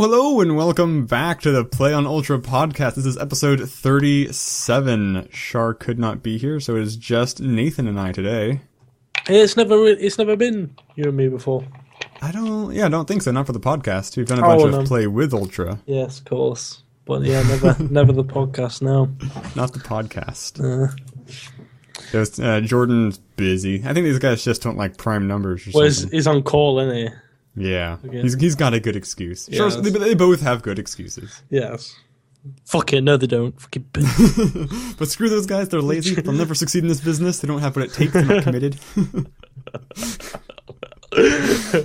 Hello, and welcome back to the Play on Ultra podcast. This is episode 37. Shar could not be here, so it is just Nathan and I today. It's never been you and me before. I don't think so. Not for the podcast. We've done a bunch of Play with Ultra. Yes, of course. But yeah, never the podcast now. Not the podcast. Jordan's busy. I think these guys just don't like prime numbers or something. He's on call, isn't he? Yeah. He's got a good excuse. Yes. Sure, they both have good excuses. Yes. Fuck it, no they don't. Fucking But screw those guys, they're lazy. They'll never succeed in this business. They don't have what it takes. They're not committed.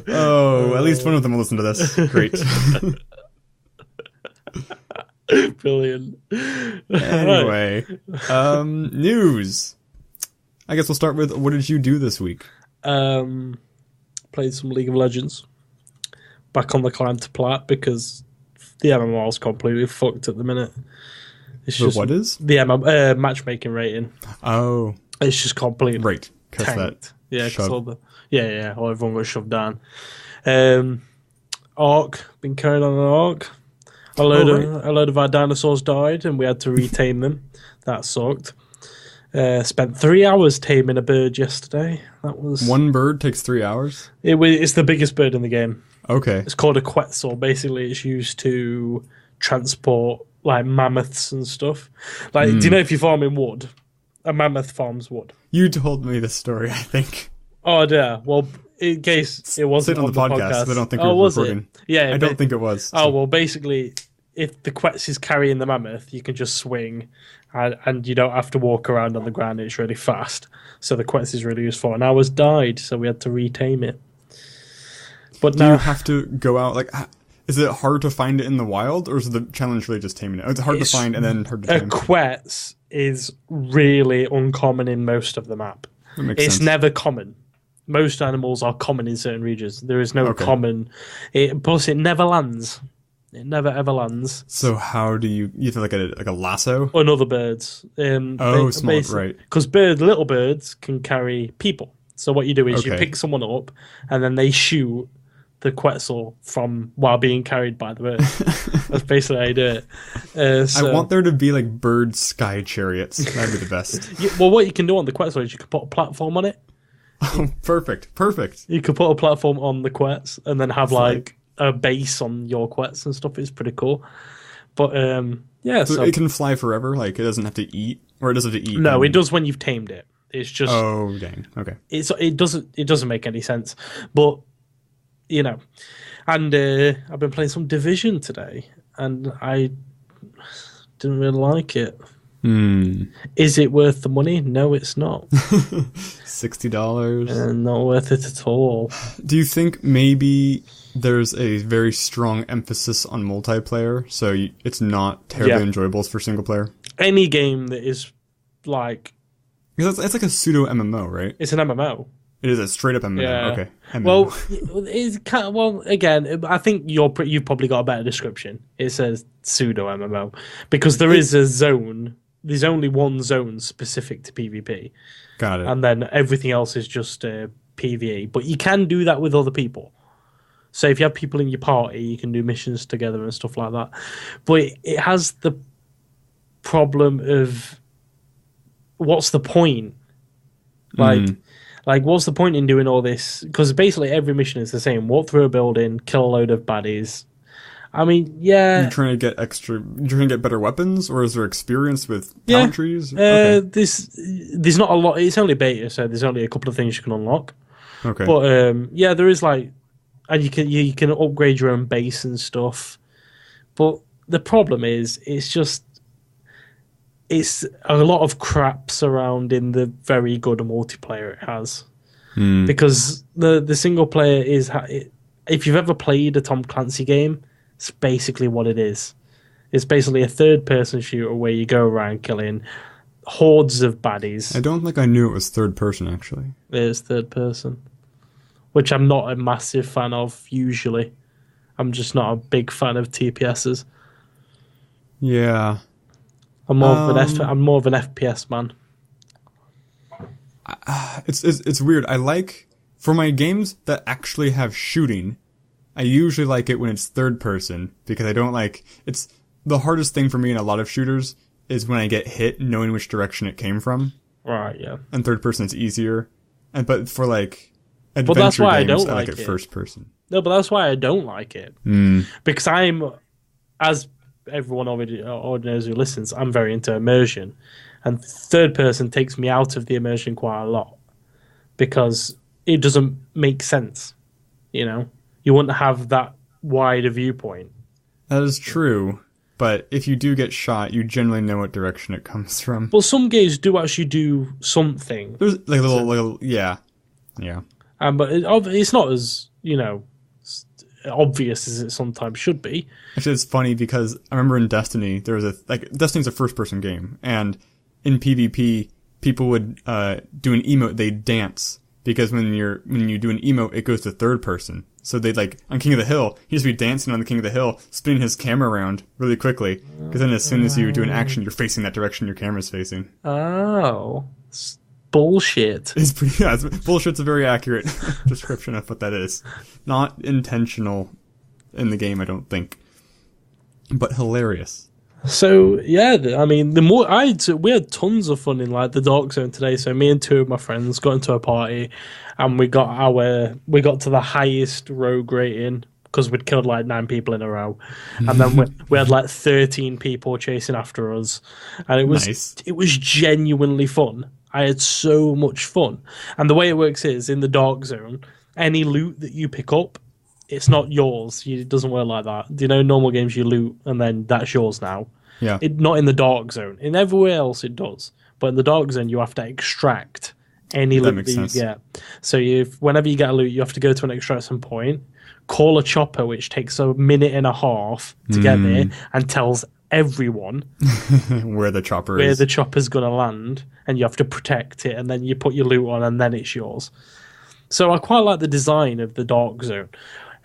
Oh, at least one of them will listen to this. Great. Brilliant. Anyway, news. I guess we'll start with, what did you do this week? Played some League of Legends. Back on the client to plat because the MMR is completely fucked at the minute. What is? The matchmaking rating. Oh. It's just completely tanked. Yeah, because everyone got shoved down. Arc, been carried on an Arc. A load of our dinosaurs died and we had to retame them. That sucked. Spent 3 hours taming a bird yesterday. That was one bird takes 3 hours? It's the biggest bird in the game. Okay. It's called a quetzal. Basically, it's used to transport like mammoths and stuff. Like, do you know if you're farming wood, a mammoth farms wood? You told me this story, I think. Oh, yeah. Well, in case it wasn't on the podcast. I don't think we were recording. Yeah, I don't think it was. So. Oh, well, basically, if the quetz is carrying the mammoth, you can just swing, and you don't have to walk around on the ground. It's really fast. So the quetz is really useful. And ours died, so we had to retame it. But do you have to go out, like, is it hard to find it in the wild, or is the challenge really just taming it? It's hard to find and then hard to tame. A quetz is really uncommon in most of the map. That makes sense. It's never common. Most animals are common in certain regions. There is no common. Plus, it never lands. It never ever lands. So how do you have like a lasso? On other birds. Small, right. Because little birds can carry people. So what you do is you pick someone up and then they shoot the quetzal from while being carried by the bird. That's basically how you do it. I want there to be like bird sky chariots. That'd be the best. Well, what you can do on the quetzal is you can put a platform on it. Oh, perfect. You can put a platform on the quetz and then have like a base on your quetz and stuff. It's pretty cool. But so it can fly forever. Like it doesn't have to eat, or it doesn't have to eat. No, it does when you've tamed it. It's just dang. Okay. It doesn't make any sense. But you know, and I've been playing some Division today, and I didn't really like it. Is it worth the money? No, it's not. $60. Not worth it at all. Do you think maybe there's a very strong emphasis on multiplayer, so it's not terribly enjoyable for single player? Any game that is like... Because it's like a pseudo MMO, right? It's an MMO. It is a straight up MMO. Yeah. Okay. MMO. Well, again, I think you've probably got a better description. It says pseudo MMO because there is a zone. There's only one zone specific to PvP. Got it. And then everything else is just PvE. But you can do that with other people. So if you have people in your party, you can do missions together and stuff like that. But it has the problem of what's the point? Like, what's the point in doing all this? Because basically every mission is the same. Walk through a building, kill a load of baddies. I mean, yeah. You're trying to get better weapons, or is there experience with talent trees? There's not a lot. It's only beta, so there's only a couple of things you can unlock. Okay. But there is like, and you can upgrade your own base and stuff. But the problem is, it's a lot of crap surrounding the very good multiplayer it has. Because the single player is, if you've ever played a Tom Clancy game, it's basically what it is. It's basically a third-person shooter where you go around killing hordes of baddies. I don't think I knew it was third-person, actually. It is third-person, which I'm not a massive fan of, usually. I'm just not a big fan of TPSs. Yeah. I'm more of an FPS man. It's weird. I like, for my games that actually have shooting, I usually like it when it's third person, because I don't like... It's the hardest thing for me in a lot of shooters is when I get hit knowing which direction it came from. Right, yeah. And third person it's easier. But for like adventure but that's why games, I don't like like it first person. No, but that's why I don't like it. Because I'm, as everyone already knows who listens, I'm very into immersion. And third person takes me out of the immersion quite a lot. Because it doesn't make sense, you know? You wouldn't have that wider viewpoint. That is true. But if you do get shot, you generally know what direction it comes from. But some games do actually do something. There's like little, yeah. But it's not as, you know, obvious as it sometimes should be. Actually, it's funny because I remember in Destiny, there was Destiny's a first-person game, and in PvP, people would do an emote, they'd dance, because when you do an emote, it goes to third person. So they'd on King of the Hill, he'd just be dancing on the King of the Hill, spinning his camera around really quickly, because then as soon as you do an action, you're facing that direction your camera's facing. Oh, it's bullshit. It's pretty, bullshit's a very accurate description of what that is. Not intentional in the game, I don't think. But hilarious. So yeah, I mean, we had tons of fun in like the Dark Zone today. So me and two of my friends got into a party, and we got to the highest rogue rating because we'd killed like 9 people in a row, and then we had like 13 people chasing after us, and it was nice. It was genuinely fun. I had so much fun, and the way it works is in the Dark Zone, any loot that you pick up, it's not yours. It doesn't work like that. Do you know normal games you loot and then that's yours now? Yeah. Not in the Dark Zone. In everywhere else it does. But in the Dark Zone you have to extract any loot that you get. So whenever you get a loot, you have to go to an extraction point, call a chopper, which takes a minute and a half to get there, and tells everyone where the chopper's going to land, and you have to protect it, and then you put your loot on, and then it's yours. So I quite like the design of the Dark Zone.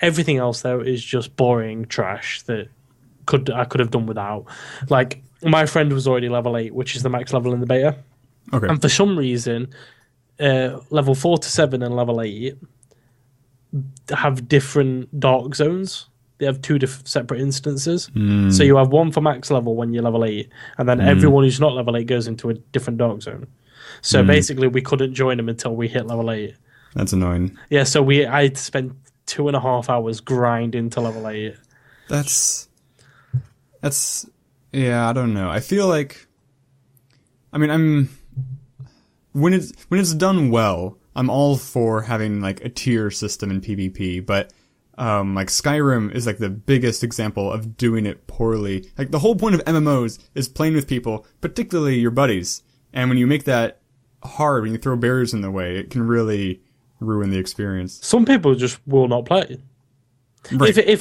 Everything else, though, is just boring trash that I could have done without. Like, my friend was already level 8, which is the max level in the beta. Okay. And for some reason, level 4 to 7 and level 8 have different Dark Zones. They have 2 separate instances. So you have one for max level when you're level 8, and then everyone who's not level 8 goes into a different Dark Zone. So basically, we couldn't join them until we hit level 8. That's annoying. Yeah, so I had to spend 2.5 hours grinding to level 8. That's yeah, I don't know. I feel like, I mean, when it's done well, I'm all for having like a tier system in PvP, but like Skyrim is like the biggest example of doing it poorly. Like the whole point of MMOs is playing with people, particularly your buddies. And when you make that hard, when you throw barriers in the way, it can really ruin the experience. Some people just will not play. Right. If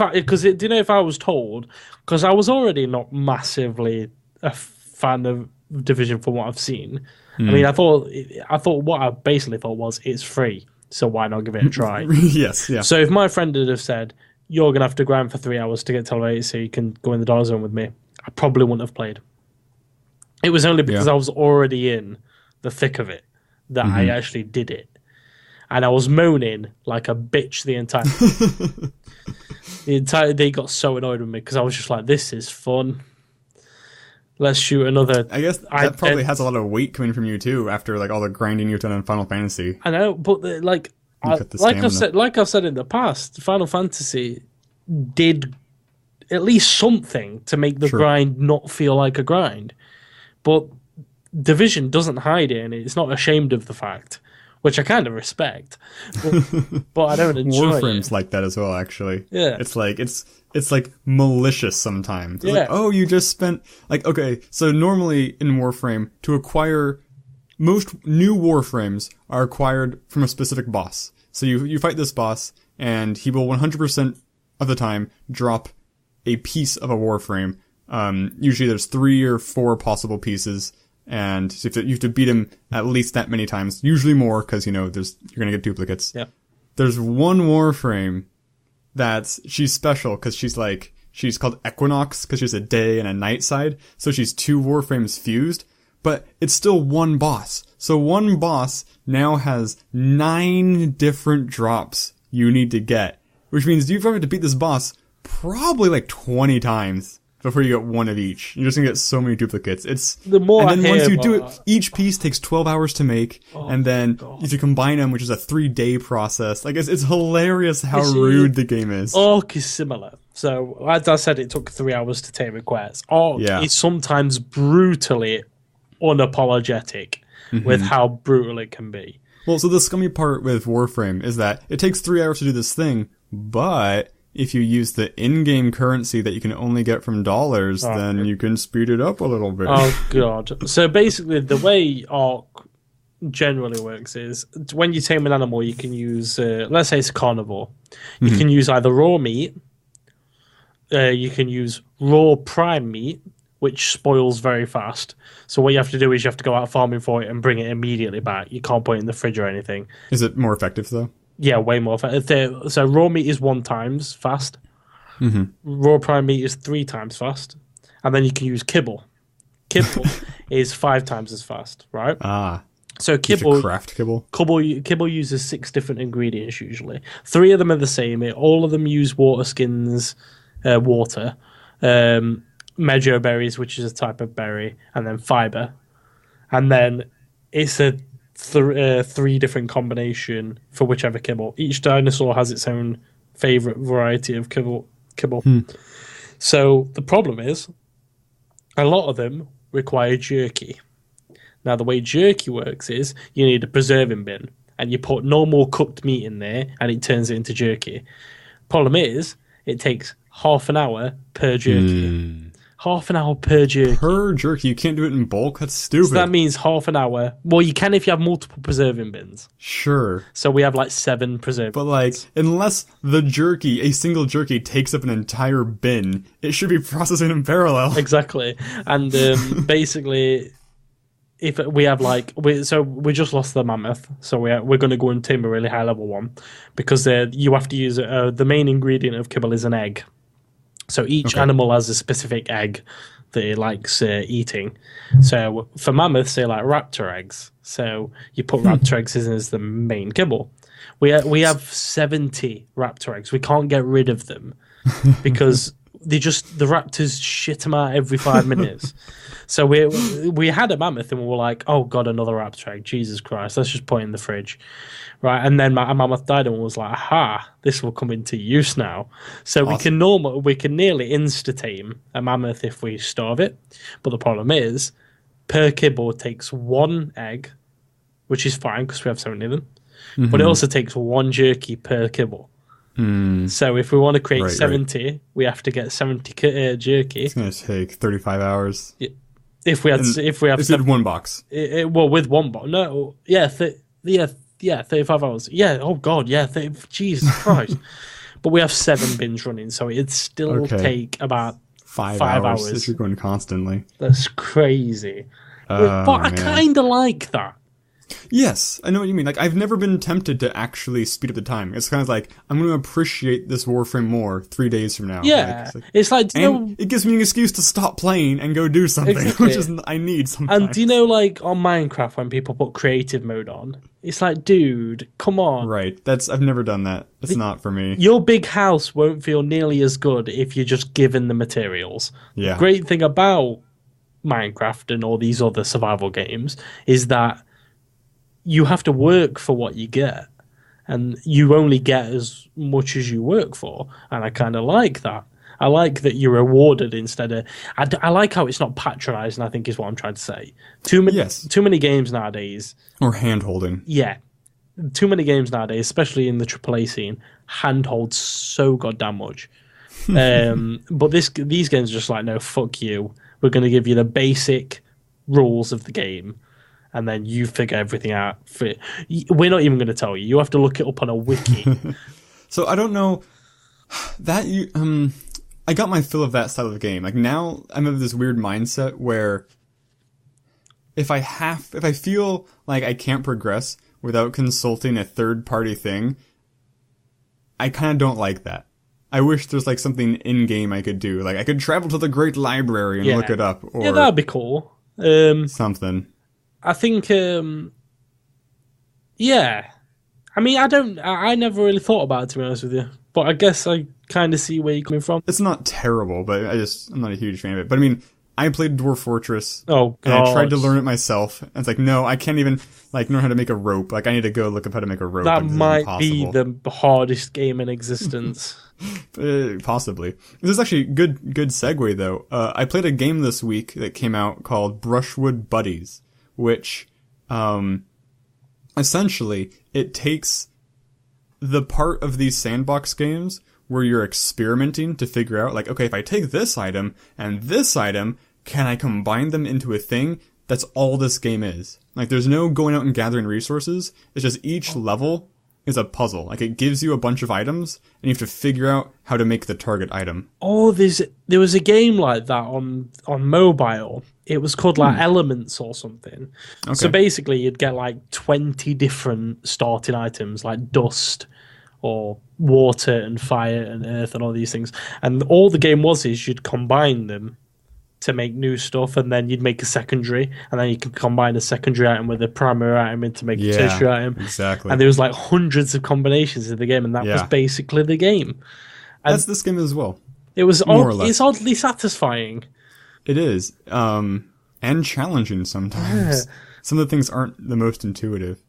I was told, because I was already not massively a fan of Division from what I've seen. I mean, I thought what I basically thought was it's free, so why not give it a try? Yes, yeah. So if my friend had have said, you're going to have to grind for 3 hours to get to level 8 so you can go in the Dark Zone with me, I probably wouldn't have played. It was only because I was already in the thick of it that I actually did it. And I was moaning like a bitch the entire day. Got so annoyed with me because I was just like, this is fun. Let's shoot another. I guess that probably has a lot of weight coming from you too after like all the grinding you've done in Final Fantasy. I know, but like I've said in the past, Final Fantasy did at least something to make the grind not feel like a grind. But Division doesn't hide it, and it's not ashamed of the fact, which I kind of respect. But I don't enjoy Warframe's like that as well, actually. Yeah. It's like malicious sometimes. It's yeah. like, oh, you just spent like, okay, so normally in Warframe, to acquire most new Warframes are acquired from a specific boss. So you fight this boss, and he will 100% of the time drop a piece of a Warframe. Usually there's 3 or 4 possible pieces, and so you have to beat him at least that many times. Usually more, because you're gonna get duplicates. Yeah. There's one Warframe she's special because she's called Equinox because she's a day and a night side. So she's 2 Warframes fused, but it's still one boss. So one boss now has 9 different drops you need to get. which means you've got to beat this boss probably like 20 times before you get one of each. You're just gonna get so many duplicates. It's the more. And then once you do it, each piece takes 12 hours to make, and then if you combine them, which is a 3-day process. Like it's hilarious how rude the game is. Ark is similar. So as I said, it took 3 hours to take requests. Ark is sometimes brutally unapologetic with how brutal it can be. Well, so the scummy part with Warframe is that it takes 3 hours to do this thing, but if you use the in-game currency that you can only get from dollars, then you can speed it up a little bit. Oh, God. So basically, the way Ark generally works is when you tame an animal, you can use, let's say it's a carnivore. You can use either raw meat, you can use raw prime meat, which spoils very fast. So what you have to do is you have to go out farming for it and bring it immediately back. You can't put it in the fridge or anything. Is it more effective, though? Yeah, way more effective. So raw meat is 1 times fast. Raw prime meat is 3 times fast. And then you can use kibble. Kibble is 5 times as fast, right? So kibble, craft kibble. Kibble uses 6 different ingredients usually. 3 of them are the same. All of them use water skins, water, mejo berries, which is a type of berry, and then fiber. And then it's a 3 different combination for whichever kibble. Each dinosaur has its own favorite variety of kibble. So the problem is, a lot of them require jerky. Now the way jerky works is you need a preserving bin, and you put normal cooked meat in there, and it turns it into jerky. Problem is, it takes half an hour per jerky. Half an hour per jerky. Per jerky? You can't do it in bulk? That's stupid. So that means half an hour. Well, you can if you have multiple preserving bins. Sure. So we have like 7 preserving But like, unless the jerky, a single jerky, takes up an entire bin, it should be processing in parallel. Exactly. And basically, if we have like... we just lost the mammoth. So we're going to go and tame a really high level one. Because you have to use... the main ingredient of kibble is an egg. So each animal has a specific egg that it likes eating. So for mammoths, they like raptor eggs. So you put raptor eggs in as the main kibble. We have 70 raptor eggs. We can't get rid of them because the raptors shit them out every 5 minutes. So we had a mammoth and we were like, oh God, another raptor egg. Jesus Christ, let's just put it in the fridge. Right, and then a mammoth died and was like, aha, this will come into use now. So awesome. we can nearly insta-tame a mammoth if we starve it. But the problem is, per kibble takes 1 egg, which is fine because we have 70 of them. But it also takes 1 jerky per kibble. So if we want to create 70, we have to get 70 jerky. It's going to take 35 hours. If we have 1 box. Well, with 1 box. No, yeah, 35 hours. Yeah, oh God, yeah, Jesus Christ. But we have 7 bins running, so it'd still take about 5 hours. If you're going constantly. That's crazy. But I kind of like that. Yes, I know what you mean. Like, I've never been tempted to actually speed up the time. It's kind of like, I'm going to appreciate this Warframe more 3 days from now. Yeah. It's like it gives me an excuse to stop playing and go do something, which is I need sometimes. And do you know, like, on Minecraft, when people put creative mode on, it's like, dude, come on. Right. I've never done that. It's not for me. Your big house won't feel nearly as good if you're just given the materials. Yeah. The great thing about Minecraft and all these other survival games is that you have to work for what you get, and you only get as much as you work for. And I kind of like that. I like that you're rewarded instead of... I like how it's not patronizing, I think is what I'm trying to say. Too many games nowadays... Or hand-holding. Yeah. Too many games nowadays, especially in the AAA scene, hand-hold so goddamn much. But these games are just like, no, fuck you. We're going to give you the basic rules of the game, and then you figure everything out. We're not even going to tell you. You have to look it up on a wiki. So I don't know that I got my fill of that style of game. Like now I'm of this weird mindset where if I feel like I can't progress without consulting a third party thing, I kind of don't like that. I wish there's like something in game I could do. Like I could travel to the Great Library and look it up. Or that'd be cool. Something. I think, yeah. I mean, I never really thought about it, to be honest with you. but I guess I kind of see where you're coming from. It's not terrible, but I'm not a huge fan of it. But I mean, I played Dwarf Fortress. Oh, God. And I tried to learn it myself. And it's like, no, I can't even, like, learn how to make a rope. Like, I need to go look up how to make a rope. That might be the hardest game in existence. Possibly. This is actually good segue, though. I played a game this week that came out called Brushwood Buddies, which, essentially, it takes the part of these sandbox games where you're experimenting to figure out, like, okay, if I take this item and this item, can I combine them into a thing? That's all this game is. Like, there's no going out and gathering resources. It's just each level is a puzzle. Like, it gives you a bunch of items, and you have to figure out how to make the target item. Oh, there was a game like that on mobile. It was called, like, Elements or something. Okay. So basically, you'd get, like, 20 different starting items, like dust, or water and fire and earth and all these things. And all the game was is you'd combine them to make new stuff, and then you'd make a secondary, and then you could combine a secondary item with a primary item to make a tertiary item. Exactly. And there was like hundreds of combinations in the game, and that was basically the game. And that's this game as well. It was it's oddly satisfying. It is. And challenging sometimes. Yeah. Some of the things aren't the most intuitive.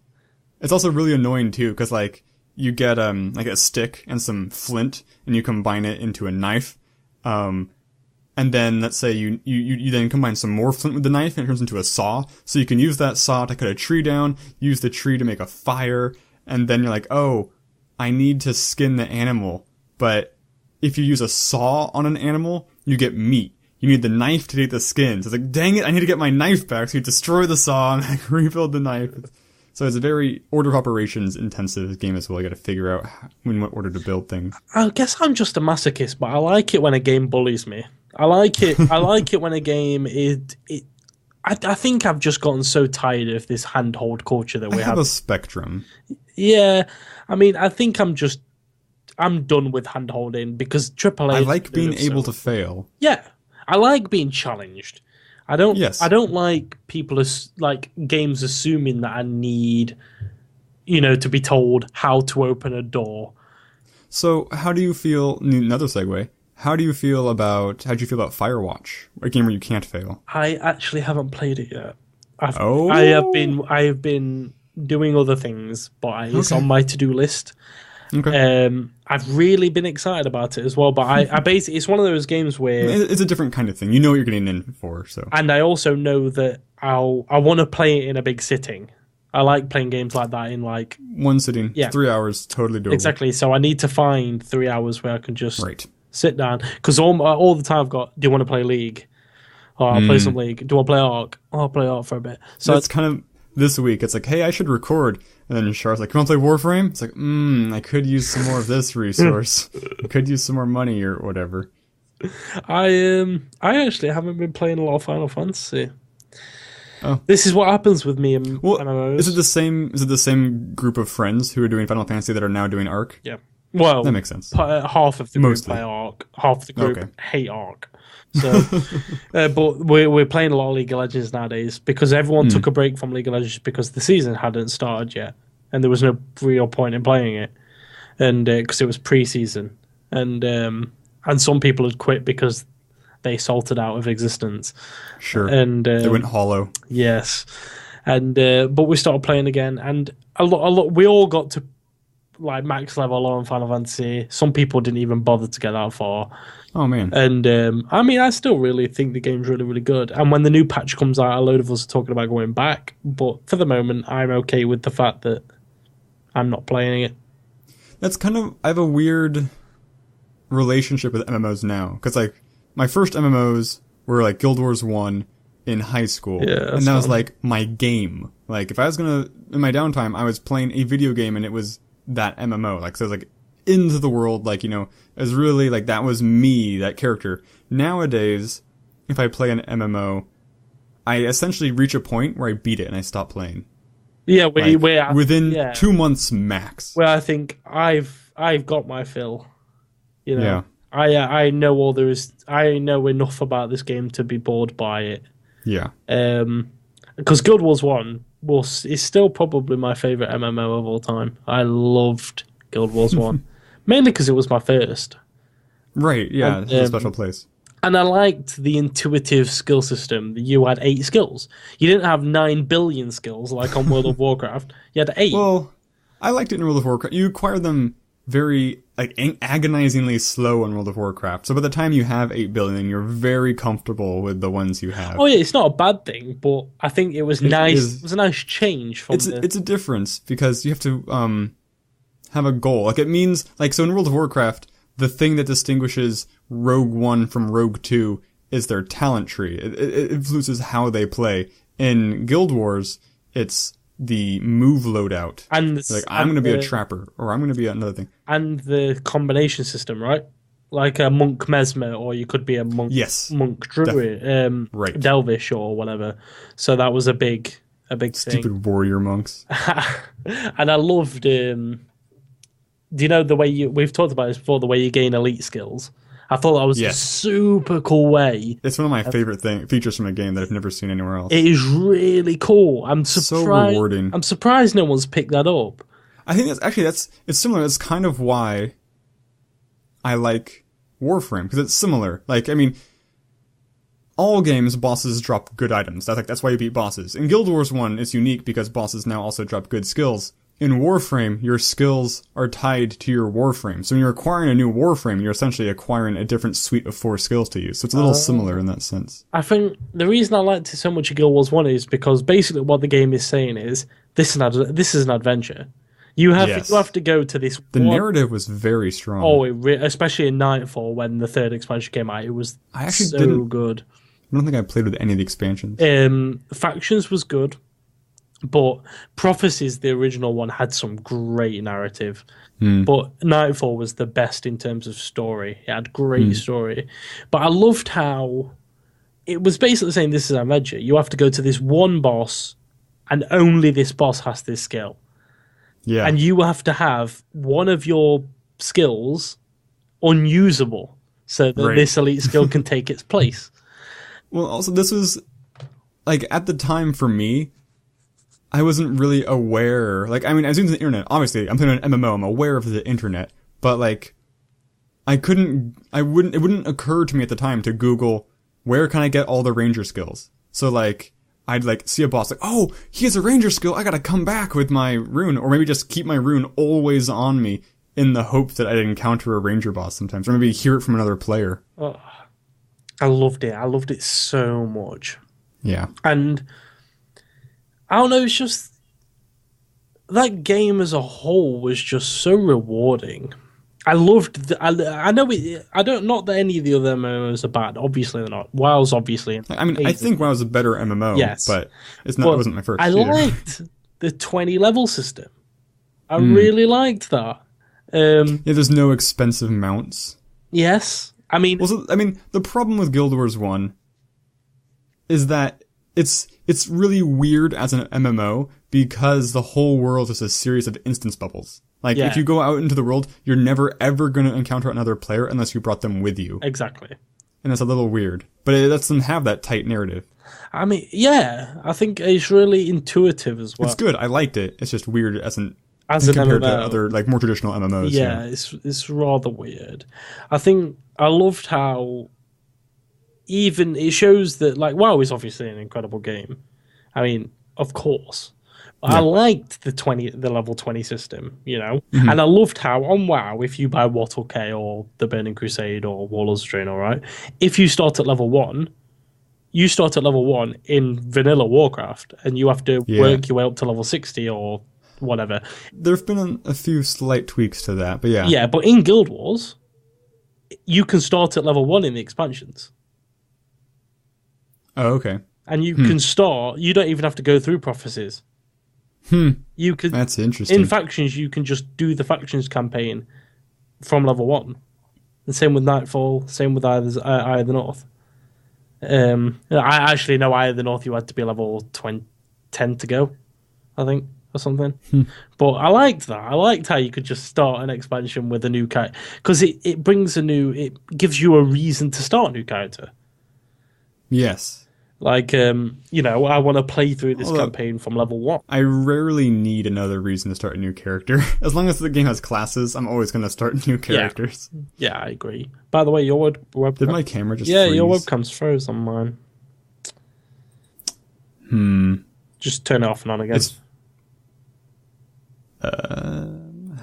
It's also really annoying too, because like, you get like a stick and some flint, and you combine it into a knife. And then let's say you then combine some more flint with the knife, and it turns into a saw. So you can use that saw to cut a tree down, use the tree to make a fire, and then you're like, oh, I need to skin the animal. But if you use a saw on an animal, you get meat. You need the knife to take the skin. So it's like, dang it, I need to get my knife back. So you destroy the saw and like, rebuild the knife. So it's a very order of operations intensive game as well. You got to figure out in what order to build things. I guess I'm just a masochist, but I like it when a game bullies me. I like it. I like it when a game I think I've just gotten so tired of this handhold culture that we have. A spectrum. Yeah, I mean, I think I'm done with handholding because AAA. I like being able to fail. Yeah, I like being challenged. I don't like people like games assuming that I need, to be told how to open a door. So how do you feel? Another segue. How do you feel about Firewatch, a game where you can't fail? I actually haven't played it yet. I have been doing other things, but it's on my to-do list. Okay. I've really been excited about it as well, but I basically, it's one of those games where it's a different kind of thing. You know what you're getting in for, so. And I also know that I want to play it in a big sitting. I like playing games like that in like one sitting. Yeah. 3 hours, totally doable. Exactly. So I need to find 3 hours where I can just sit down, because all the time I've got, do you want to play League? Oh, I'll play some League. Do I play Ark? Oh, I'll play Ark for a bit. So it's kind of this week. It's like, hey, I should record. And then Shar's like, you want to play Warframe? It's like, I could use some more of this resource. I could use some more money or whatever. I actually haven't been playing a lot of Final Fantasy. Oh. This is what happens with me and MMOs. Is it the same group of friends who are doing Final Fantasy that are now doing Ark? Yeah. Well, that makes sense. Half of the group play Ark. Half of the group hate Ark. So, but we're playing a lot of League of Legends nowadays because everyone took a break from League of Legends because the season hadn't started yet, and there was no real point in playing it, and because it was pre-season, and some people had quit because they salted out of existence. Sure, and they went hollow. Yes, and but we started playing again, and a lot. We all got to like max level on Final Fantasy. Some people didn't even bother to get that far. Oh man! And I mean, I still really think the game's really, really good. And when the new patch comes out, a load of us are talking about going back. But for the moment, I'm okay with the fact that I'm not playing it. That's I have a weird relationship with MMOs now, because like my first MMOs were like Guild Wars 1 in high school, and that was like my game. Like if I was in my downtime, I was playing a video game, and it was that MMO. Like so, it was like into the world, like, it was really like that was me, that character. Nowadays, if I play an MMO, I essentially reach a point where I beat it and I stop playing. Yeah, we're within 2 months max. Well, I think I've got my fill. Yeah. I know all there is. I know enough about this game to be bored by it. Yeah. Because Guild Wars 1 is still probably my favorite MMO of all time. I loved Guild Wars 1. mainly because it was my first. Right, yeah, And, it's a special place. And I liked the intuitive skill system. You had 8 skills. You didn't have 9 billion skills like on World of Warcraft. You had 8. Well, I liked it in World of Warcraft. You acquire them very, like, agonizingly slow in World of Warcraft. So by the time you have 8 billion, you're very comfortable with the ones you have. Oh yeah, it's not a bad thing, but I think it was nice. It was a nice change from It's a difference, because you have to have a goal. Like, it means, like, so in World of Warcraft, the thing that distinguishes Rogue 1 from Rogue 2 is their talent tree. It influences how they play. In Guild Wars, it's the move loadout. And like, I'm going to be a trapper, or I'm going to be another thing. And the combination system, right? Like a monk mesmer, or you could be a monk, monk druid, right. Delvish, or whatever. So that was a big thing. Stupid warrior monks. And I loved. Do you know the way we've talked about this before? The way you gain elite skills. I thought that was a super cool way. It's one of my favorite features from a game that I've never seen anywhere else. It is really cool. I'm surprised. So rewarding. I'm surprised no one's picked that up. I think it's similar. That's kind of why I like Warframe, because it's similar. Like, I mean, all games, bosses drop good items. That's why you beat bosses. In Guild Wars 1, it's unique because bosses now also drop good skills. In Warframe, your skills are tied to your Warframe. So when you're acquiring a new Warframe, you're essentially acquiring a different suite of 4 skills to use. So it's a little similar in that sense. I think the reason I liked it so much in Guild Wars 1 is because basically what the game is saying is, this is an adventure. You have to go to this. The narrative was very strong. Oh, especially in Nightfall when the 3rd expansion came out, it was good. I don't think I played with any of the expansions. Factions was good. But Prophecies, the original one, had some great narrative. But Nightfall was the best in terms of story. It had great story. But I loved how it was basically saying this is an adventure. You have to go to this one boss, and only this boss has this skill. Yeah. And you have to have one of your skills unusable so that this elite skill can take its place. Well, also, this was, like, at the time for me, I wasn't really aware. Like, I mean, I was using the internet. Obviously, I'm playing an MMO. I'm aware of the internet. But, like, it wouldn't occur to me at the time to Google, where can I get all the ranger skills? So, like, I'd, like, see a boss, like, oh, he has a ranger skill. I gotta come back with my rune. Or maybe just keep my rune always on me in the hope that I'd encounter a ranger boss sometimes. Or maybe hear it from another player. Oh, I loved it. I loved it so much. Yeah. And I don't know, it's just that game as a whole was just so rewarding. I loved. I know it. I don't. Not that any of the other MMOs are bad. Obviously, they're not. WoW's obviously. I mean, I think WoW's a better MMO. Yes, but it's not. It wasn't my first. I liked the 20 level system. I really liked that. There's no expensive mounts. Yes, I mean, the problem with Guild Wars 1 is that it's really weird as an MMO because the whole world is a series of instance bubbles. Like, if you go out into the world, you're never ever going to encounter another player unless you brought them with you. Exactly. And it's a little weird. But it lets them have that tight narrative. I mean, yeah, I think it's really intuitive as well. It's good. I liked it. It's just weird as an MMO. compared to other, like, more traditional MMOs. Yeah, it's rather weird. I think I loved how even it shows that, like, WoW is obviously an incredible game. I mean, of course. I liked the level 20 system, you know? Mm-hmm. And I loved how on WoW, if you buy Wattle K or the Burning Crusade or Warlords of Draenor, right? If you start at level 1, you start at level 1 in vanilla Warcraft, and you have to work your way up to level 60 or whatever. There have been a few slight tweaks to that, but yeah. Yeah, but in Guild Wars, you can start at level 1 in the expansions. Oh, okay. And you can start, you don't even have to go through prophecies. You could. That's interesting. In factions, you can just do the factions campaign from level 1. And same with Nightfall, same with Eye of the North. I actually know Eye of the North, you had to be level 10 to go, I think, or something. But I liked that. I liked how you could just start an expansion with a new character. Because it gives you a reason to start a new character. Yes. Like, I want to play through this campaign from level 1. I rarely need another reason to start a new character. As long as the game has classes, I'm always going to start new characters. Yeah, I agree. By the way, your webcam... Did my camera just freeze? freeze? Your webcam's froze on mine. Just turn it off and on again.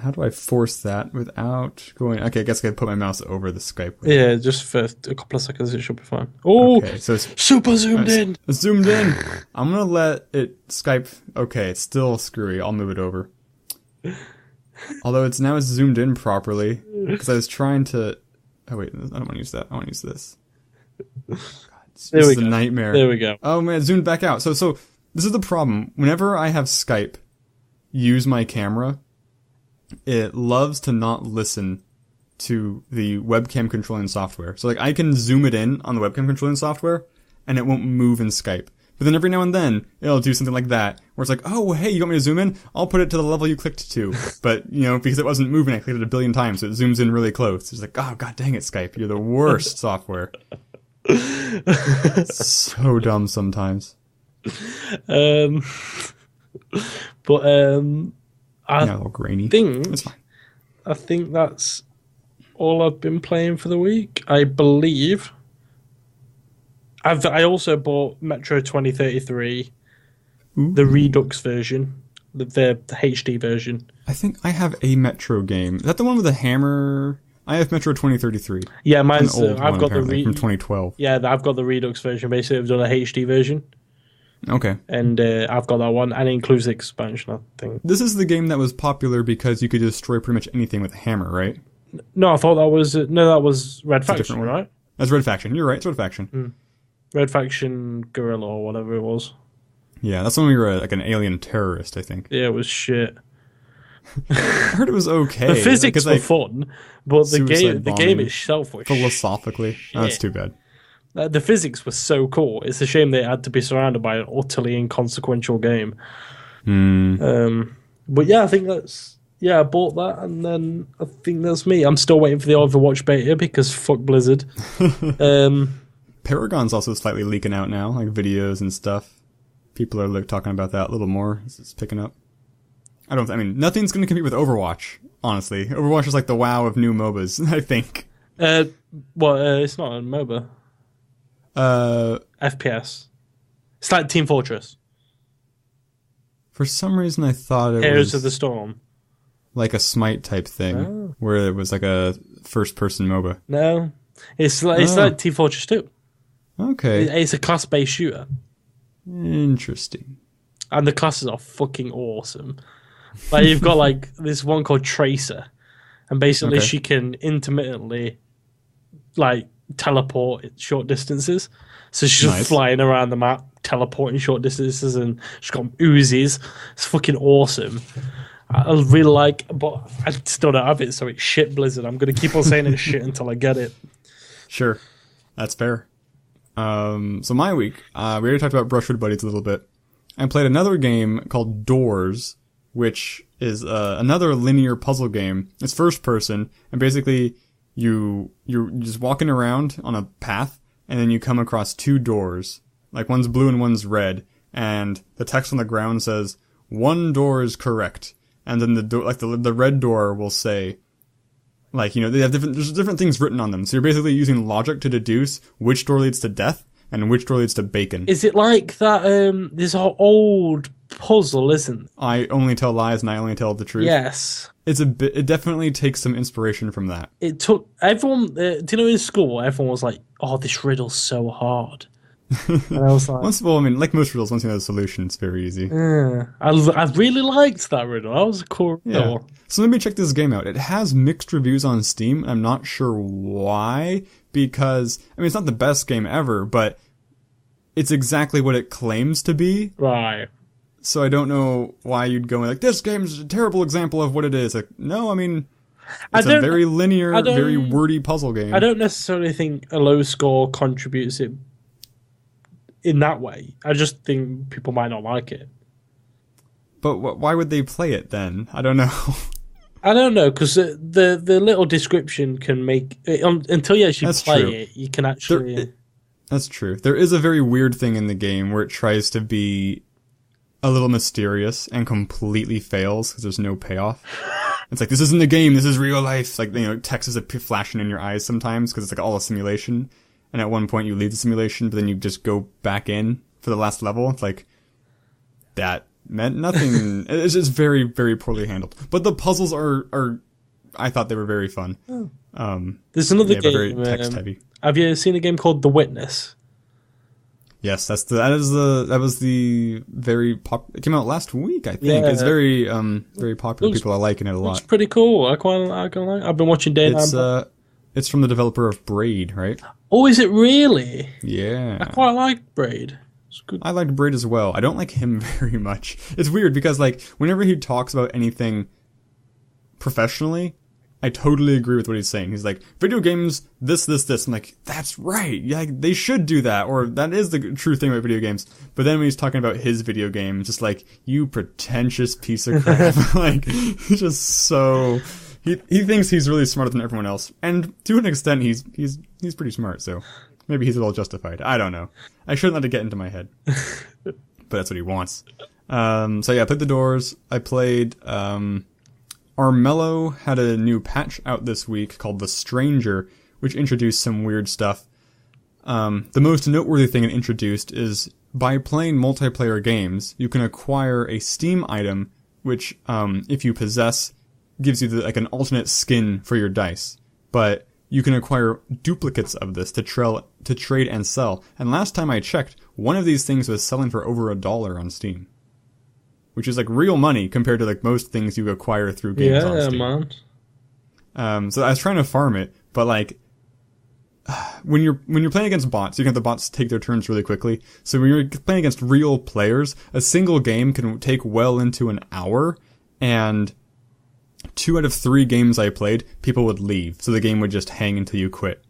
How do I force that without going... Okay, I guess I can put my mouse over the Skype. Yeah, just for a couple of seconds, it should be fine. Oh, okay, so it's super zoomed in. Zoomed in. I'm going to let it Skype... Okay, it's still screwy. I'll move it over. Although it's zoomed in properly. Because I was trying to... Oh, wait, I don't want to use that. I want to use this. God, this is a nightmare. There we go. Oh, man, it zoomed back out. So this is the problem. Whenever I have Skype use my camera... It loves to not listen to the webcam controlling software. So, like, I can zoom it in on the webcam controlling software, and it won't move in Skype. But then every now and then, it'll do something like that, where it's like, oh, hey, you want me to zoom in? I'll put it to the level you clicked to. But, because it wasn't moving, I clicked it 1 billion times, so it zooms in really close. It's like, oh, god dang it, Skype. You're the worst software. So dumb sometimes. A little grainy. It's fine. I think that's all I've been playing for the week. I believe. I also bought Metro 2033, the Redux version, the HD version. I think I have a Metro game. Is that the one with the hammer? I have Metro 2033. Yeah, mine's an old one, got from 2012. Yeah, I've got the Redux version. Basically, I've done a HD version. Okay. And I've got that one, and it includes the expansion, I think. This is the game that was popular because you could destroy pretty much anything with a hammer, right? No, I thought that was... that was Red Faction, right? That's Red Faction. You're right, it's Red Faction. Red Faction Guerrilla, or whatever it was. Yeah, that's when we were like an alien terrorist, I think. Yeah, it was shit. I heard it was okay. The physics were fun, but the game itself was philosophically, shit. Oh, that's too bad. The physics was so cool. It's a shame they had to be surrounded by an utterly inconsequential game. But yeah, I think that's... Yeah, I bought that, and then I think that's me. I'm still waiting for the Overwatch beta, because fuck Blizzard. Paragon's also slightly leaking out now, like videos and stuff. People are talking about that a little more. It's picking up. Nothing's going to compete with Overwatch, honestly. Overwatch is like the WoW of new MOBAs, I think. It's not a MOBA. FPS. It's like Team Fortress. For some reason, I thought it Heroes of the Storm. Like a Smite type thing, where it was like a first-person MOBA. No, it's like Team Fortress 2. Okay. It's a class-based shooter. Interesting. And the classes are fucking awesome. Like, you've got like this one called Tracer, and basically she can intermittently like teleport at short distances. So she's just flying around the map, teleporting short distances, and she's got Uzis. It's fucking awesome. I really like, but I still don't have it, so it's shit, Blizzard. I'm going to keep on saying it's shit until I get it. Sure. That's fair. So my week, we already talked about Brushwood Buddies a little bit. I played another game called Doors, which is another linear puzzle game. It's first person, and basically you're just walking around on a path, and then you come across two doors. Like, one's blue and one's red, and the text on the ground says, "One door is correct." And then the door, like the red door will say, like, they have there's different things written on them. So you're basically using logic to deduce which door leads to death and which door leads to bacon. Is it like that, this old puzzle, isn't it? I only tell lies and I only tell the truth. Yes. It definitely takes some inspiration from that. It took everyone, in school, everyone was like, oh, this riddle's so hard. And I was like... like most riddles, once you know the solution, it's very easy. I really liked that riddle. That was a cool riddle. Yeah. So let me check this game out. It has mixed reviews on Steam. I'm not sure why, because, it's not the best game ever, but it's exactly what it claims to be. Right. So I don't know why you'd go like, this game's a terrible example of what it is. Like, no, it's a very linear, very wordy puzzle game. I don't necessarily think a low score contributes it in that way. I just think people might not like it. But why would they play it then? I don't know. I don't know, because the little description can make it, until you actually play it, you can actually... That's true. There is a very weird thing in the game where it tries to be a little mysterious and completely fails because there's no payoff. It's like, this isn't the game, this is real life. Like, you know, text is flashing in your eyes sometimes because it's like all a simulation. And at one point you leave the simulation, but then you just go back in for the last level. It's like, that meant nothing. It's just very, very poorly handled. But the puzzles are I thought they were very fun. There's another game. Very text heavy. Have you seen a game called The Witness? Yes, that was the very it came out last week, I think. Yeah. It's very very popular. People are liking it a lot. It's pretty cool. I quite like. I've been watching Day and It's from the developer of Braid, right? Oh, is it really? Yeah. I quite like Braid. It's good. I liked Braid as well. I don't like him very much. It's weird because like whenever he talks about anything professionally, I totally agree with what he's saying. He's like, video games, this. I'm like, that's right. Yeah, they should do that. Or that is the true thing about video games. But then when he's talking about his video game, it's just like, you pretentious piece of crap. Like, he's just so... He thinks he's really smarter than everyone else. And to an extent, he's pretty smart, so maybe he's a little justified. I don't know. I shouldn't let it get into my head. But that's what he wants. So yeah, I played The Doors. I played... Armello had a new patch out this week called The Stranger, which introduced some weird stuff. The most noteworthy thing it introduced is by playing multiplayer games, you can acquire a Steam item, which, if you possess, gives you like an alternate skin for your dice. But you can acquire duplicates of this to trade and sell. And last time I checked, one of these things was selling for over $1 on Steam. Which is like real money compared to like most things you acquire through games on Steam. Yeah, man. So I was trying to farm it, but like when you're playing against bots, you can have the bots take their turns really quickly. So when you're playing against real players, a single game can take well into an hour, and 2 out of 3 games I played, people would leave, so the game would just hang until you quit.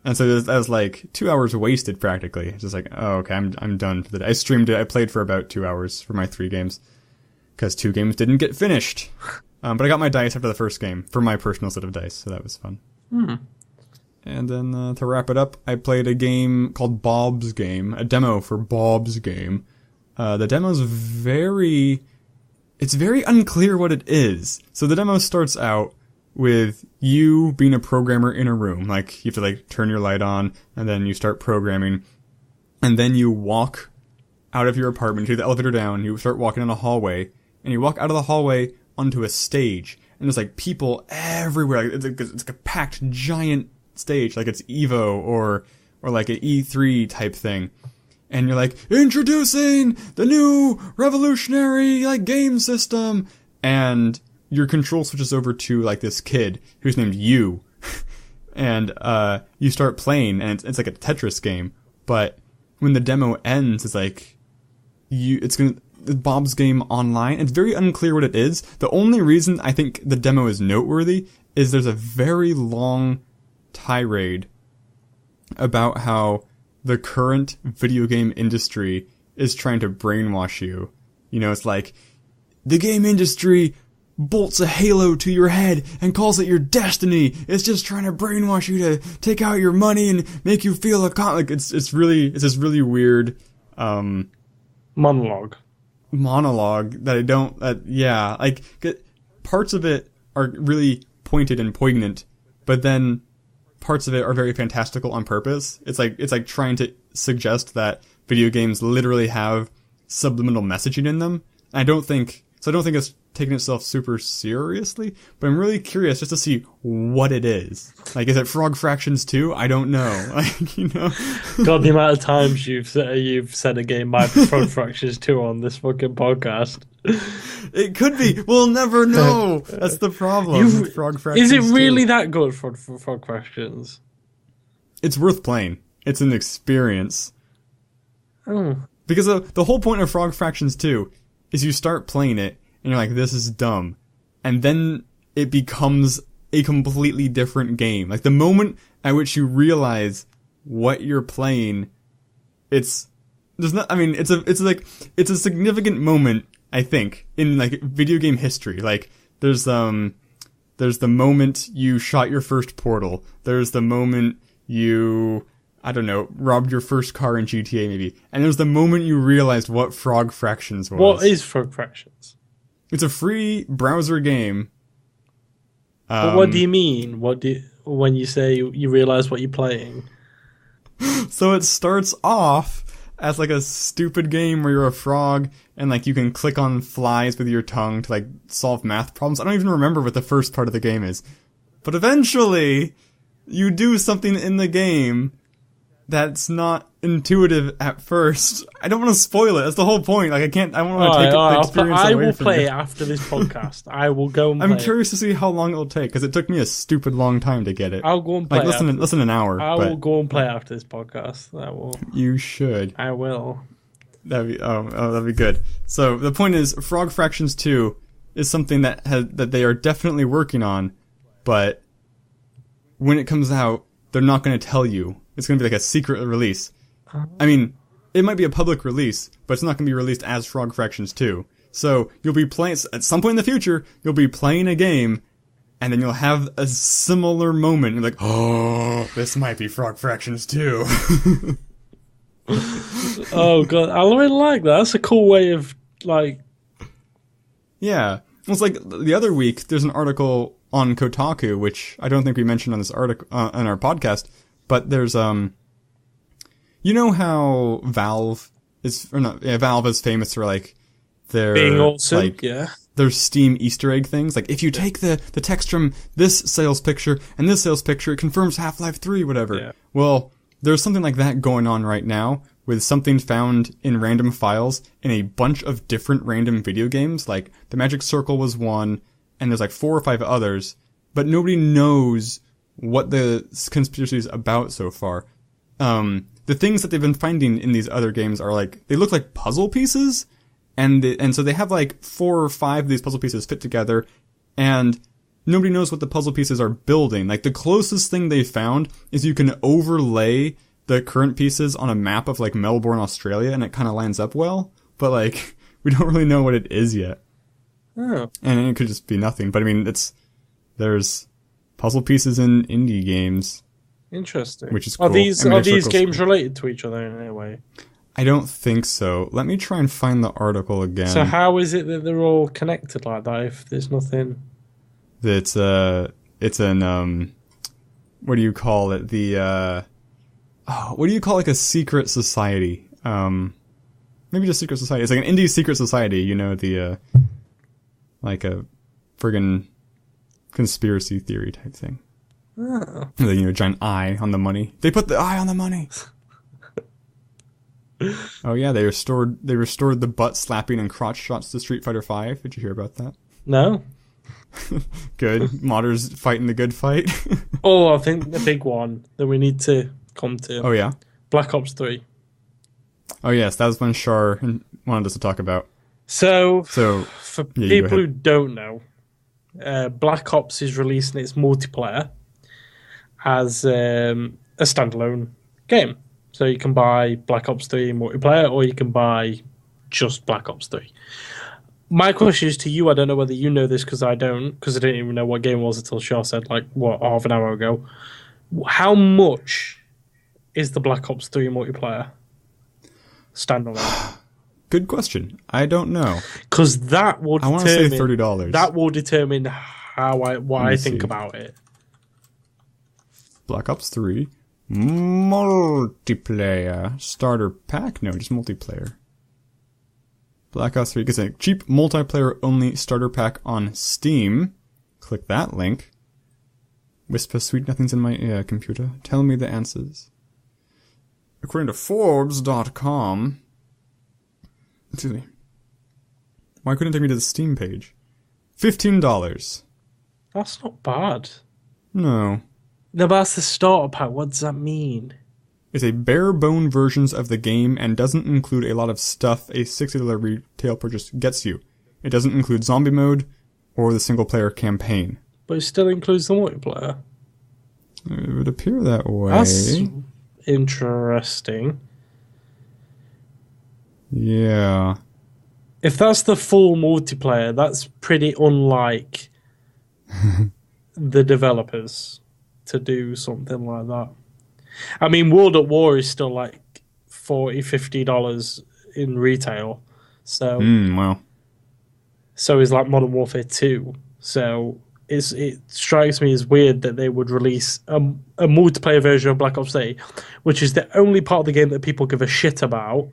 And so that was like 2 hours wasted practically. It's just like, oh, okay, I'm done for the day. I streamed it. I played for about 2 hours for my 3 games because 2 games didn't get finished. But I got my dice after the first game for my personal set of dice, so that was fun. And then to wrap it up, I played a game called Bob's Game, a demo for Bob's Game. The demo's it's very unclear what it is. So the demo starts out with you being a programmer in a room. Like, you have to, like, turn your light on, and then you start programming. And then you walk out of your apartment, take the elevator down, you start walking in a hallway, and you walk out of the hallway onto a stage. And there's, like, people everywhere. It's like a packed, giant stage, like it's EVO or like an E3 type thing. And you're like, introducing the new revolutionary, like, game system! And your control switches over to, like, this kid who's named You. And, you start playing, and it's like a Tetris game. But when the demo ends, it's like, Bob's Game Online. It's very unclear what it is. The only reason I think the demo is noteworthy is there's a very long tirade about how the current video game industry is trying to brainwash you. You know, it's like, the game industry bolts a halo to your head and calls it your destiny. It's just trying to brainwash you to take out your money and make you feel like it's this really weird monologue that parts of it are really pointed and poignant, but then parts of it are very fantastical on purpose. It's like trying to suggest that video games literally have subliminal messaging in them. I don't think it's taking itself super seriously, but I'm really curious just to see what it is. Like, is it Frog Fractions 2? I don't know. Like, you know. God, the amount of times you've said a game might be Frog Fractions 2 on this fucking podcast. It could be. We'll never know. That's the problem. Frog Fractions. Is it really that good for Frog Fractions? It's worth playing. It's an experience. Oh. Because the whole point of Frog Fractions 2 is you start playing it and you're like, this is dumb. And then it becomes a completely different game. Like, the moment at which you realize what you're playing, it's a significant moment, I think, in, like, video game history. Like, there's the moment you shot your first portal. There's the moment you I don't know, robbed your first car in GTA maybe, and it was the moment you realized what Frog Fractions was. What is Frog Fractions? It's a free browser game. But what do you mean? When you say you realize what you're playing? So it starts off as like a stupid game where you're a frog and like you can click on flies with your tongue to like solve math problems. I don't even remember what the first part of the game is. But eventually you do something in the game that's not intuitive at first. I don't want to spoil it. That's the whole point. Like I don't want to take the experience away from you. I will play it after this podcast. I will go and play I'm curious to see how long it'll take, because it took me a stupid long time to get it. I'll go and play it. Less than an hour. I will go and play it after this podcast. I will. You should. I will. That'd be good. So the point is, Frog Fractions 2 is something that they are definitely working on, but when it comes out, they're not going to tell you. It's going to be like a secret release. I mean, it might be a public release, but it's not going to be released as Frog Fractions 2. So you'll be playing, at some point in the future, you'll be playing a game, and then you'll have a similar moment. You're like, oh, this might be Frog Fractions 2. Oh, God. I really like that. That's a cool way of, like... Yeah. It's like the other week, there's an article on Kotaku, which I don't think we mentioned on this article, on our podcast, but there's, you know how Valve is famous for, like, their... being awesome, like, yeah. Their Steam Easter egg things. Like, if you take the text from this sales picture and this sales picture, it confirms Half-Life 3, whatever. Yeah. Well, there's something like that going on right now, with something found in random files in a bunch of different random video games. Like, the Magic Circle was one, and there's like 4 or 5 others, but nobody knows what the conspiracy is about so far. The things that they've been finding in these other games are like, they look like puzzle pieces, and so they have like 4 or 5 of these puzzle pieces fit together, and nobody knows what the puzzle pieces are building. Like, the closest thing they found is you can overlay the current pieces on a map of like Melbourne, Australia, and it kind of lines up well, but like, we don't really know what it is yet. Oh. And it could just be nothing, but I mean, there's puzzle pieces in indie games. Interesting. Which is cool. Are these games related to each other in any way? I don't think so. Let me try and find the article again. So how is it that they're all connected like that if there's nothing? It's an, what do you call it? What do you call like a secret society? Maybe just secret society. It's like an indie secret society, you know, like a friggin' conspiracy theory type thing. Oh. You know, giant eye on the money. They put the eye on the money. Oh yeah, they restored the butt slapping and crotch shots to Street Fighter V. Did you hear about that? No. Good. Modders fighting the good fight. Oh, I think the big one that we need to come to. Oh yeah? Black Ops 3. Oh yes, that was one Shar wanted us to talk about. So for people who don't know, Black Ops is releasing its multiplayer as a standalone game. So you can buy Black Ops 3 multiplayer, or you can buy just Black Ops 3. My question is to you, I don't know whether you know this, because I don't, because I didn't even know what game it was until Shar said, like, half an hour ago. How much is the Black Ops 3 multiplayer standalone? Good question. I don't know. Because that will determine... I want to say $30. That will determine what I think about it. Black Ops 3 multiplayer starter pack? No, just multiplayer. Black Ops 3 gets a cheap multiplayer only starter pack on Steam. Click that link. Whisper sweet nothings in my ear, computer. Tell me the answers. According to Forbes.com... Excuse me. Why couldn't it take me to the Steam page? $15. That's not bad. No. No, but that's the starter pack. What does that mean? It's a bare-bone versions of the game and doesn't include a lot of stuff a $60 retail purchase gets you. It doesn't include zombie mode or the single-player campaign. But it still includes the multiplayer. It would appear that way. That's interesting. Yeah. If that's the full multiplayer, that's pretty unlike the developers to do something like that. I mean, World at War is still like $40-50 in retail. So, Wow. so is like Modern Warfare 2. So it strikes me as weird that they would release a multiplayer version of Black Ops 3, which is the only part of the game that people give a shit about.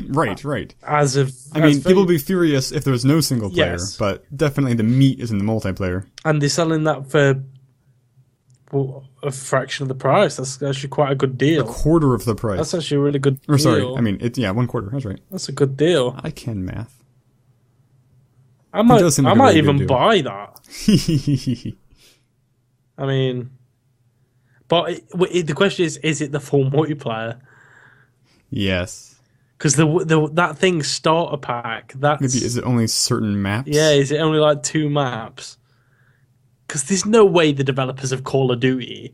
Right. People would be furious if there was no single player, but definitely the meat is in the multiplayer. And they're selling that for a fraction of the price. That's actually quite a good deal. A quarter of the price. That's actually a really good deal. Or sorry, I mean, it's 1/4. That's right. That's a good deal. I can math. I might even buy that. I mean, but the question is it the full multiplayer? Yes. Because that thing starter pack, that's... Maybe, is it only certain maps? Yeah, is it only like 2 maps? Because there's no way the developers of Call of Duty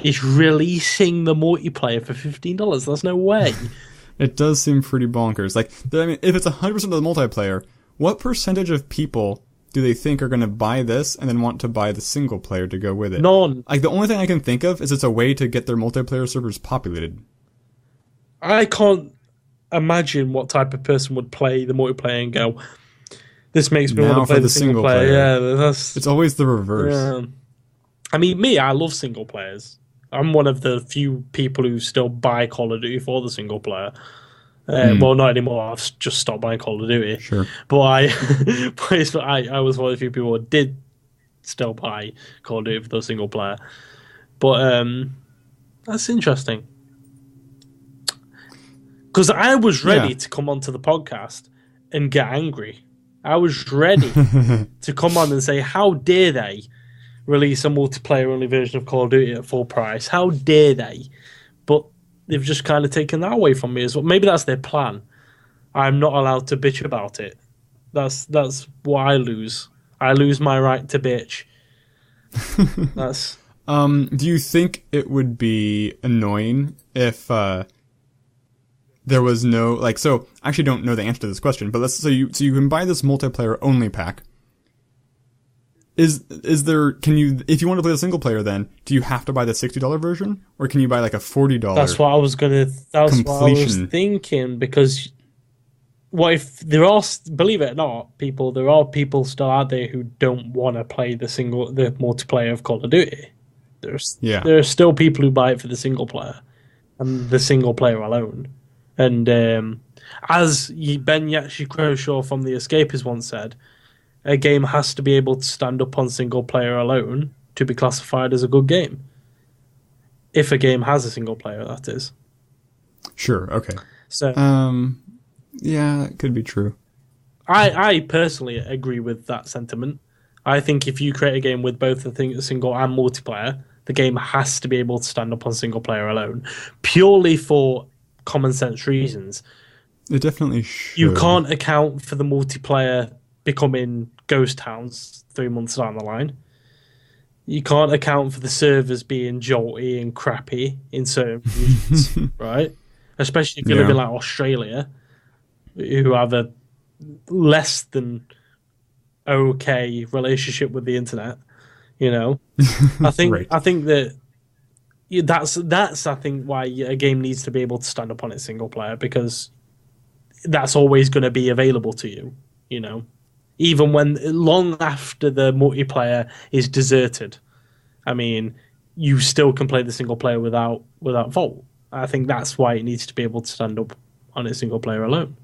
is releasing the multiplayer for $15. There's no way. It does seem pretty bonkers. Like, I mean, if it's 100% of the multiplayer, what percentage of people do they think are going to buy this and then want to buy the single player to go with it? None. Like, the only thing I can think of is it's a way to get their multiplayer servers populated. I can't imagine what type of person would play the multiplayer and go, this makes me want to play the single player. Yeah, it's always the reverse. Yeah. I mean, I love single players. I'm one of the few people who still buy Call of Duty for the single player. Well, not anymore. I've just stopped buying Call of Duty. Sure. But I was one of the few people who did still buy Call of Duty for the single player. But that's interesting. Because I was ready to come onto the podcast and get angry. I was ready to come on and say, how dare they release a multiplayer-only version of Call of Duty at full price? How dare they? But they've just kind of taken that away from me as well. Maybe that's their plan. I'm not allowed to bitch about it. That's what I lose. I lose my right to bitch. That's... Do you think it would be annoying if there was no, like, so I actually don't know the answer to this question, but so you can buy this multiplayer only pack. Is there, if you want to play the single player, then do you have to buy the $60 version, or can you buy like a $40? That's what I was thinking, because what if there are, believe it or not, there are people still out there who don't want to play the multiplayer of Call of Duty. There are still people who buy it for the single player and the single player alone. And as Ben Yatshi-Croshaw from The Escapist once said, a game has to be able to stand up on single player alone to be classified as a good game. If a game has a single player, that is. Sure, okay. So, yeah, it could be true. I personally agree with that sentiment. I think if you create a game with both the single and multiplayer, the game has to be able to stand up on single player alone, purely for common sense reasons. It definitely should. You can't account for the multiplayer becoming ghost towns 3 months down the line. You can't account for the servers being jolty and crappy in certain regions, right? Especially if you live in like Australia, who have a less than okay relationship with the internet. You know, I think right. I think that's I think why a game needs to be able to stand up on its single player, because that's always going to be available to you. You know, even when long after the multiplayer is deserted, I mean, you still can play the single player without fault. I think that's why it needs to be able to stand up on its single player alone,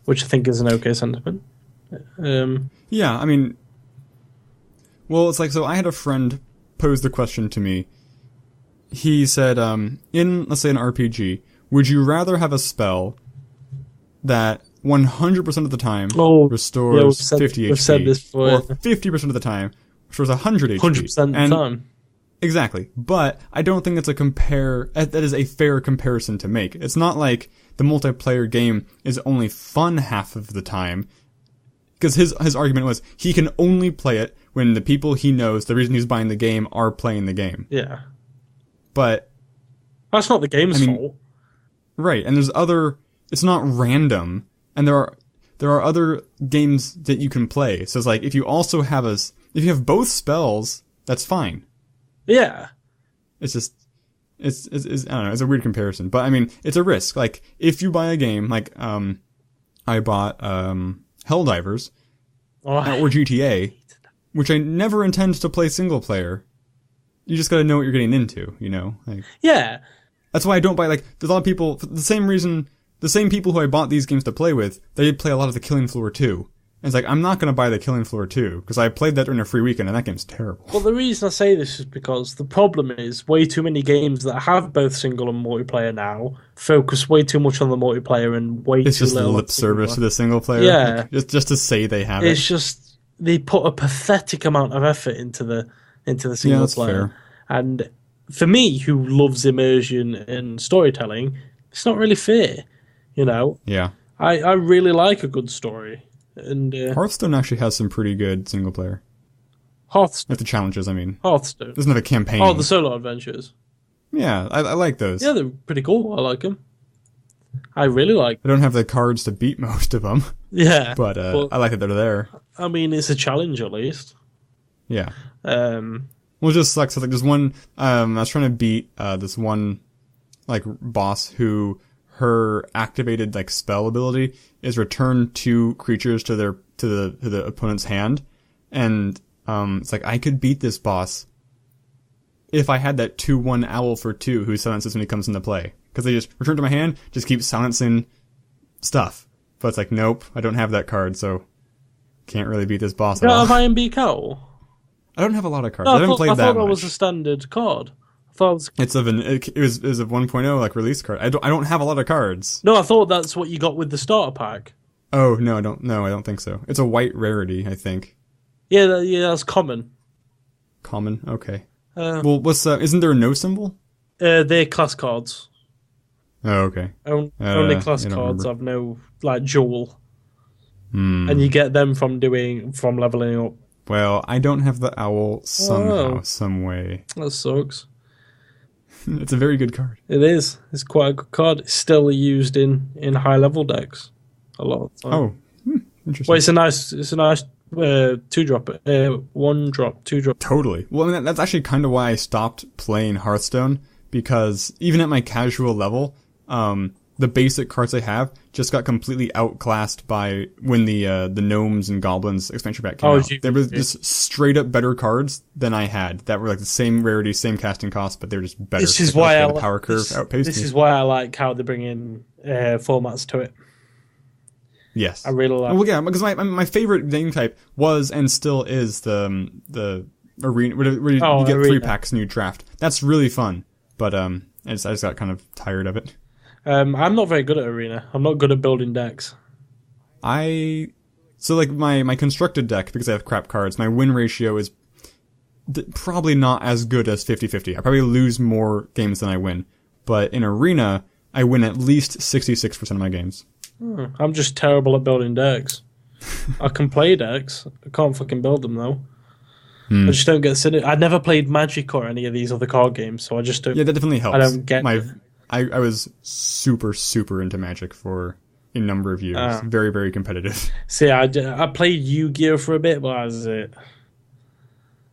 which I think is an okay sentiment. Yeah, I mean, well, it's like, so I had a friend pose the question to me. He said, in, let's say, an RPG, would you rather have a spell that 100% of the time restores 50 HP, we've said this before, or 50% of the time restores 100 HP? 100% of the time. Exactly. But I don't think that's that is a fair comparison to make. It's not like the multiplayer game is only fun half of the time. Because his argument was he can only play it when the people he knows, the reason he's buying the game, are playing the game. Yeah. But that's not the game's fault. Right, and it's not random, and there are other games that you can play. So it's like, if you have both spells, that's fine. Yeah. It's just, it's I don't know, it's a weird comparison. But I mean, it's a risk. Like, if you buy a game, like, I bought, Helldivers, or GTA, which I never intend to play single player. You just gotta know what you're getting into, you know? Like, yeah. That's why I don't buy, like, there's a lot of people, for the same reason, the same people who I bought these games to play with, they play a lot of the Killing Floor 2. And it's like, I'm not gonna buy the Killing Floor 2, because I played that during a free weekend, and that game's terrible. Well, the reason I say this is because the problem is way too many games that have both single and multiplayer now focus way too much on the multiplayer and way it's too just little lip service to the single player. Yeah. Like, just to say they have it's just, they put a pathetic amount of effort into the single that's player. fair. And for me, who loves immersion and storytelling, it's not really fair, you know? Yeah. I really like a good story. And Hearthstone actually has some pretty good single player. Hearthstone. Like the challenges, I mean. Hearthstone. Doesn't have a campaign. Oh, the solo adventures. Yeah, I like those. Yeah, they're pretty cool. I like them. I really like them. I don't have the cards to beat most of them. Yeah. But I like that they're there. I mean, it's a challenge at least. Yeah. Well, it just sucks. Like, there's one, I was trying to beat, this one, like, boss who, her activated, like, spell ability is return 2 creatures to the opponent's hand. And, it's like, I could beat this boss if I had that 2/1 owl for 2 who silences when he comes into play. Because they just return to my hand, just keep silencing stuff. But it's like, nope, I don't have that card, so can't really beat this boss at all. You don't have Iron Beak Owl? I don't have a lot of cards. No, I haven't played that much. I thought that was a standard card. I thought it was... It was a 1.0 like release card. I don't have a lot of cards. No, I thought that's what you got with the starter pack. Oh no, I don't think so. It's a white rarity, I think. Yeah, that's common. Common, okay. Well, what's isn't there a no symbol? They're class cards. Oh, okay. Only class cards have no like jewel, and you get them from leveling up. Well, I don't have the owl somehow, some way. That sucks. It's a very good card. It is. It's quite a good card. It's still used in high level decks a lot of the time. Oh, interesting. Well, it's a nice 2-drop, 1-drop, 2-drop. Totally. Well, I mean, that's actually kind of why I stopped playing Hearthstone, because even at my casual level, the basic cards I have just got completely outclassed by when the gnomes and goblins expansion pack came out. There was just straight up better cards than I had that were like the same rarity, same casting cost, but they were just better. This is why the power curve outpaced This is why I like how they bring in formats to it. Yes, I really like. Well, yeah, because my favorite game type was and still is the arena, where you get arena. 3 packs and you draft. That's really fun, but I just got kind of tired of it. I'm not very good at arena. I'm not good at building decks. So like my constructed deck, because I have crap cards, my win ratio is probably not as good as 50-50. I probably lose more games than I win, but in arena I win at least 66% of my games. I'm just terrible at building decks. I can play decks. I can't fucking build them though. I just don't get I never played Magic or any of these other card games, so I just don't. Yeah, that definitely helps. I don't get I was super into Magic for a number of years. Very, very competitive. See, I played Yu-Gi-Oh for a bit, but that was it.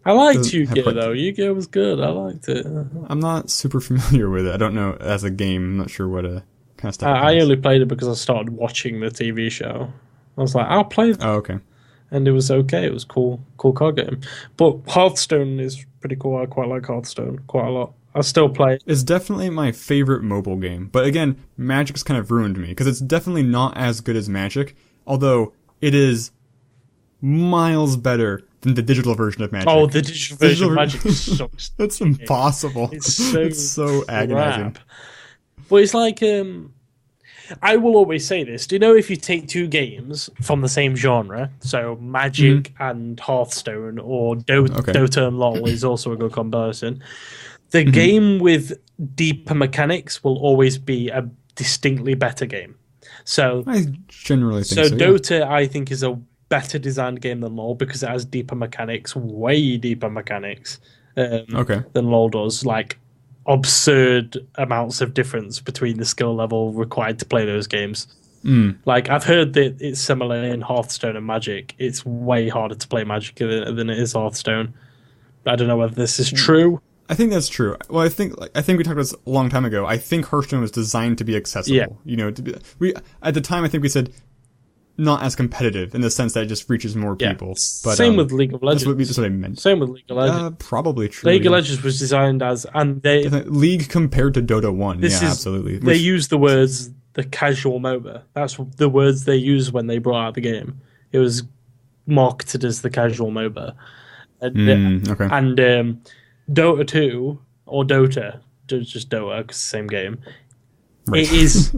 I liked Yu-Gi-Oh though. Yu-Gi-Oh was good. I liked it. I'm not super familiar with it. I don't know as a game. I'm not sure what kind of stuff. I only played it because I started watching the TV show. I was like, I'll play that. Oh, okay. And it was okay. It was cool card game. But Hearthstone is pretty cool. I quite like Hearthstone quite a lot. I still play it. It's definitely my favorite mobile game. But again, Magic's kind of ruined me, because it's definitely not as good as Magic, although it is miles better than the digital version of Magic. Oh, the digital version of Magic sucks. That's impossible. It's so agonizing. But it's like, I will always say this. Do you know if you take 2 games from the same genre, so Magic and Hearthstone, or Dota and LoL is also a good comparison, the game with deeper mechanics will always be a distinctly better game. So I generally think so. Dota, I think, is a better designed game than LoL because it has deeper mechanics, way deeper mechanics than LoL does. Like absurd amounts of difference between the skill level required to play those games. Like I've heard that it's similar in Hearthstone and Magic. It's way harder to play Magic than it is Hearthstone. I don't know whether this is true. I think that's true. Well, I think we talked about this a long time ago. I think Hearthstone was designed to be accessible. Yeah. You know, we at the time I think we said not as competitive in the sense that it just reaches more people. But same with League of Legends. That's what I meant. Same with League of Legends. Probably true. League of Legends was designed as, and they League compared to Dota 1. Absolutely. They use the words the casual MOBA. That's the words they used when they brought out the game. It was marketed as the casual MOBA. And, Dota 2 or Dota, just Dota, because it's the same game. Right. It is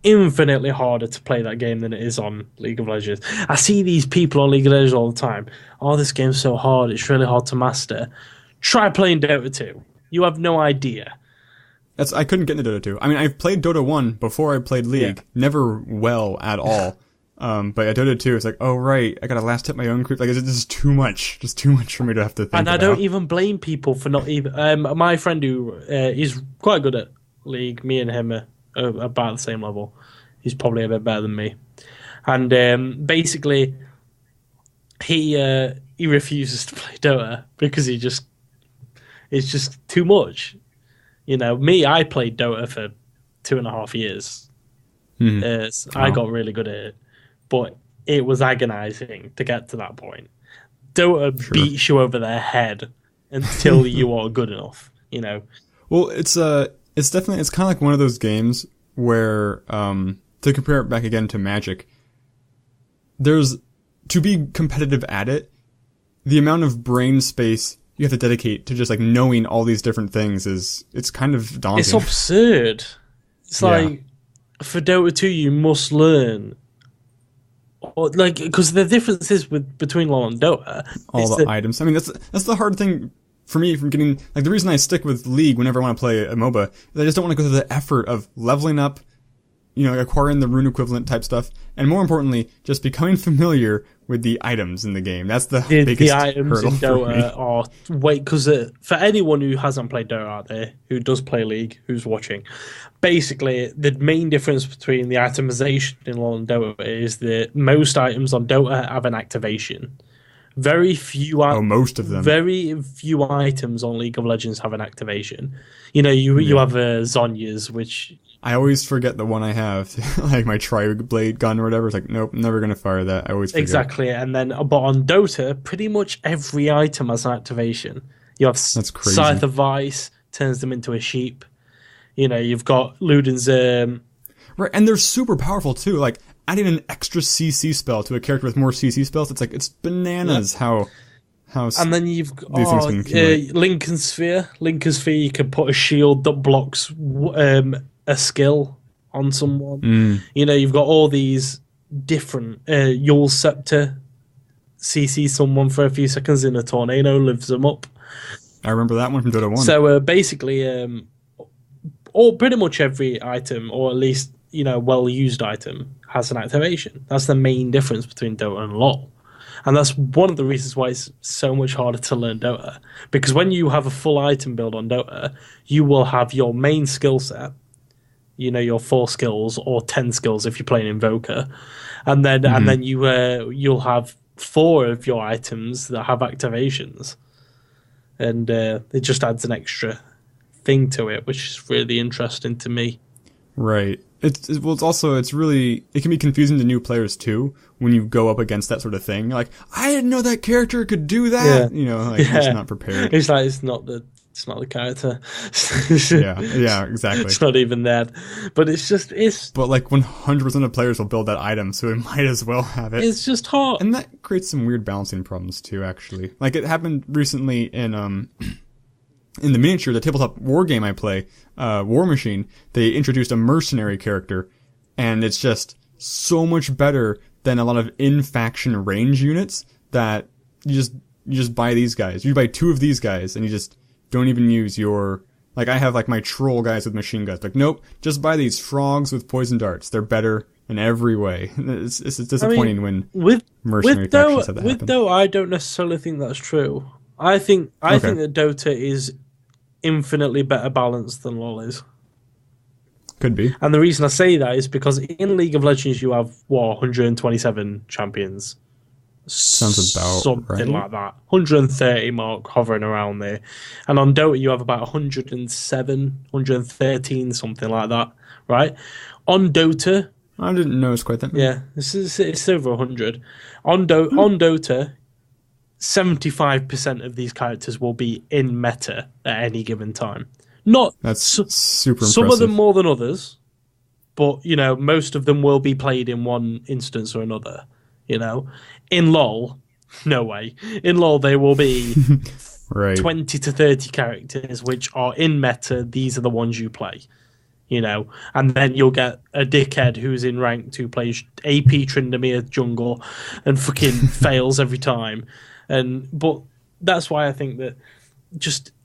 infinitely harder to play that game than it is on League of Legends. I see these people on League of Legends all the time. Oh, this game's so hard. It's really hard to master. Try playing Dota 2. You have no idea. I couldn't get into Dota 2. I mean, I've played Dota 1 before I played League. Yeah. Never well at all. But at Dota 2, it's like, oh, right, I gotta last hit my own creep. Like, this is too much. Just too much for me to have to think And I about. don't even blame people for not even... my friend who is quite good at League, me and him are about the same level. He's probably a bit better than me. And basically, he refuses to play Dota because it's just too much. You know, me, I played Dota for 2.5 years. I got really good at it. But it was agonizing to get to that point. Dota beats you over the head until you are good enough, you know. Well, it's definitely, it's kind of like one of those games where, to compare it back again to Magic, to be competitive at it, the amount of brain space you have to dedicate to just like knowing all these different things it's kind of daunting. It's absurd. It's like, for Dota 2, you must learn. Like, because the differences between LoL and Dota, all the items. I mean, that's the hard thing for me from getting, like, the reason I stick with League whenever I want to play a MOBA is I just don't want to go through the effort of leveling up, you know, acquiring the rune equivalent type stuff, and more importantly, just becoming familiar with the items in the game. That's the biggest items hurdle in Dota are because for anyone who hasn't played Dota out there, who does play League, who's watching, basically the main difference between the itemization in LoL and Dota is that most items on Dota have an activation. Very few. Most of them. Very few items on League of Legends have an activation. You know, you have Zonya's, which I always forget the one I have, like my tri-blade gun or whatever. It's like, nope, never gonna fire that. I always forget. Exactly, and then but on Dota, pretty much every item has an activation. You have That's crazy. Scythe of Vice turns them into a sheep. You know, you've got Luden's right, and they're super powerful too. Like adding an extra CC spell to a character with more CC spells, it's bananas how. And then you've got Lincoln Sphere. Lincoln Sphere, you can put a shield that blocks a skill on someone. You know, you've got all these different Yule Scepter CC someone for a few seconds in a tornado, lives them up. I remember that one from Dota 1. So basically, pretty much every item, or at least, you know, well-used item, has an activation. That's the main difference between Dota and LoL. And that's one of the reasons why it's so much harder to learn Dota. Because when you have a full item build on Dota, you will have your main skill set, you know, your 4 skills or 10 skills if you're playing Invoker. And then you'll have 4 of your items that have activations. And it just adds an extra thing to it, which is really interesting to me. Right. It can be confusing to new players too when you go up against that sort of thing. You're like, I didn't know that character could do that. Yeah. You know, like you're just not prepared. It's like it's not the character. yeah, exactly. It's not even that. But But like 100% of players will build that item, so it might as well have it. It's just hard. And that creates some weird balancing problems too, actually. Like it happened recently in the miniature, the tabletop war game I play, War Machine, they introduced a mercenary character, and it's just so much better than a lot of in-faction range units that you just buy these guys. You buy 2 of these guys, and you just don't even use your... Like, I have, like, my troll guys with machine guns. Like, nope, just buy these frogs with poison darts. They're better in every way. It's disappointing when mercenary factions have that happen. With Dota, I don't necessarily think that's true. I think that Dota is infinitely better balanced than LoL is. Could be. And the reason I say that is because in League of Legends you have 127 champions. Sounds about something right. like that. 130 mark hovering around there. And on Dota, you have about 107, 113, something like that, right? On Dota, I didn't know it's quite that many. yeah, it's over 100. On Dota, 75% of these characters will be in meta at any given time. Not That's super impressive. some of them more than others, but most of them will be played in one instance or another. In LoL, no way. In LoL, there will be right. 20 to 30 characters which are in meta. These are the ones you play. And then you'll get a dickhead who's in ranked who plays AP Tryndamere jungle and fucking fails every time. But that's why I think that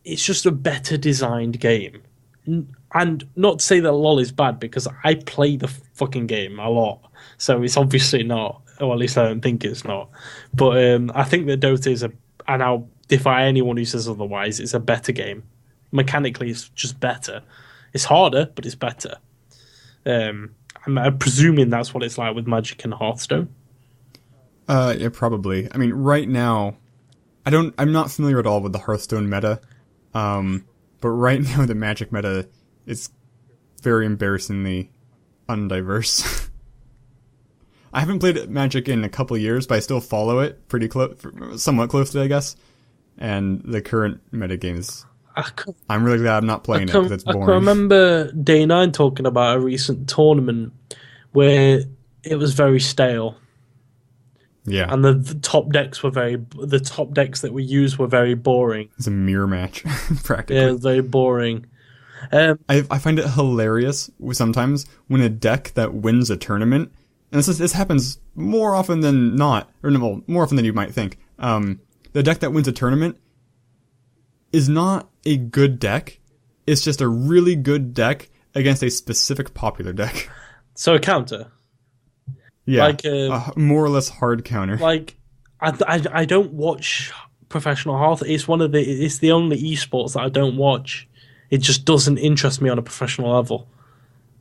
it's just a better designed game. And not to say that LoL is bad, because I play the fucking game a lot, so it's obviously not, or at least I don't think it's not. But I think that Dota is and I'll defy anyone who says otherwise, it's a better game. Mechanically, it's just better. It's harder, but it's better. I'm presuming that's what it's like with Magic and Hearthstone. Yeah, probably. I mean, right now, I'm not familiar at all with the Hearthstone meta. But right now, the Magic meta is very embarrassingly undiverse. I haven't played Magic in a couple years, but I still follow it pretty somewhat closely, I guess. And the current meta game is... I'm really glad I'm not playing it, because it's boring. I can remember Day9 talking about a recent tournament where it was very stale. Yeah. And the top decks that we used were very boring. It's a mirror match, practically. Yeah, very boring. I find it hilarious sometimes when a deck that wins a tournament, and this happens more often than not, or no, well, more often than you might think. The deck that wins a tournament is not a good deck. It's just a really good deck against a specific popular deck. So a counter. Yeah, like a more or less hard counter. Like, I don't watch professional Hearth. It's the only esports that I don't watch. It just doesn't interest me on a professional level.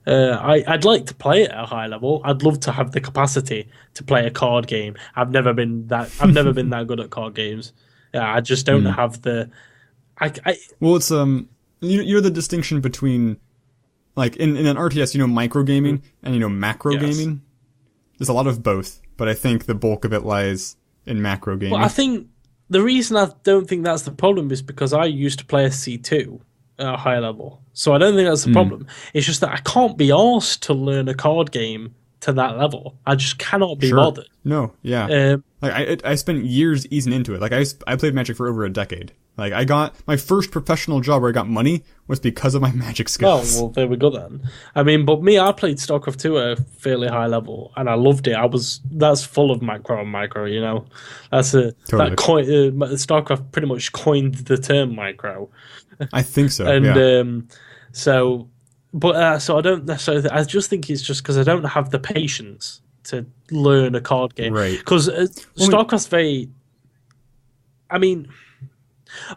I'd like to play it at a high level. I'd love to have the capacity to play a card game. I've never been that good at card games. I just don't have the. Well, it's you're the distinction between, like, in an RTS, micro gaming and macro gaming. There's a lot of both, but I think the bulk of it lies in macro gaming. Well, I think the reason I don't think that's the problem is because I used to play SC2 at a high level. So I don't think that's the problem. It's just that I can't be arsed to learn a card game to that level. I just cannot be bothered. No, yeah. I spent years easing into it. Like, I played Magic for over a decade. Like, I got my first professional job where I got money was because of my Magic skills. Oh, well, there we go then. I mean, but I played StarCraft 2 at a fairly high level, and I loved it. That's full of macro and micro, That's totally. StarCraft pretty much coined the term micro. I think so. And so I don't necessarily. I just think it's just because I don't have the patience to learn a card game. Right. Because StarCraft's very. I mean,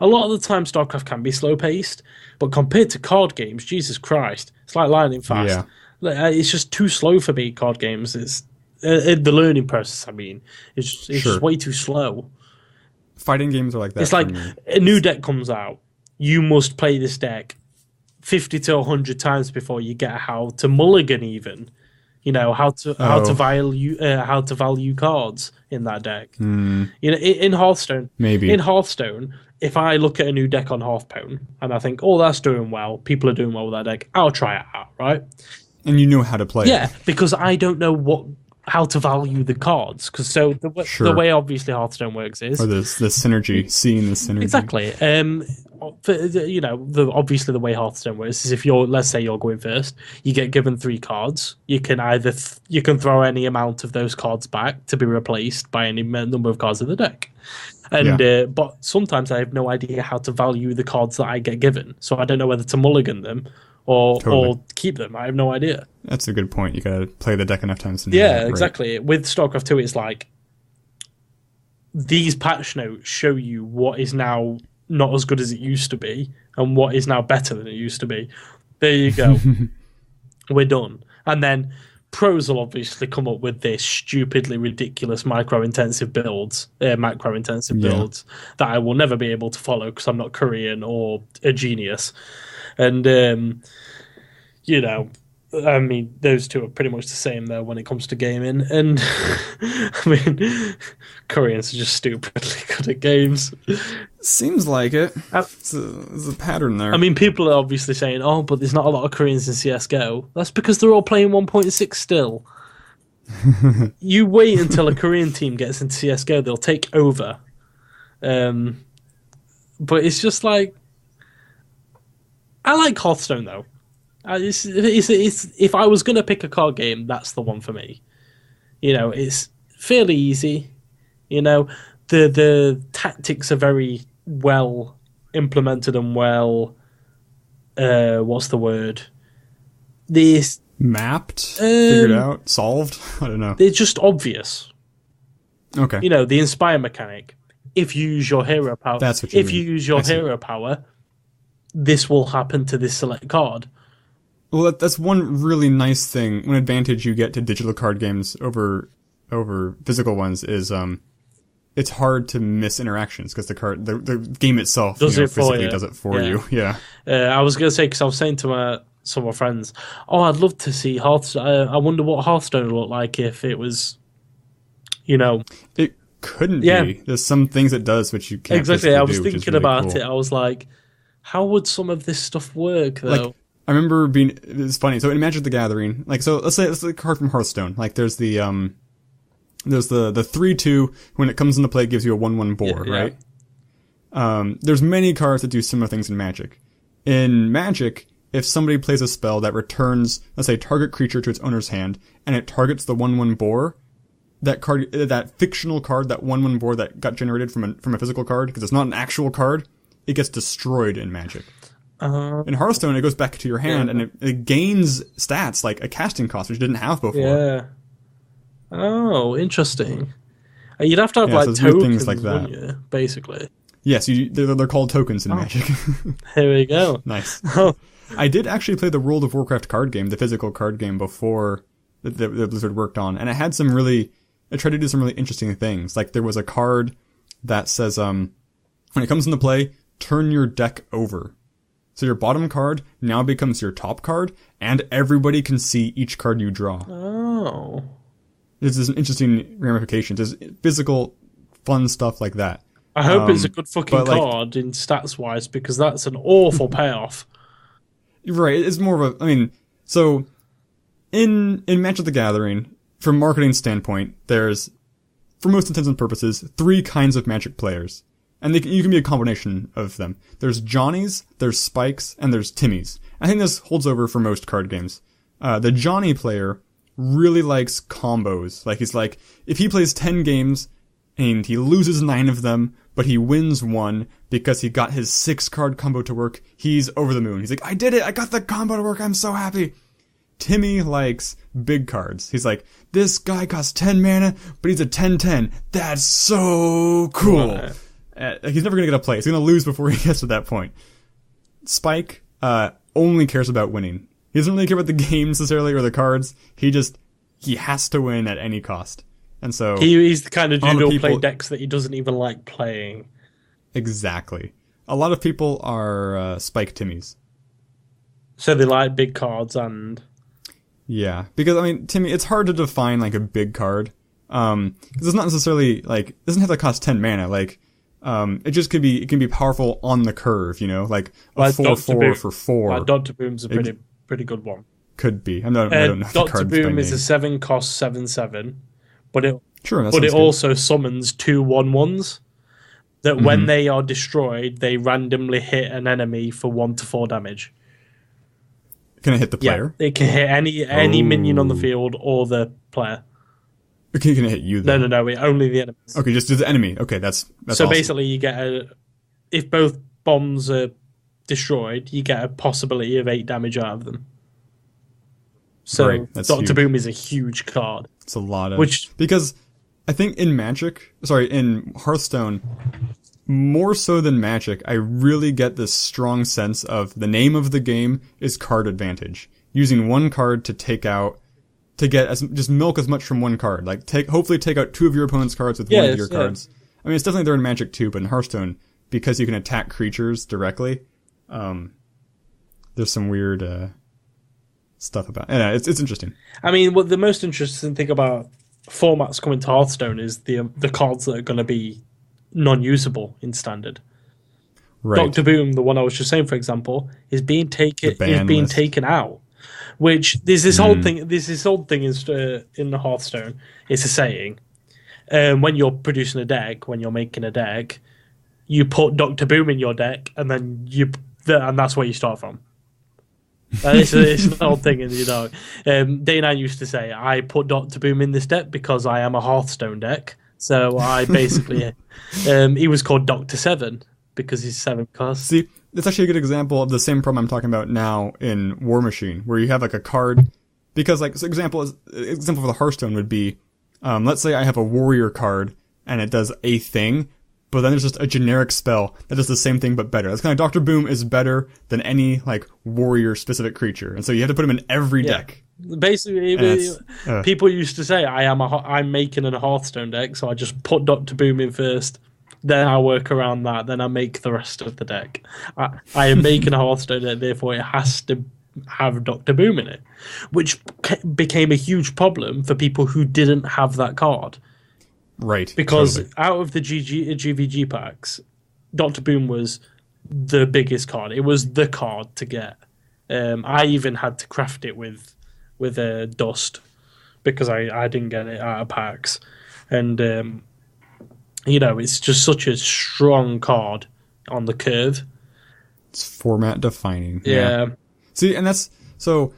a lot of the time StarCraft can be slow paced, but compared to card games, Jesus Christ, it's like lightning fast. Yeah. It's just too slow for me. Card games. It's the learning process. I mean, it's just way too slow. Fighting games are like that. It's like a new deck comes out. You must play this deck 50 to 100 times before you get how to mulligan even. How to value cards in that deck. In Hearthstone. Maybe. In Hearthstone, if I look at a new deck on Hearthstone and I think, oh, that's doing well, people are doing well with that deck, I'll try it out, right? And you know how to play it. Yeah, because I don't know how to value the cards. Because the way obviously Hearthstone works is... Or the synergy, seeing the synergy. Exactly. Obviously the way Hearthstone works is if let's say you're going first, you get given 3 cards. You can either you can throw any amount of those cards back to be replaced by any number of cards in the deck. And but sometimes I have no idea how to value the cards that I get given, so I don't know whether to mulligan them or keep them. I have no idea. That's a good point. You gotta play the deck enough times to know. Yeah, exactly. Right. With StarCraft 2, it's like these patch notes show you what is now not as good as it used to be and what is now better than it used to be. There you go. We're done. And then pros will obviously come up with this stupidly ridiculous macro-intensive builds that I will never be able to follow because I'm not Korean or a genius. And, you know, I mean, those two are pretty much the same, though, when it comes to gaming. And, I mean, Koreans are just stupidly good at games. Seems like it. There's a pattern there. I mean, people are obviously saying, oh, but there's not a lot of Koreans in CSGO. That's because they're all playing 1.6 still. You wait until a Korean team gets into CSGO, they'll take over. But it's just like... I like Hearthstone, though. It's, if I was going to pick a card game, that's the one for me. You know, it's fairly easy. You know, the tactics are very well implemented and well... what's the word? Mapped? Figured out? Solved? I don't know. They're just obvious. Okay. You know, the Inspire mechanic. If you use your hero power... That's what you mean. If you use your hero power, this will happen to this select card. Well, that's one really nice thing. One advantage you get to digital card games over physical ones is it's hard to miss interactions because the game itself physically does it for you. Yeah. I was gonna say, because I was saying to some of my friends, "Oh, I'd love to see Hearthstone. I wonder what Hearthstone would look like if it was, you know." It couldn't be. There's some things it does which you can't. Exactly. I was do, thinking really about cool. it. I was like, how would some of this stuff work though? Like, I remember it's funny. So in Magic the Gathering, like, so let's say it's a card from Hearthstone. Like, there's the 3/2 when it comes into play, it gives you a 1/1 boar, right? There's many cards that do similar things in Magic. In Magic, if somebody plays a spell that returns, let's say, target creature to its owner's hand, and it targets the 1/1 boar, that card, that fictional card, that 1/1 boar that got generated from a physical card, because it's not an actual card, it gets destroyed in Magic. In Hearthstone, it goes back to your hand, and it gains stats, like a casting cost, which it didn't have before. Yeah. Oh, interesting. You'd have to have, like, so tokens, things like that. wouldn't you, basically? Yes, they're called tokens in Magic. Here we go. Nice. I did actually play the World of Warcraft card game, the physical card game, before that Blizzard worked on, and it had it tried to do some really interesting things. Like, there was a card that says, when it comes into play, turn your deck over. So your bottom card now becomes your top card, and everybody can see each card you draw. Oh. There's some interesting ramifications. There's physical, fun stuff like that. I hope it's a good fucking card in stats-wise, because that's an awful payoff. Right, it's more of a... I mean, so, in Magic the Gathering, from a marketing standpoint, there's, for most intents and purposes, 3 kinds of Magic players. And you can be a combination of them. There's Johnnies, there's Spikes, and there's Timmies. I think this holds over for most card games. The Johnny player really likes combos. Like, he's like, if he plays 10 games, and he loses 9 of them, but he wins 1 because he got his 6-card combo to work, he's over the moon. He's like, I did it! I got the combo to work! I'm so happy! Timmy likes big cards. He's like, this guy costs 10 mana, but he's a 10/10. That's so cool! Right. He's never gonna get a play. He's gonna lose before he gets to that point. Spike only cares about winning. He doesn't really care about the game necessarily or the cards. He has to win at any cost. And so he's the kind of dude who'll play decks that he doesn't even like playing. Exactly. A lot of people are Spike Timmies. So they like big cards and... Yeah, because, I mean, Timmy, it's hard to define, like, a big card. Because it's not necessarily, like, it doesn't have to cost 10 mana, like... it just it can be powerful on the curve, you know, like a 4/4 for 4. Dr. Boom's a pretty good one. Could be. I don't know the Dr. cards Boom by is name. a 7-cost 7/7, but it good. also summons 2 1/1s that when they are destroyed, they randomly hit an enemy for 1 to 4 damage. Can it hit the player? Yeah, it can hit any minion on the field or the player. Okay, can it hit you then? No, only the enemies. Okay, just do the enemy. Okay, that's so awesome. Basically you get if both bombs are destroyed, you get a possibility of 8 damage out of them. So Dr. Boom is a huge card. It's a lot of... Because I think in Hearthstone, more so than Magic, I really get this strong sense of the name of the game is card advantage. Using one card to take out to get just milk as much from one card. Like hopefully take out 2 of your opponent's cards with one of your cards. I mean, it's definitely there in Magic too, but in Hearthstone, because you can attack creatures directly, there's some weird stuff about it. Yeah, it's interesting. I mean, what the most interesting thing about formats coming to Hearthstone is the cards that are going to be non-usable in Standard. Right. Dr. Boom, the one I was just saying, for example, is being taken out. Which there's this whole thing. There's this old thing in the Hearthstone. It's a saying. When you're producing a deck, when you're making a deck, you put Dr. Boom in your deck, and then and that's where you start from. It's an old thing, and Day9 used to say, "I put Dr. Boom in this deck because I am a Hearthstone deck." So I basically, he was called Dr. 7 because he's 7 cards. See, it's actually a good example of the same problem I'm talking about now in War Machine, where you have like a card, because like, so example for the Hearthstone would be, let's say I have a warrior card and it does a thing, but then there's just a generic spell that does the same thing but better. That's kind of Dr. Boom is better than any like warrior specific creature, and so you have to put him in every deck. Basically, people used to say I'm making a Hearthstone deck, so I just put Dr. Boom in first. Then I work around that. Then I make the rest of the deck. I am making a Hearthstone deck, therefore it has to have Dr. Boom in it, which became a huge problem for people who didn't have that card. Right. Because out of the GVG packs, Dr. Boom was the biggest card. It was the card to get. I even had to craft it with dust because I didn't get it out of packs. And it's just such a strong card on the curve. It's format defining. Yeah. See, and that's so.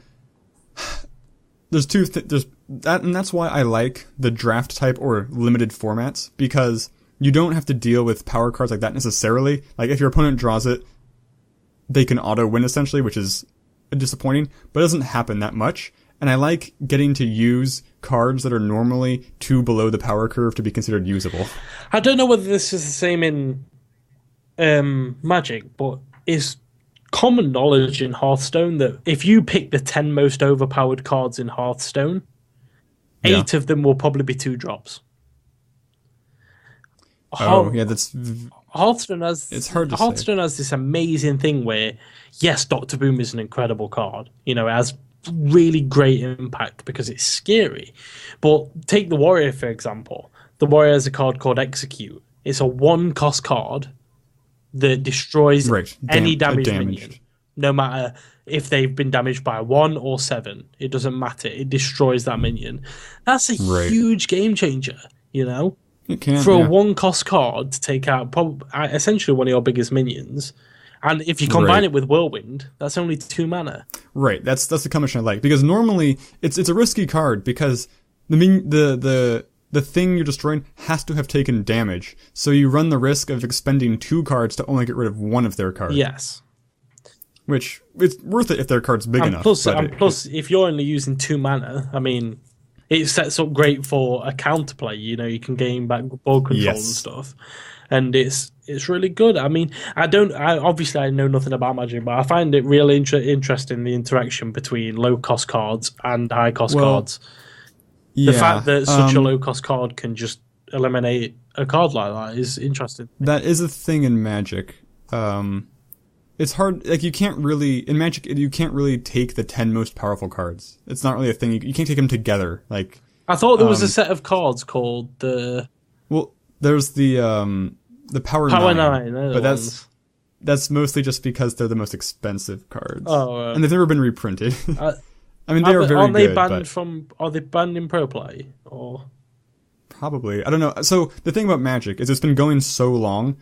There's there's that, and that's why I like the draft type or limited formats, because you don't have to deal with power cards like that necessarily. Like if your opponent draws it, they can auto win essentially, which is disappointing, but it doesn't happen that much. And I like getting to use cards that are normally 2 below the power curve to be considered usable. I don't know whether this is the same in Magic, but it's common knowledge in Hearthstone that if you pick the 10 most overpowered cards in Hearthstone, 8 of them will probably be 2 drops. That's Hearthstone has. It's hard to Hearthstone has this amazing thing where, yes, Dr. Boom is an incredible card. It has really great impact because it's scary. But take the Warrior, for example. The Warrior has a card called Execute. It's a 1-cost card that destroys any damaged minion. No matter if they've been damaged by 1 or 7. It doesn't matter. It destroys that minion. That's a huge game changer, It can, for a 1-cost card to take out essentially one of your biggest minions. And if you combine it with Whirlwind, that's only 2 mana. Right, that's the combination I like, because normally it's a risky card because the thing you're destroying has to have taken damage, so you run the risk of expending 2 cards to only get rid of 1 of their cards. Yes, which it's worth it if their card's big enough. Plus, if you're only using 2 mana, I mean, it sets up great for a counterplay. You can gain back ball control and stuff. And it's really good. I mean, I know nothing about Magic, but I find it really interesting, the interaction between low-cost cards and high-cost cards. The fact that such a low-cost card can just eliminate a card like that is interesting. That is a thing in Magic. It's hard, like in Magic, you can't really take the 10 most powerful cards. It's not really a thing. You can't take them together. Like, I thought there was a set of cards called the... Well, there's the Power 9, but that's mostly just because they're the most expensive cards. And they've never been reprinted. I mean, they are very good. Are they banned in Pro Play? Or probably, I don't know. So the thing about Magic is it's been going so long.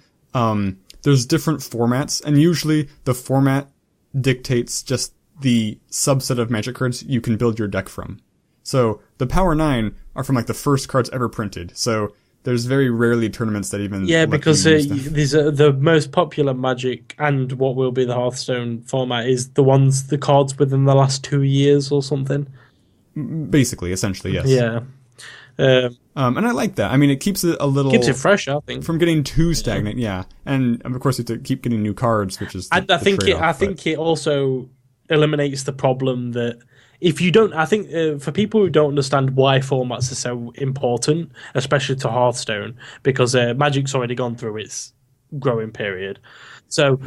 There's different formats, and usually the format dictates just the subset of Magic cards you can build your deck from. So the Power 9 are from like the first cards ever printed. So there's very rarely tournaments that even because these are the most popular Magic and what will be the Hearthstone format is the cards within the last 2 years or something. Basically, essentially, yes. Yeah. And I like that. I mean, it keeps it a little... Keeps it fresh, I think. From getting too stagnant, yeah. And of course, you have to keep getting new cards, which is I think it also eliminates the problem that if you don't, I think for people who don't understand why formats are so important, especially to Hearthstone, because Magic's already gone through its growing period. So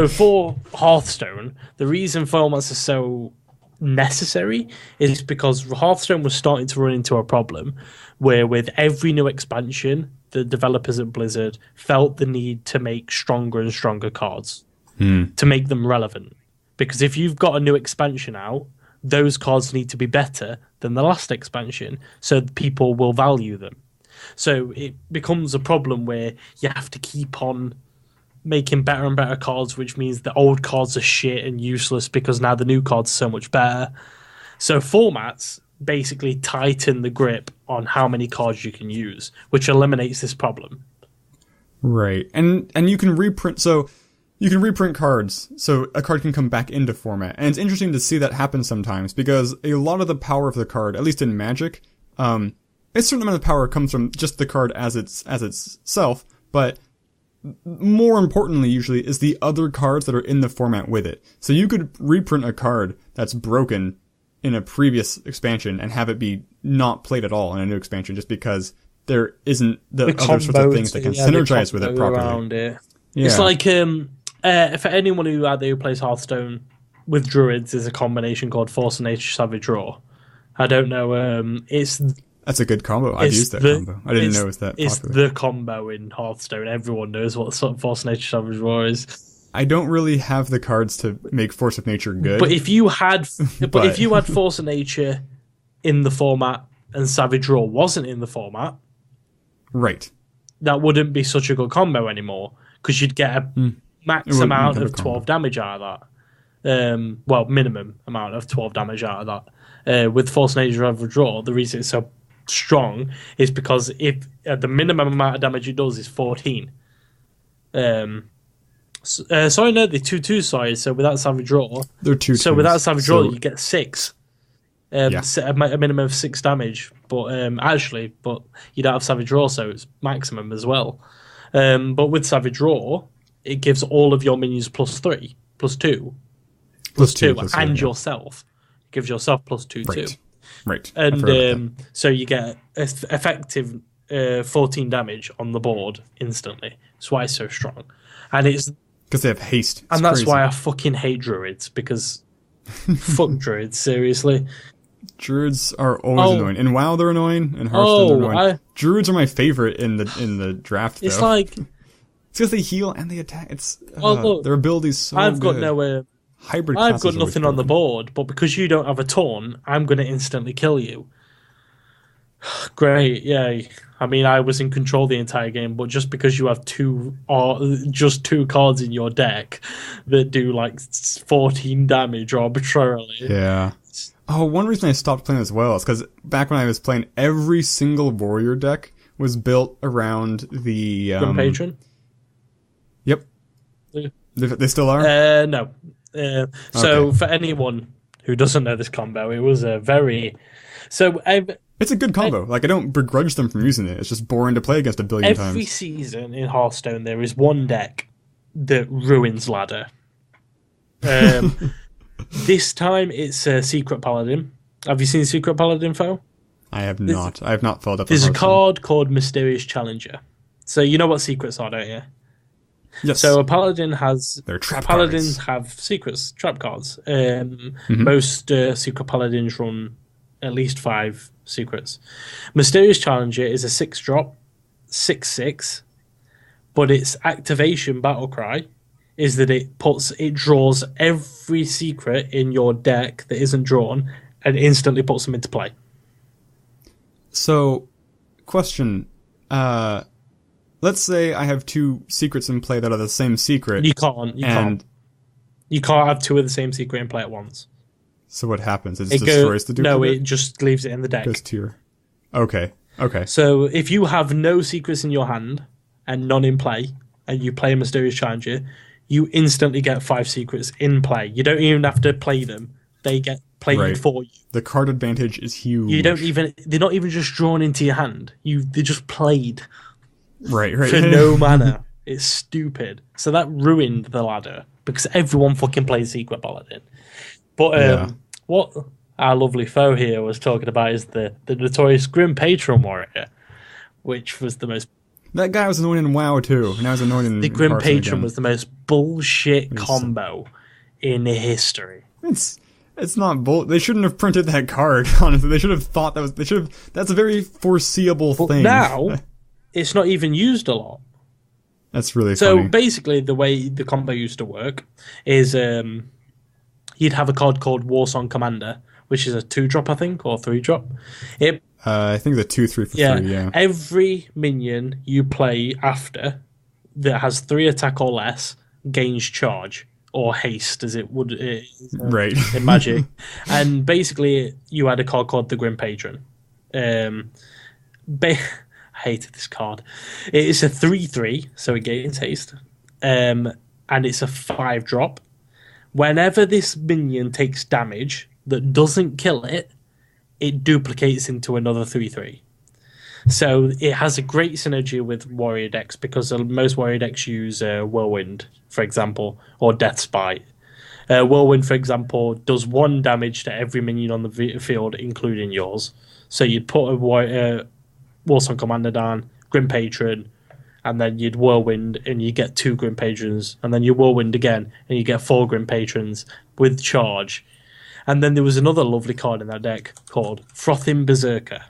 for Hearthstone, the reason formats are so necessary is because Hearthstone was starting to run into a problem where with every new expansion, the developers at Blizzard felt the need to make stronger and stronger cards to make them relevant. Because if you've got a new expansion out, those cards need to be better than the last expansion so people will value them. So it becomes a problem where you have to keep on making better and better cards, which means the old cards are shit and useless because now the new cards are so much better. So formats basically tighten the grip on how many cards you can use, which eliminates this problem. Right. And you can reprint, so you can reprint cards, so a card can come back into format. And it's interesting to see that happen sometimes, because a lot of the power of the card, at least in Magic, a certain amount of power comes from just the card as itself, but more importantly, usually, is the other cards that are in the format with it. So you could reprint a card that's broken in a previous expansion and have it be not played at all in a new expansion just because there isn't the other sorts of things that can synergize with it properly. Yeah. It's like, for anyone who plays Hearthstone with Druids, there's a combination called Force of Nature, Savage Roar. I don't know, That's a good combo. I've used that combo. I didn't know it was that popular. It's the combo in Hearthstone. Everyone knows what Force of Nature, Savage Roar is. I don't really have the cards to make Force of Nature good. But if you had Force of Nature in the format and Savage Roar wasn't in the format, right, that wouldn't be such a good combo anymore, because you'd get a max amount of 12 damage out of that. Minimum amount of 12 damage out of that. With Force of Nature, Savage Roar, the reason it's so strong is because if the minimum amount of damage it does is 14. The 2/2 size. So without Savage Roar, they're 2. So without Savage Roar, you get 6. A minimum of 6 damage. But you don't have Savage Roar, so it's maximum as well. But with Savage Roar, it gives all of your minions +3, +2, +2, and yourself. It gives yourself +2 too. Right. And so you get effective 14 damage on the board instantly. That's why it's so strong. And it's because they have haste. And that's why I fucking hate Druids, because fuck Druids, seriously. Druids are always annoying. In WoW they're annoying, in Hearthstone they're annoying. Druids are my favorite in the draft though. It's like it's because they heal and they attack. It's look, their abilities so I've good. got Hybrid I've got nothing on the board, but because you don't have a taunt, I'm going to instantly kill you. Great, yeah. I mean, I was in control the entire game, but just because you have just two cards in your deck that do like 14 damage arbitrarily. Yeah. Oh, one reason I stopped playing as well is because back when I was playing, every single warrior deck was built around the Grim Patron. Yep. They still are? No. So for anyone who doesn't know this combo, it was a very it's a good combo. I don't begrudge them from using it. It's just boring to play against a billion times. Every season in Hearthstone, there is one deck that ruins ladder. This time, it's Secret Paladin. Have you seen Secret Paladin, Foe? I have not. I have not followed up. There's a card called Mysterious Challenger. So you know what secrets are, don't you? Yes. So a paladin has paladins have secrets, trap cards. Most secret paladins run at least 5 secrets. Mysterious Challenger is a 6-drop, 6/6, but its activation battle cry is that it draws every secret in your deck that isn't drawn and instantly puts them into play. So, question. Let's say I have 2 secrets in play that are the same secret. You can't. You can't have 2 of the same secret in play at once. So what happens? It destroys the duplicate? No, it just leaves it in the deck. Goes to your... Okay. So if you have no secrets in your hand and none in play, and you play a Mysterious Challenger, you instantly get 5 secrets in play. You don't even have to play them. They get played for you. The card advantage is huge. They're not even just drawn into your hand. They're just played. Right. For no mana. It's stupid. So that ruined the ladder because everyone fucking plays Secret Paladin. But our lovely foe here was talking about is the notorious Grim Patron Warrior, which was the most... That guy was annoying in WoW too, and I was annoying in The Grim Hearthstone Patron again. was the most bullshit combo in history. It's not bull. They shouldn't have printed that card. Honestly, they should have thought that was. They should have. That's a very foreseeable thing. Now, it's not even used a lot. That's really so funny. Basically, the way the combo used to work is you'd have a card called Warsong Commander, which is a 2-drop, I think, or 3-drop. I think the 2/3 for 3. Yeah. Every minion you play after that has 3 attack or less gains charge or haste, as it would right in Magic. And basically, you had a card called the Grim Patron. I hated this card. It is a 3/3, so it gains haste, and it's a 5-drop. Whenever this minion takes damage that doesn't kill it, it duplicates into another 3/3. So it has a great synergy with warrior decks because most warrior decks use Whirlwind, for example, or Death Spite. Whirlwind, for example, does 1 damage to every minion on the field, including yours. So you'd put a Warsong Commander down, Grim Patron, and then you'd Whirlwind and you get 2 Grim Patrons, and then you Whirlwind again and you get 4 Grim Patrons with charge. And then there was another lovely card in that deck called Frothing Berserker.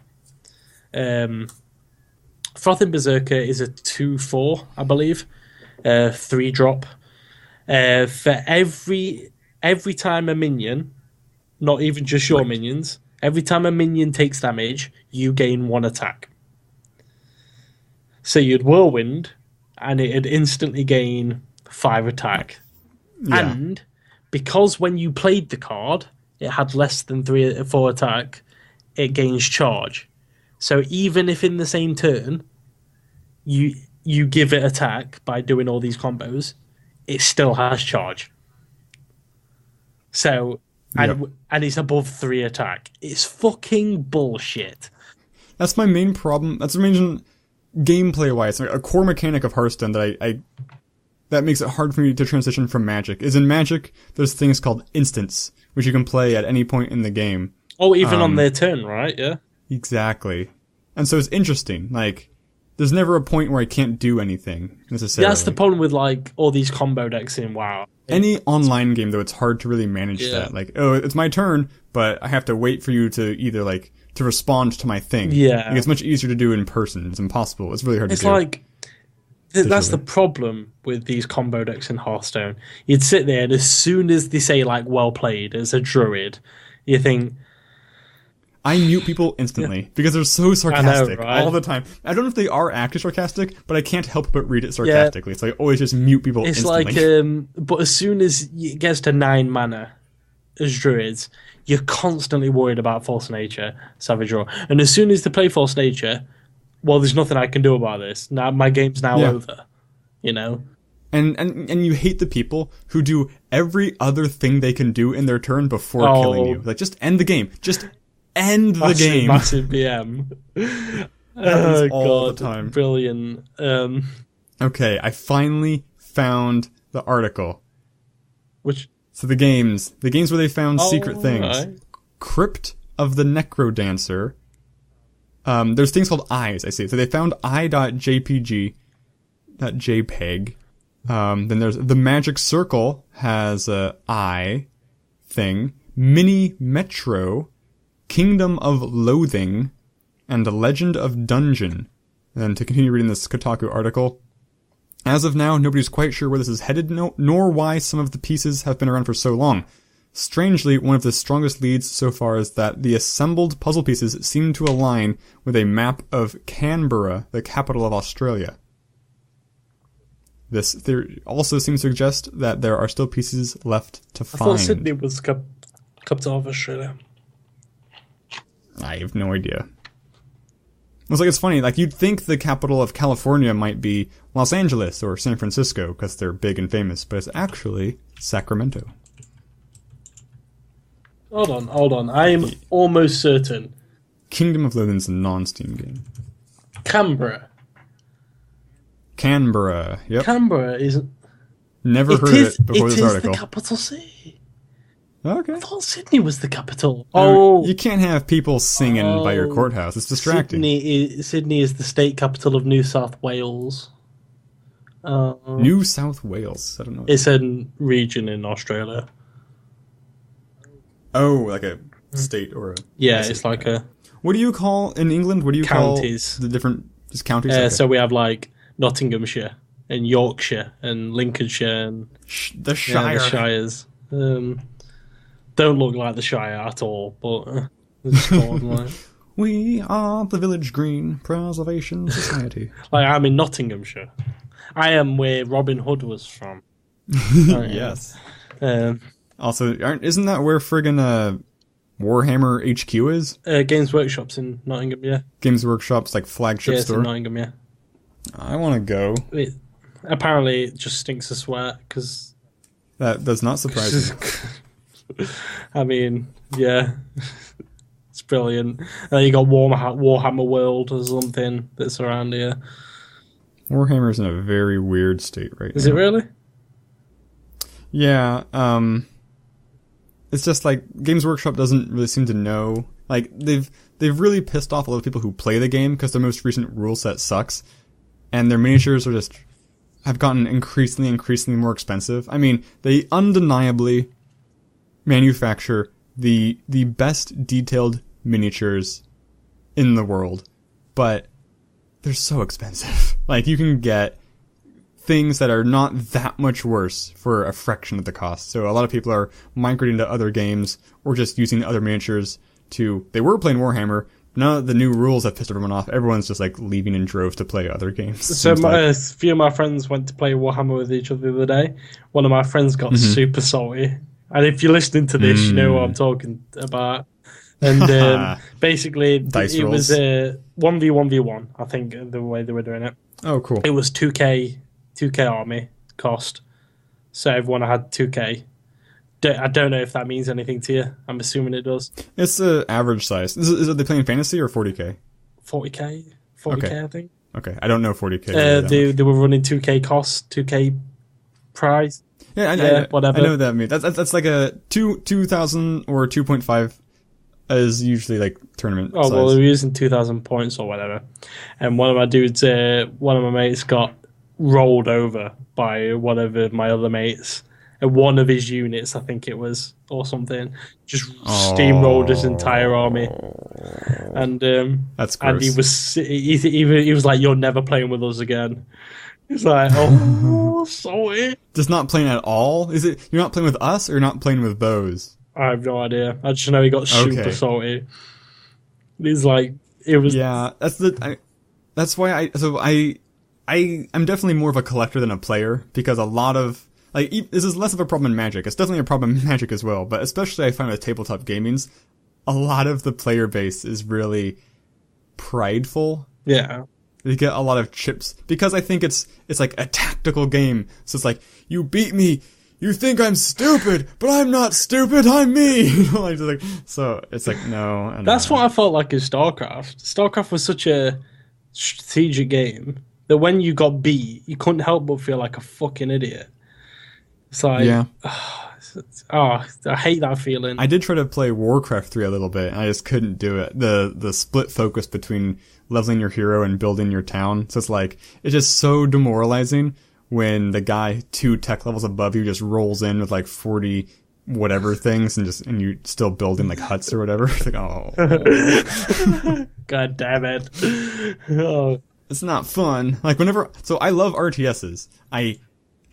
Frothing Berserker is a 2/4, I believe, 3-drop. For every time a minion, not even just your minions, every time a minion takes damage, you gain 1 attack. So you'd Whirlwind, and it'd instantly gain 5 attack. Yeah. And because when you played the card, it had less than 3 or 4 attack, it gains charge. So even if in the same turn you give it attack by doing all these combos, it still has charge. So and it's above 3 attack. It's fucking bullshit. That's my main problem. That's the main gameplay wise. A core mechanic of Hearthstone that that makes it hard for me to transition from Magic is in Magic. There's things called instants, which you can play at any point in the game. Oh, even on their turn, right? Yeah. Exactly. And so it's interesting. Like, there's never a point where I can't do anything, necessarily. That's the problem with, like, all these combo decks in WoW. Any online game, though, it's hard to really manage that. Like, oh, it's my turn, but I have to wait for you to either, like, to respond to my thing. Yeah. Like, it's much easier to do in person. It's impossible. It's really hard to do. It's like... That's the problem with these combo decks in Hearthstone. You'd sit there, and as soon as they say, like, well played as a druid, you think... I mute people instantly because they're so sarcastic right? all the time. I don't know if they are actually sarcastic, but I can't help but read it sarcastically. So I always just mute people instantly. It's like, but as soon as it gets to 9 mana as druids, you're constantly worried about False Nature, Savage Roar. And as soon as they play False Nature, well, there's nothing I can do about this. Now my game's now over, you know? And you hate the people who do every other thing they can do in their turn before killing you. Like, just end the game. Just end the game. Massive BM. all the time. Brilliant. Okay, I finally found the article. So the games where they found secret things. Right. Crypt of the Necrodancer. There's things called eyes, I see. So they found eye.jpg, .jpeg. Then there's the Magic Circle has a eye thing. Mini Metro, Kingdom of Loathing, and The Legend of Dungeon. And to continue reading this Kotaku article, as of now, nobody's quite sure where this is headed, nor why some of the pieces have been around for so long. Strangely, one of the strongest leads so far is that the assembled puzzle pieces seem to align with a map of Canberra, the capital of Australia. This theory also seems to suggest that there are still pieces left to find. I thought Sydney was capital of Australia. I have no idea. It's like, it's funny, like, you'd think the capital of California might be Los Angeles or San Francisco, because they're big and famous, but it's actually Sacramento. Hold on. I am almost certain. Kingdom of Loathing's a non-Steam game. Canberra, yep. Canberra is... Never heard of it before this It is article. the capital city. Okay. I thought Sydney was the capital. Oh, you can't have people singing by your courthouse. It's distracting. Sydney is the state capital of New South Wales. New South Wales. I don't know. It's a region in Australia. Oh, like a state or a... Yeah, it's like a... What do you call, in England, what do you counties. Call the different... Just counties? Okay. So we have like Nottinghamshire and Yorkshire and Lincolnshire and... the Shire. Yeah, the Shires. Don't look like the Shire at all, but... it's called, like... We are the Village Green Preservation Society. Like, I'm in Nottinghamshire. I am where Robin Hood was from. Yes. Also, isn't that where friggin' Warhammer HQ is? Games Workshop's in Nottingham, yeah. Games Workshop's like flagship it's store? In Nottingham, yeah. I want to go. Apparently, it just stinks of sweat, because... That does not surprise me. I mean, yeah. It's brilliant. And then you got Warhammer World or something that's around here. Warhammer's in a very weird state right now. Is it really? Yeah, it's just like Games Workshop doesn't really seem to know. Like they've really pissed off a lot of people who play the game because their most recent rule set sucks, and their miniatures have gotten increasingly more expensive. I mean, they undeniably manufacture the best detailed miniatures in the world, but they're so expensive. Like, you can get things that are not that much worse for a fraction of the cost. So a lot of people are migrating to other games or just using other miniatures they were playing Warhammer. Now that the new rules have pissed everyone off, everyone's just like leaving in droves to play other games. So a few of my friends went to play Warhammer with each other the other day. One of my friends got super salty. And if you're listening to this, you know what I'm talking about. And basically, it was a 1v1v1, I think, the way they were doing it. Oh, cool. It was 2k army cost. So everyone had 2k. I don't know if that means anything to you. I'm assuming it does. It's the average size. Are they playing fantasy or 40k? 40k, okay. I think. Okay, I don't know 40k. They were running 2k cost, 2k prize. Yeah, whatever. I know what that means. That's like a 2,000 or 2.5 is usually like tournament size. Well, they're using 2,000 points or whatever. And one of my dudes, one of my mates got rolled over by one of my other mates. And one of his units, I think it was, or something, just steamrolled his entire army. And that's gross. And he was like, "You're never playing with us again." He's like, "Oh, sorry." Just not playing at all? Is it you're not playing with us or you're not playing with Bose? I have no idea. I just know he got super salty. He's like, it was. Yeah, that's why I'm definitely more of a collector than a player, because a lot of this is less of a problem in Magic. It's definitely a problem in Magic as well, but especially I find with tabletop gamings, a lot of the player base is really prideful. Yeah. They get a lot of chips because I think it's like a tactical game. So it's like, you beat me, you think I'm stupid, but I'm not stupid, I'm me. So it's like, no. That's what I felt like in StarCraft. StarCraft was such a strategic game that when you got beat, you couldn't help but feel like a fucking idiot. It's like, yeah. I hate that feeling. I did try to play Warcraft 3 a little bit, and I just couldn't do it. The split focus between leveling your hero and building your town. So it's like, it's just so demoralizing when the guy 2 tech levels above you just rolls in with like 40 whatever things and you're still building like huts or whatever. It's like, oh. God damn it. Oh. It's not fun. So I love RTSs. I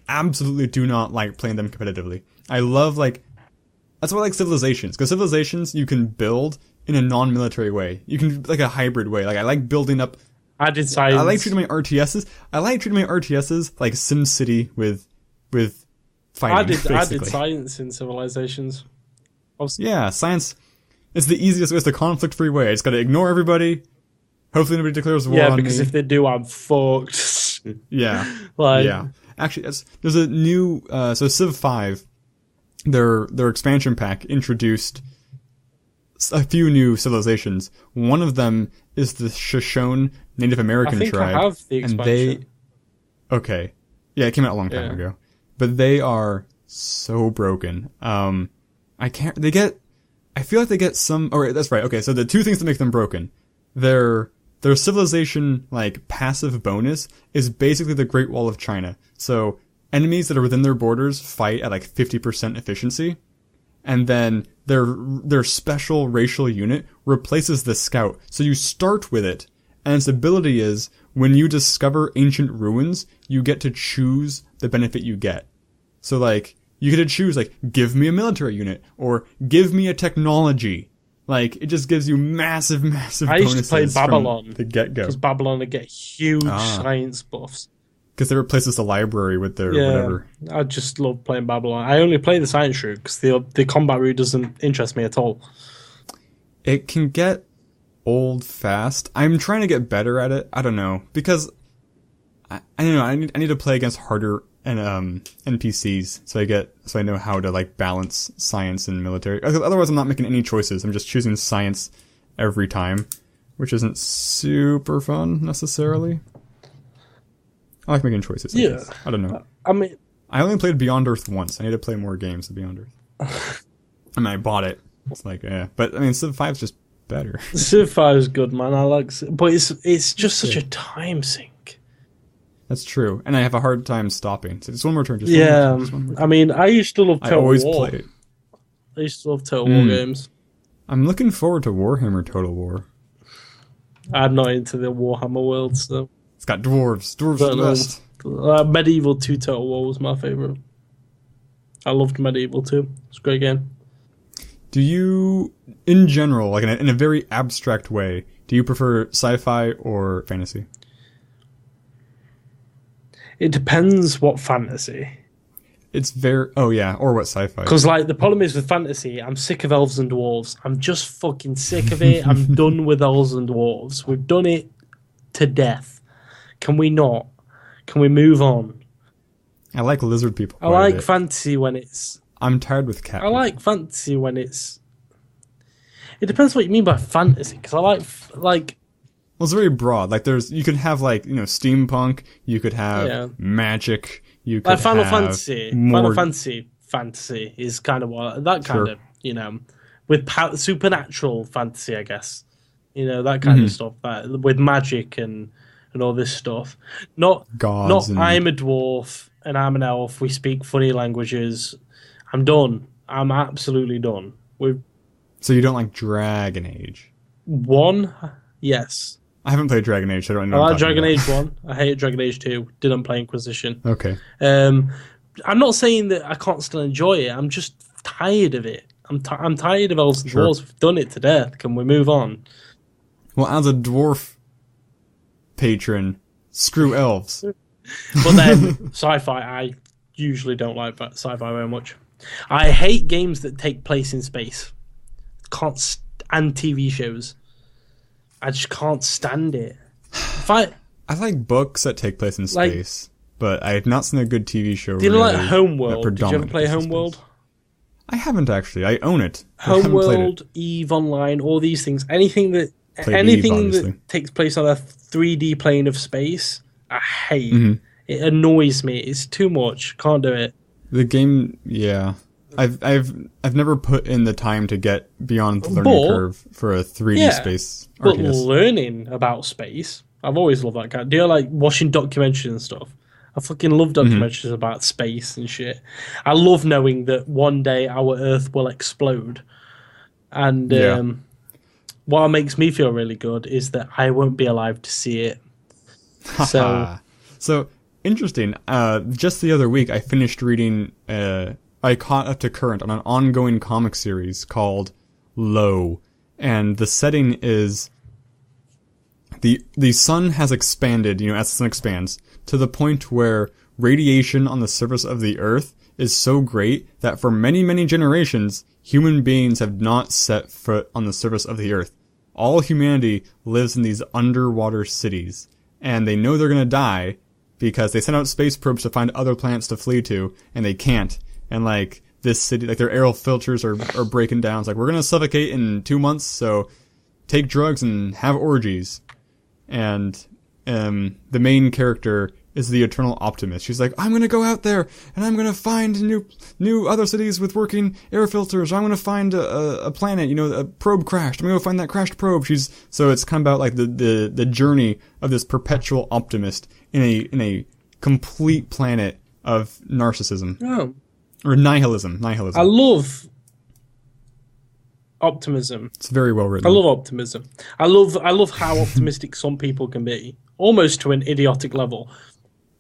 absolutely do not like playing them competitively. I love that's why I like Civilizations, because Civilizations you can build in a non-military way. You can like a hybrid way. Like I like building up. I did science. I like treating my RTSs like SimCity with fighting. I did science in Civilizations. Yeah, science. It's the easiest way. It's the conflict-free way. I just got to ignore everybody. Hopefully nobody declares war on me. Yeah, because if they do, I'm fucked. Yeah. Yeah. Actually, there's a new so Civ 5, their expansion pack introduced a few new civilizations. One of them is the Shoshone Native American tribe. I have the expansion. Okay. Yeah, it came out a long time ago. But they are so broken. I feel like they get some, oh, that's right. Okay. So the two things that make them broken, their civilization, like, passive bonus is basically the Great Wall of China. So enemies that are within their borders fight at like 50% efficiency. And then their special racial unit replaces the scout. So you start with it. And its ability is, when you discover ancient ruins, you get to choose the benefit you get. So, like, you get to choose, like, give me a military unit, or give me a technology. Like, it just gives you massive bonuses. I used to play Babylon. From the get-go. Because Babylon would get huge science buffs. Because they replaces the library with their whatever. I just love playing Babylon. I only play the science route, because the combat route doesn't interest me at all. It can get old fast. I'm trying to get better at it. I don't know. Because, I don't know, I need to play against harder and NPCs, so I know how to, like, balance science and military. Otherwise, I'm not making any choices. I'm just choosing science every time, which isn't super fun necessarily. I like making choices. I don't know. I mean, I only played Beyond Earth once. I need to play more games of Beyond Earth. I mean, I bought it. It's like, but I mean, Civ 5's just better. Civ 5 is good, man. I like, but it's just such a time sink. That's true, and I have a hard time stopping. So just one more turn. Just one more turn. I mean, I used to love Total War. I always play it. I used to love Total War games. I'm looking forward to Warhammer Total War. I'm not into the Warhammer world, so it's got dwarves. Dwarves are the best. Medieval 2 Total War was my favorite. I loved Medieval 2. It's a great game. Do you, in general, like in a very abstract way, do you prefer sci-fi or fantasy? It depends what fantasy. It's very... Oh, yeah. Or what sci-fi. Because, like, the problem is with fantasy, I'm sick of elves and dwarves. I'm just fucking sick of it. I'm done with elves and dwarves. We've done it to death. Can we not? Can we move on? I like lizard people. I like fantasy when it's... I'm tired with cat people. I like fantasy when it's... It depends what you mean by fantasy. Because I like... Well, it's very broad. Like, you could have, like, you know, steampunk. You could have magic. You could like Final have Fantasy. Final Fantasy is kind of what that kind of, you know, with supernatural fantasy, I guess. You know, that kind of stuff. With magic and all this stuff. Not gods. I'm a dwarf and I'm an elf. We speak funny languages. I'm done. I'm absolutely done. So you don't like Dragon Age? 1, yes. I haven't played Dragon Age, so I don't know. I like Dragon Age 1. I hate Dragon Age 2. Didn't play Inquisition. Okay. I'm not saying that I can't still enjoy it. I'm just tired of it. I'm tired of elves and dwarves. We've done it to death. Can we move on? Well, as a dwarf patron, screw elves. But then, sci-fi, I usually don't like sci-fi very much. I hate games that take place in space. And TV shows. I just can't stand it. I like books that take place in space, but I have not seen a good TV show. Do you like Homeworld? Did you ever play Homeworld? I haven't actually. I own it. Homeworld, EVE Online, all these things. Anything that takes place on a 3D plane of space, I hate. It annoys me. It's too much. Can't do it. The game, yeah. I've never put in the time to get beyond the learning curve for a 3D space RTS. But learning about space, I've always loved that kind. Do you like watching documentaries and stuff? I fucking love documentaries about space and shit. I love knowing that one day our Earth will explode. And what makes me feel really good is that I won't be alive to see it. So interesting. Just the other week, I finished reading... I caught up to current on an ongoing comic series called Low, and the setting is the sun has expanded, you know, as the sun expands, to the point where radiation on the surface of the Earth is so great that for many, many generations, human beings have not set foot on the surface of the Earth. All humanity lives in these underwater cities, and they know they're gonna die because they send out space probes to find other planets to flee to, and they can't. And, like, this city, like, their air filters are breaking down. It's like, we're gonna suffocate in 2 months, so take drugs and have orgies. And, the main character is the eternal optimist. She's like, I'm gonna go out there and I'm gonna find new other cities with working air filters. I'm gonna find a planet, a probe crashed. I'm gonna go find that crashed probe. So it's kind of about like the journey of this perpetual optimist in a complete planet of narcissism. Oh. Or nihilism. I love optimism. It's very well written. I love optimism. I love how optimistic some people can be, almost to an idiotic level.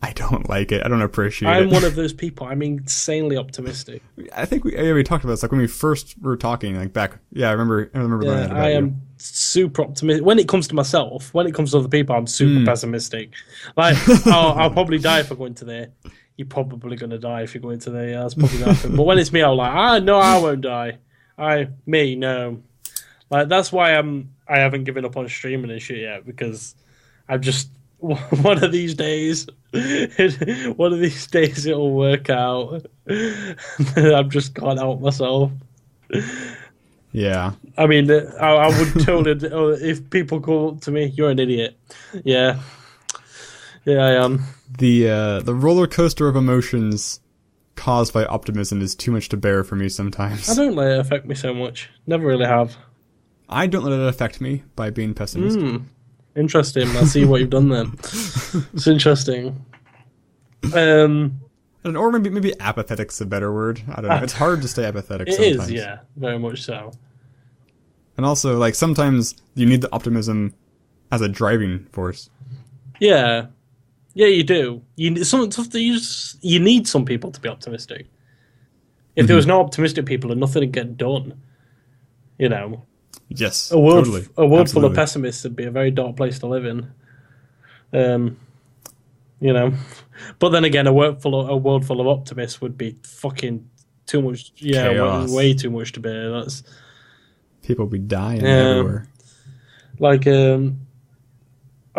I don't like it. I don't appreciate it. I'm one of those people. I'm insanely optimistic. I think we talked about this, like when we first were talking, like back. Yeah, I remember learning about I am super optimistic. When it comes to myself, when it comes to other people, I'm super pessimistic. Like, I'll probably die if I go into there. You're probably going to die if you go into there. Yeah, that's probably going to happen. But when it's me, I'm like, no, I won't die. No. Like, that's why I haven't given up on streaming and shit yet, because I'm just, one of these days it'll work out. I've just can't help myself. Yeah. I mean, I would totally, if people call up to me, you're an idiot. Yeah. Yeah, I am. The roller coaster of emotions caused by optimism is too much to bear for me sometimes. I don't let it affect me so much. Never really have. I don't let it affect me by being pessimistic. Interesting. I see what you've done then. It's interesting. Or maybe apathetic's a better word. I don't know. It's hard to stay apathetic sometimes. It is, yeah. Very much so. And also, like, sometimes you need the optimism as a driving force. Yeah. Yeah, you do. You need some people to be optimistic. If there was no optimistic people, and nothing would get done, Yes, a world totally. Full of pessimists would be a very dark place to live in. But then again, a world full of optimists would be fucking too much. Yeah, chaos. Way too much to bear. That's people be dying everywhere. Like, I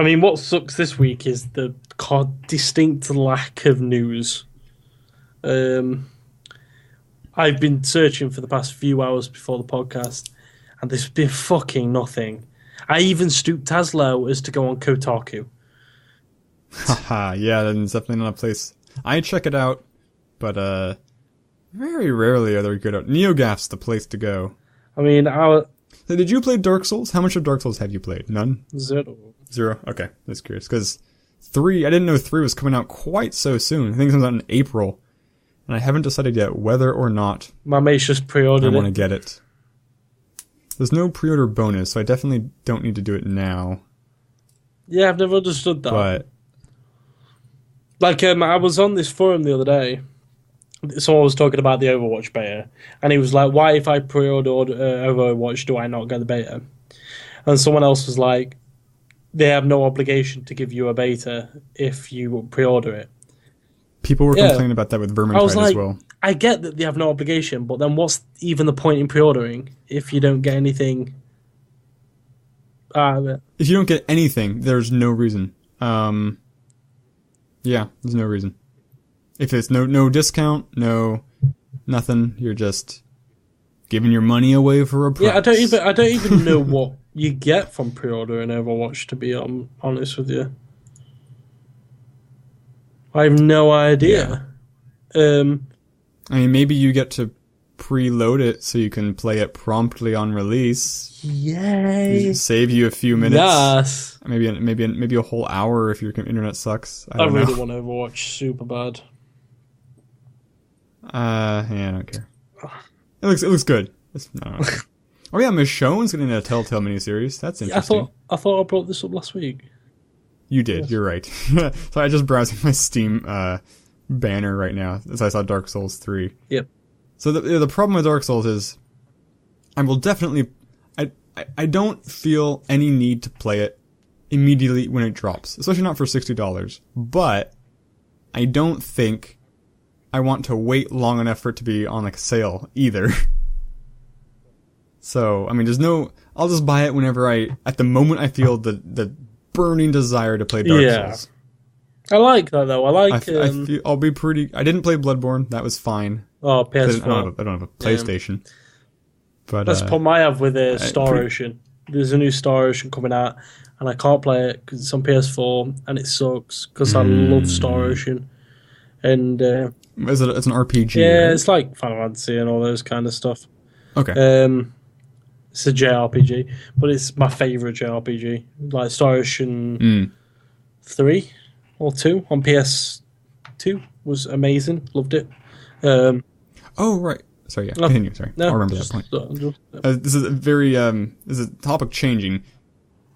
mean, what sucks this week is the distinct lack of news. I've been searching for the past few hours before the podcast, and there's been fucking nothing. I even stooped as low as to go on Kotaku. Haha, yeah, that's definitely not a place. I check it out, but very rarely are there good. NeoGAF's the place to go. I mean, So did you play Dark Souls? How much of Dark Souls have you played? None? Zero? Okay, that's curious. Because 3, I didn't know 3 was coming out quite so soon. I think it comes out in April. And I haven't decided yet whether or not my mate's just pre-ordered I want to get it. There's no pre-order bonus, so I definitely don't need to do it now. Yeah, I've never understood that. But like, I was on this forum the other day. Someone was talking about the Overwatch beta, and he was like, why if I pre-ordered Overwatch do I not get the beta? And someone else was like, they have no obligation to give you a beta if you pre-order it. people were complaining about that with Vermintide as well. I get that they have no obligation, but then what's even the point in pre-ordering if you don't get anything out of it? If you don't get anything, there's no reason. Yeah, there's no reason. If it's no discount, nothing, you're just giving your money away for a price. Yeah, I don't even know what you get from pre-ordering Overwatch, to be honest with you. I have no idea. Yeah. I mean, maybe you get to preload it so you can play it promptly on release. Yay! Save you a few minutes. Yes. Maybe a whole hour if your internet sucks. I really want Overwatch super bad. Yeah, I don't care. It looks good. Oh yeah, Michonne's getting a Telltale miniseries. That's interesting. I thought I brought this up last week. You did. Yes. You're right. So I just browsing my Steam banner right now as I saw Dark Souls 3. Yep. So the problem with Dark Souls is I will definitely I don't feel any need to play it immediately when it drops, especially not for $60. But I don't think I want to wait long enough for it to be on like a sale either. So, I mean, I'll just buy it whenever at the moment I feel the burning desire to play Dark Souls. I like that though. I didn't play Bloodborne. That was fine. Oh, PS4. I don't have a PlayStation. But that's the problem I have with Star Ocean. there's a new Star Ocean coming out, and I can't play it because it's on PS4, and it sucks because I love Star Ocean. And it's an RPG. Yeah, right? it's like Final Fantasy and all those kind of stuff. Okay. It's a JRPG, but it's my favorite JRPG. Like Star Ocean 3 or 2 on PS2 was amazing. Loved it. Oh right. Sorry. Yeah. Continue. Sorry. No, I remember that point. This is a very this is a topic changing.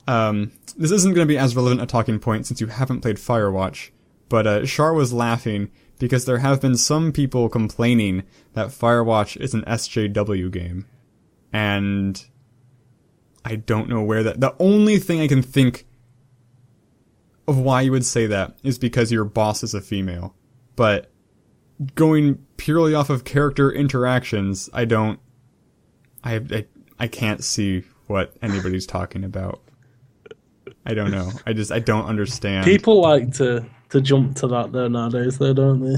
This isn't going to be as relevant a talking point since you haven't played Firewatch, but Shar was laughing because there have been some people complaining that Firewatch is an SJW game, and I don't know where that. The only thing I can think of why you would say that is because your boss is a female, but going purely off of character interactions, I can't see what anybody's talking about. I don't know. I don't understand. People like to jump to that though nowadays, though, don't they?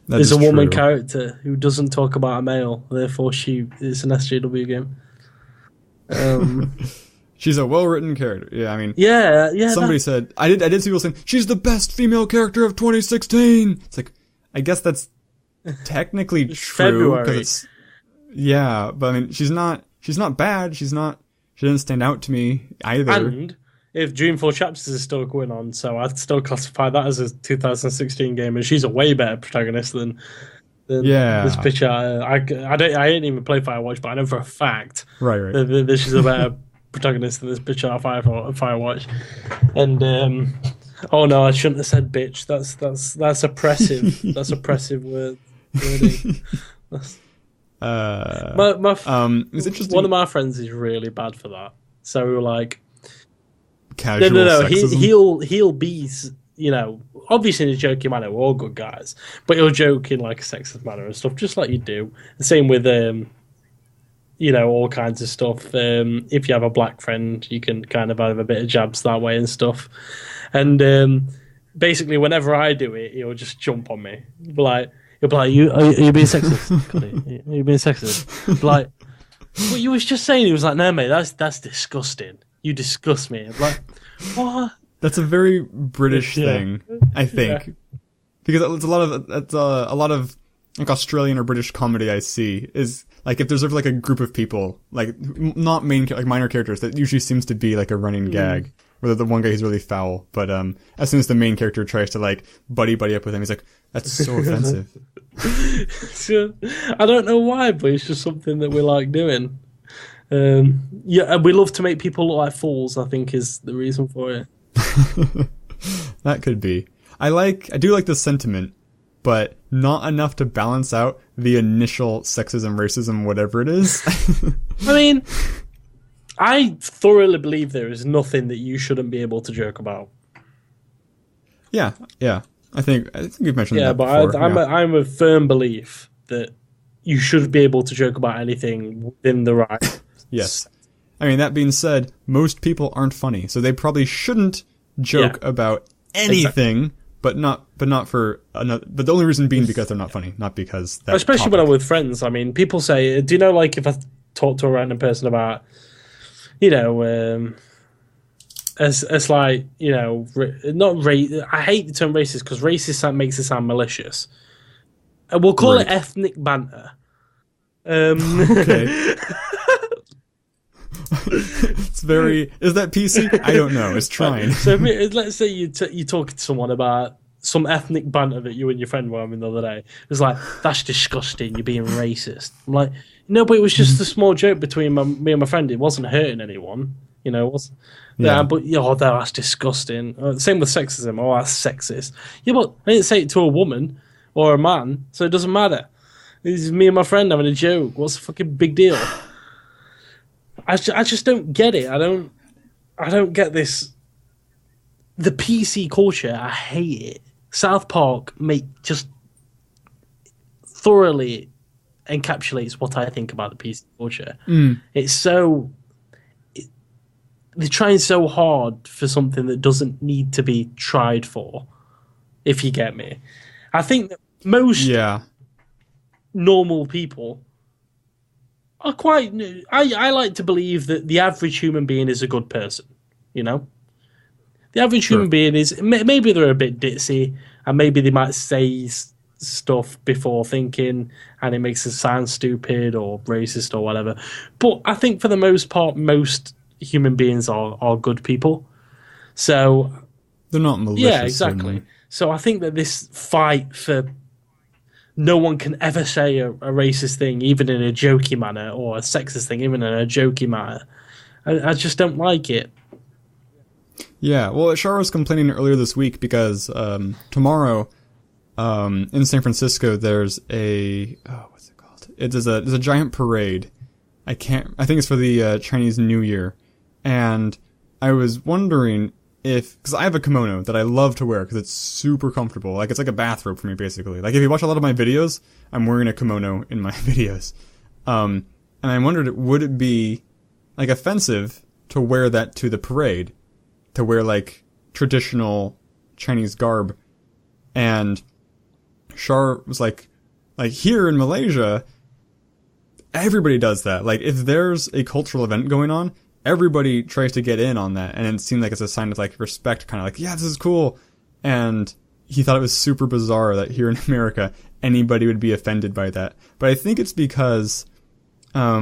There's a woman character who doesn't talk about a male, therefore it's an SJW game. She's a well-written character. Yeah, I mean, yeah. Somebody said I did see people saying she's the best female character of 2016. It's like, I guess that's technically true because yeah, but I mean, she's not bad. She didn't stand out to me either. And if Dreamfall Chapters is still going on, so I'd still classify that as a 2016 game, and she's a way better protagonist than this bitch. I ain't even play Firewatch, but I know for a fact that she's a better protagonist than this bitch out of Firewatch. And oh no, I shouldn't have said bitch. That's oppressive. That's oppressive wording. It's interesting. One of my friends is really bad for that. So we were like, casual sexism. He'll be, obviously in a joking manner. We're all good guys, but he'll joke in like a sexist manner and stuff, just like you do. The same with all kinds of stuff. If you have a black friend, you can kind of have a bit of jabs that way and stuff. And basically, whenever I do it, he'll just jump on me. He'll be like, are you being sexist? Coddi? Are you being sexist? Like, what you was just saying? He was like, no, mate, that's disgusting. You disgust me. I'm like, what? That's a very British thing, I think, because it's a lot of like Australian or British comedy I see is like if there's like a group of people like not minor characters, that usually seems to be like a running gag. Where the one guy who's really foul, but as soon as the main character tries to like buddy up with him, he's like, "That's so offensive." I don't know why, but it's just something that we like doing. And we love to make people look like fools. I think is the reason for it. That could be. I do like the sentiment, but not enough to balance out the initial sexism, racism, whatever it is. I mean, I thoroughly believe there is nothing that you shouldn't be able to joke about. Yeah. I think you've mentioned that but before. I'm a firm belief that you should be able to joke about anything within the right. Yes. I mean, that being said, most people aren't funny, so they probably shouldn't joke about anything, but not for another. But the only reason being because they're not funny, not because that. Especially when I'm with friends. I mean, people say, "Do you know, like, if I talk to a random person about, as like, not I hate the term racist because racist makes it sound malicious. And we'll call it ethnic banter. Okay." It's very. Is that PC? I don't know. It's trying. So let's say you talk to someone about some ethnic banter that you and your friend were having the other day. It's like, that's disgusting. You're being racist. I'm like, no, but it was just a small joke between me and my friend. It wasn't hurting anyone. It wasn't. Yeah, but that's disgusting. Same with sexism. Oh, that's sexist. Yeah, but I didn't say it to a woman or a man, so it doesn't matter. It's me and my friend having a joke. What's the fucking big deal? I just don't get it. I don't get this. The PC culture, I hate it. South Park just thoroughly encapsulates what I think about the PC culture. It's so... They're trying so hard for something that doesn't need to be tried for, if you get me. I think that most normal people I like to believe that the average human being is a good person. You know, the average human being is maybe they're a bit ditzy, and maybe they might say stuff before thinking, and it makes it sound stupid or racist or whatever. But I think for the most part, most human beings are good people. So they're not malicious. Yeah, exactly. Certainly. So I think that this fight for no one can ever say a racist thing, even in a jokey manner, or a sexist thing, even in a jokey manner, I just don't like it. Yeah, well, Shar was complaining earlier this week because tomorrow in San Francisco there's what's it called? There's a giant parade. I think it's for the Chinese New Year, and I was wondering because I have a kimono that I love to wear because it's super comfortable. Like, it's like a bathrobe for me, basically. Like, if you watch a lot of my videos, I'm wearing a kimono in my videos. And I wondered, would it be, like, offensive to wear that to the parade? To wear, like, traditional Chinese garb? And Shar was like, here in Malaysia, everybody does that. Like, if there's a cultural event going on, everybody tries to get in on that, and it seemed like it's a sign of, like, respect, kind of like, yeah, this is cool. And he thought it was super bizarre that here in America, anybody would be offended by that. But I think it's because, I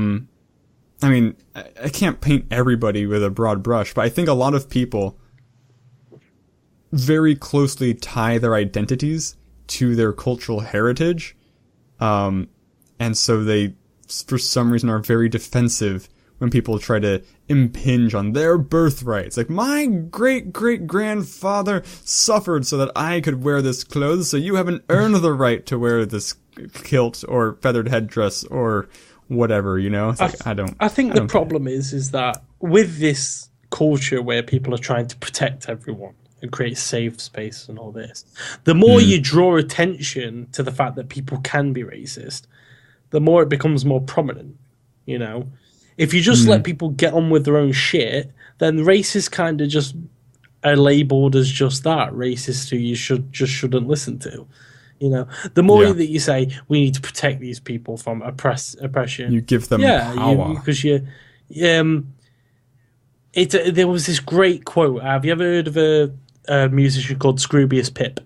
mean, I can't paint everybody with a broad brush, but I think a lot of people very closely tie their identities to their cultural heritage. And so they, for some reason, are very defensive when people try to impinge on their birthrights. Like, my great-great-grandfather suffered so that I could wear this clothes, so you haven't earned the right to wear this kilt or feathered headdress or whatever, you know? It's like, I think the problem is that with this culture where people are trying to protect everyone and create safe space and all this, the more you draw attention to the fact that people can be racist, the more it becomes more prominent, you know? If you just let people get on with their own shit, then racists kind of just are labelled as just that, racist who you shouldn't listen to. You know, the more that you say we need to protect these people from oppression, you give them power. Because there was this great quote. Have you ever heard of a musician called Scroobius Pip?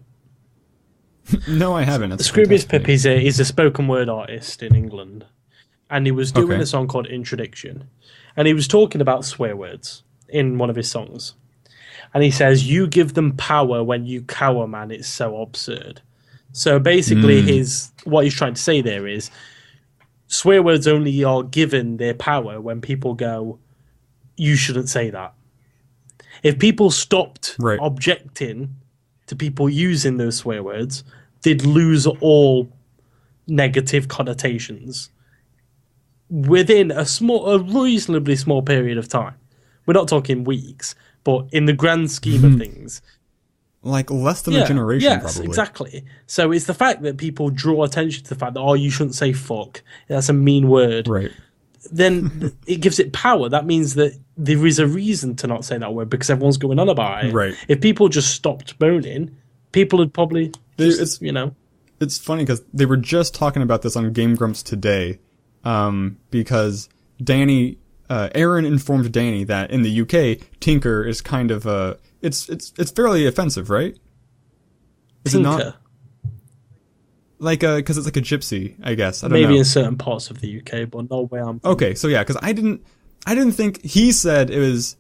No, I haven't. Scroobius Pip is a spoken word artist in England. And he was doing a song called Introduction. And he was talking about swear words in one of his songs. And he says, you give them power when you cower, man. It's so absurd. So basically what he's trying to say there is swear words only are given their power when people go, you shouldn't say that. If people stopped objecting to people using those swear words, they'd lose all negative connotations within a reasonably small period of time. We're not talking weeks, but in the grand scheme of things, like less than a generation, probably. Exactly. So it's the fact that people draw attention to the fact that, you shouldn't say fuck. That's a mean word. Right. Then it gives it power. That means that there is a reason to not say that word because everyone's going on about it. Right. If people just stopped moaning, people would probably It's funny because they were just talking about this on Game Grumps today. Because Aaron informed Danny that in the UK, Tinker is kind of it's fairly offensive, right? Is Tinker? It not? Like, because it's like a gypsy, I guess. I don't know. Maybe in certain parts of the UK, but no way I'm... Okay, so yeah, because I didn't think... He said it was...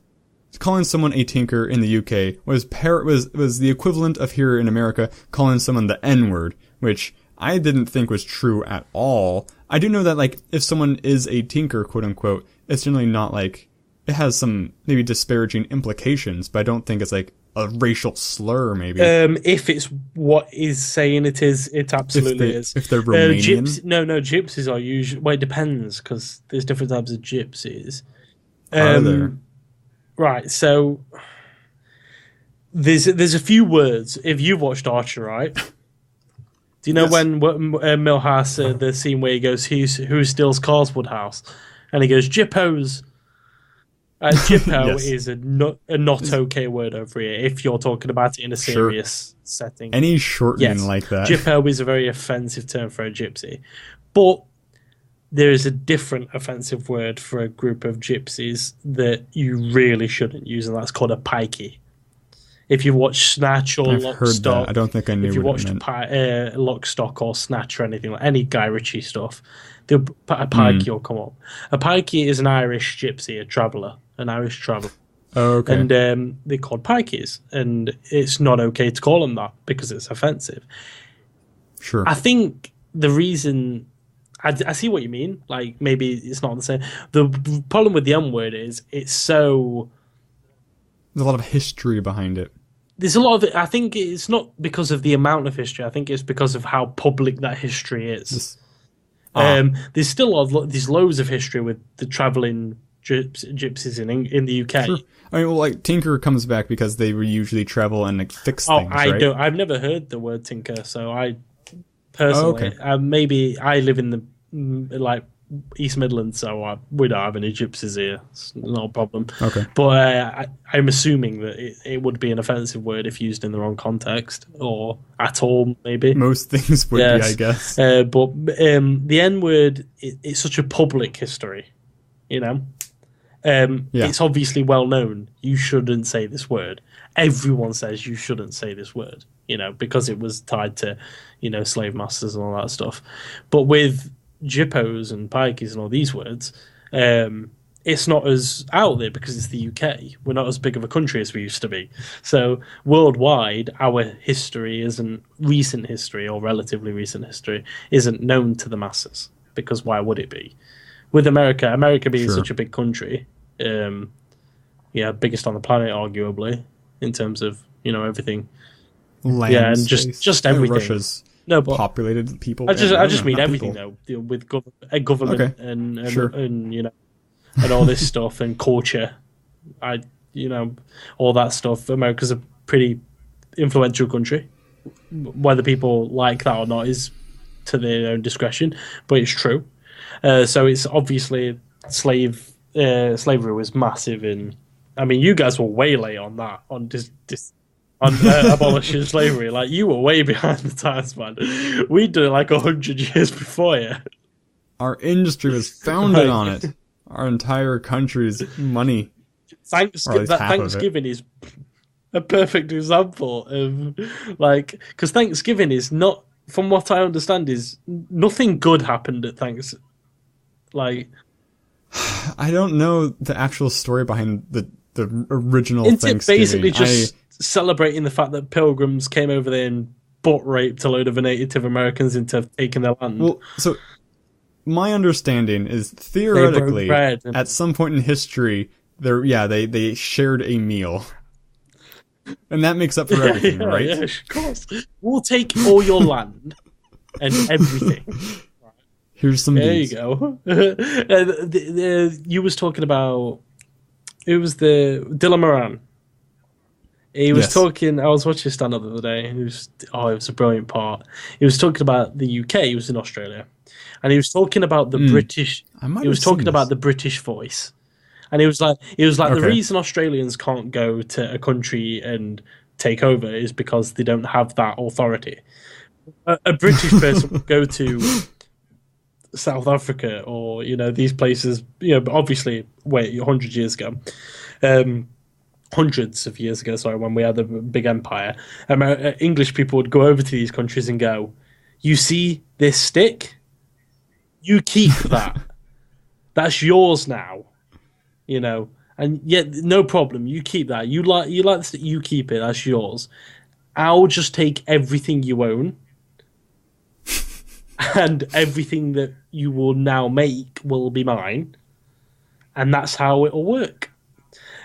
Calling someone a tinker in the UK was the equivalent of here in America calling someone the N-word, which I didn't think was true at all. I do know that, like, if someone is a tinker, quote unquote, it's generally not like, it has some maybe disparaging implications, but I don't think it's like a racial slur, maybe. If it's what is saying it is, it absolutely is. If they're Romanian? Gypsies are usually... Well, it depends, because there's different types of gypsies. Are there? Right, so there's a few words. If you've watched Archer, right? Do you know when Milhouse, the scene where he goes, who steals Carswood House? And he goes, Jippos. Jippo is a not okay word over here if you're talking about it in a serious setting. Any shortening like that. Jippo is a very offensive term for a gypsy. But there is a different offensive word for a group of gypsies that you really shouldn't use, and that's called a pikey. If you watch Snatch or I've heard Lockstock, that. I don't think I knew if you what it watched meant. Lockstock or Snatch or anything like any Guy Ritchie stuff, a pikey will come up. A pikey is an Irish gypsy, a traveller, an Irish traveller. Oh, okay. And they're called pikeys, and it's not okay to call them that because it's offensive. Sure. I think the reason... I see what you mean. Like, maybe it's not the same. The problem with the M word is it's so... There's a lot of history behind it. There's a lot of it. I think it's not because of the amount of history. I think it's because of how public that history is. There's still there's loads of history with the travelling gypsies in the UK. Sure. I mean, well, like Tinker comes back because they would usually travel and like fix things. Right? I've never heard the word tinker, so I personally, maybe I live in the like East Midlands, so we don't have any gypsies here. It's not a problem. Okay. But I'm assuming that it would be an offensive word if used in the wrong context or at all, maybe. Most things would be, I guess. But the N word, it's such a public history, you know? It's obviously well known. You shouldn't say this word. Everyone says you shouldn't say this word, you know, because it was tied to, you know, slave masters and all that stuff. But with Jippos and pikeys and all these words, it's not as out there because it's the UK. We're not as big of a country as we used to be. So worldwide, our history isn't recent history or relatively recent history isn't known to the masses because why would it be? With America being such a big country, biggest on the planet arguably in terms of, you know, everything. Land and space. just everything. Russia's but populated people. I just mean everything though, with government and you know, and all this stuff and culture. All that stuff. America's a pretty influential country. Whether people like that or not is to their own discretion, but it's true. So it's obviously slavery was massive in. I mean, you guys were way late on that on abolishing slavery. Like you were way behind the times, man. We did it like 100 years before you. Our industry was founded on it. Our entire country's money. Thanksgiving is a perfect example of because Thanksgiving is not, from what I understand, is nothing good happened at Thanksgiving. I don't know the actual story behind the original Thanksgiving. It's basically just celebrating the fact that pilgrims came over there and butt raped a load of Native Americans into taking their land. Well, so my understanding is theoretically, at some point in history, they shared a meal. And that makes up for everything, right? Yeah, of course. We'll take all your land and everything. Here's some There beans. you go. You was talking about... It was the Dylan Moran. He was talking... I was watching stand-up the other day. It was a brilliant part. He was talking about the UK. He was in Australia. And he was talking about the British... He was talking about the British voice. And he was like, the reason Australians can't go to a country and take over is because they don't have that authority. A British person would go to South Africa or, you know, these places, you know, obviously, 100 years ago, hundreds of years ago, sorry, when we had a big empire, English people would go over to these countries and go, you see this stick? You keep that. That's yours now. You know, and yet no problem. You keep that. You like the stick, you keep it. That's yours. I'll just take everything you own, and everything that you will now make will be mine, and that's how it'll work.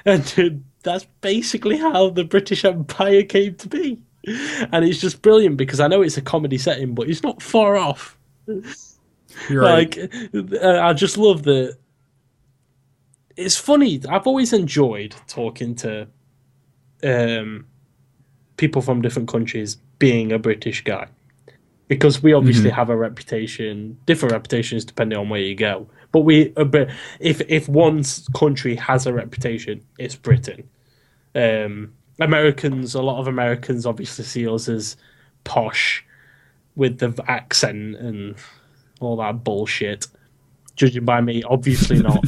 And that's basically how the British Empire came to be. And it's just brilliant because I know it's a comedy setting, but it's not far off. You're right. I just love that. It's funny. I've always enjoyed talking to people from different countries being a British guy. Because we obviously have a reputation, different reputations depending on where you go. But if one country has a reputation, it's Britain. A lot of Americans obviously see us as posh with the accent and all that bullshit. Judging by me, obviously not.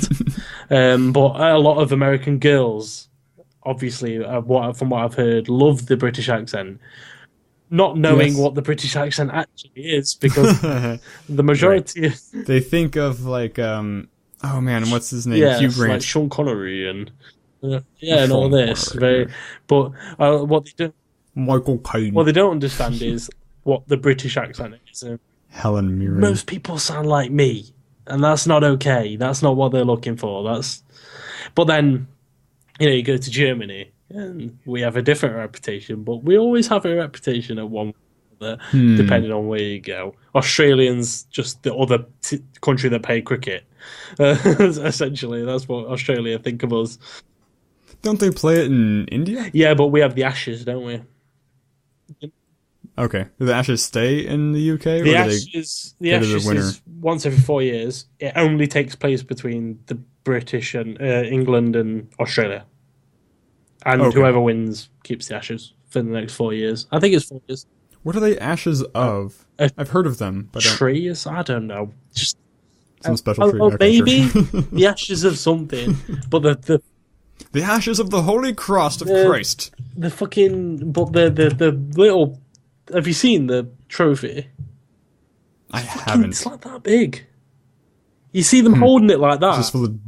But a lot of American girls, obviously, from what I've heard, love the British accent. Not knowing what the British accent actually is, because the majority... Right. They think of, like, oh man, what's his name? Yeah, Hugh Grant. like Sean Connery and... and all this. But what they do... Michael Caine. What they don't understand is what the British accent is. Helen Mirren. Most people sound like me, and that's not okay. That's not what they're looking for. But then, you go to Germany, and we have a different reputation, but we always have a reputation at one depending on where you go. Australians, just the other country that play cricket. Essentially, that's what Australia think of us. Don't they play it in India? Yeah, but we have the Ashes, don't we? Okay. Do the Ashes stay in the UK? The Ashes is once every 4 years. It only takes place between the British and England and Australia. And whoever wins keeps the Ashes for the next 4 years. I think it's 4 years. What are they ashes of? I've heard of them. But trees? I don't know. Just some special tree. Okay, maybe the ashes of something. But the ashes of the Holy Cross of Christ. The fucking... But the little... Have you seen the trophy? I haven't. It's like that big. You see them holding it like that. Just full of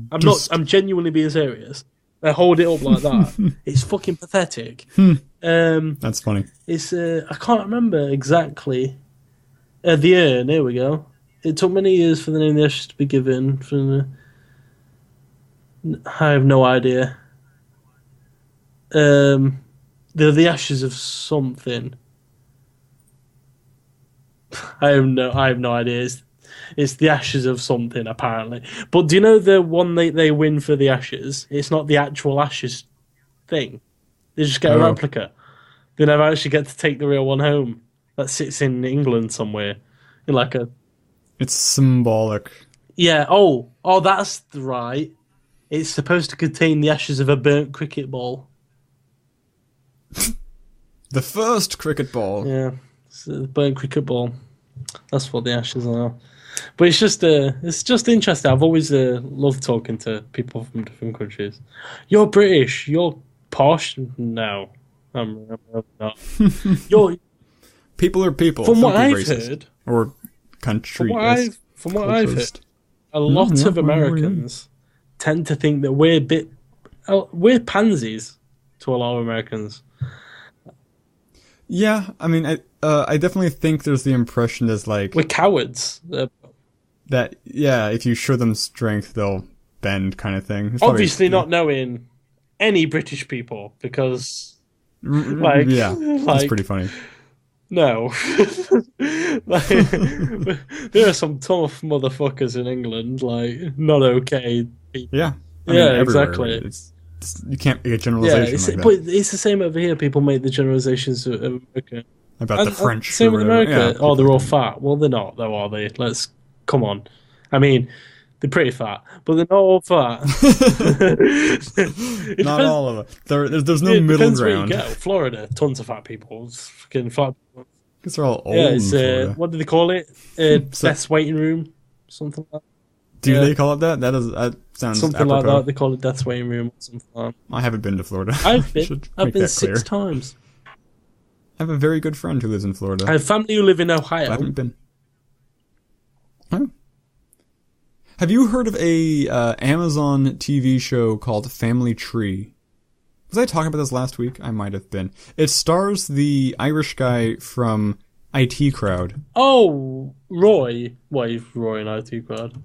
I'm genuinely being serious. They hold it up like that. It's fucking pathetic. That's funny. It's I can't remember exactly. The urn. Here we go. It took many years for the name of the ashes to be given. I have no idea. They're the ashes of something. I have no idea. It's the ashes of something, apparently. But do you know the one they win for the ashes? It's not the actual ashes thing. They just get a replica. They never actually get to take the real one home. That sits in England somewhere. In like a... It's symbolic. Yeah, oh, that's right. It's supposed to contain the ashes of a burnt cricket ball. The first cricket ball. Yeah, it's a burnt cricket ball. That's what the ashes are. But it's just interesting. I've always loved talking to people from different countries. You're British. You're posh. No, I'm not. People are people. From what I've heard, or country. From what I've heard, a lot of Americans tend to think that we're pansies to a lot of Americans. Yeah, I mean, I definitely think there's the impression there's like... We're cowards. That, yeah, if you show them strength, they'll bend kind of thing. It's obviously not knowing any British people, because... Like, yeah, that's pretty funny. No. There are some tough motherfuckers in England, like, not okay people. Yeah. I mean, exactly. Right? You can't make a generalization like that. But it's the same over here. People make the generalizations of America. About the French. Same with America. Yeah, they're all fat. Well, they're not, though, are they? Come on. I mean, they're pretty fat, but they're not all fat. Not all of them. There's no middle ground. Where you go. Florida, tons of fat people. It's fucking fat people. Because they're all old in Florida. What do they call it? Death's waiting room? Something like that. Do they call it that? That sounds something apropos. like that. They call it Death's waiting room or something like that. I haven't been to Florida. I've been 6 times. I have a very good friend who lives in Florida. I have family who live in Ohio. I haven't been. Oh. Have you heard of a Amazon TV show called Family Tree? Was I talking about this last week? I might have been. It stars the Irish guy from IT Crowd. Oh, Roy. Roy in IT Crowd.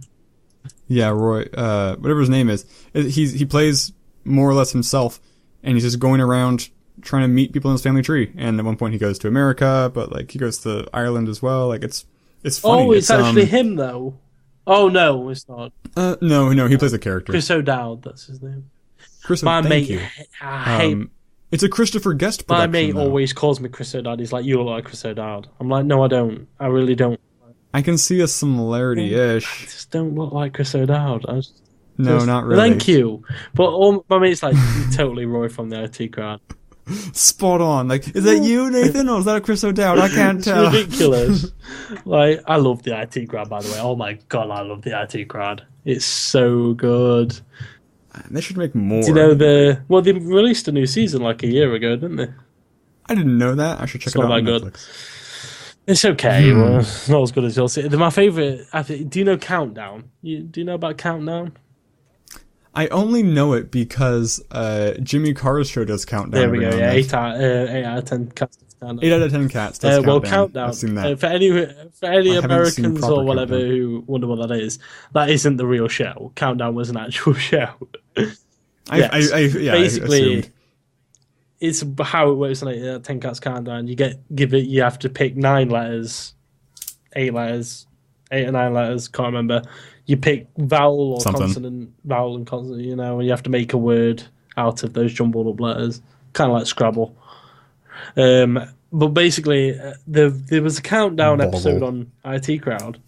Yeah, Roy. Whatever his name is. He plays more or less himself, and he's just going around trying to meet people in his family tree. And at one point he goes to America, but like he goes to Ireland as well. Like it's funny. Oh, it's actually him though. Oh no, it's not. No, he plays a character. Chris O'Dowd, that's his name. Thank you. I hate. It's a Christopher Guest production. My mate always calls me Chris O'Dowd. He's like, "You look like Chris O'Dowd." I'm like, "No, I don't. I really don't." I can see a similarity-ish. I just don't look like Chris O'Dowd. No, not really. Thank you. But my mate's like, "You're totally Roy from the IT Crowd." Spot on. Like, is that you, Nathan, or is that Chris O'Dowd? I can't tell. It's ridiculous. Like, I love the IT crowd, by the way. Oh my god, I love the IT crowd. It's so good. They should make more. Do you know they released a new season like a year ago, didn't they? I didn't know that. I should check it out on Netflix. It's okay. Well, it's not as good as yours. They're my favourite. Do you know Countdown? Do you know about Countdown? I only know it because Jimmy Carr's show does Countdown. There we go. Yeah, 8 out of 10 cats. 8 out of 10 cats does Countdown. Well, Countdown. I've seen that. For any Americans or whatever Countdown who wonder what that isn't the real show. Countdown was an actual show. Basically, it's how it works. Like 10 cats Countdown. You have to pick 9 letters, 8 letters, 8 or 9 letters. Can't remember. You pick vowel or consonant, vowel and consonant, and you have to make a word out of those jumbled up letters, kind of like Scrabble. But basically, there was a Countdown episode on IT Crowd,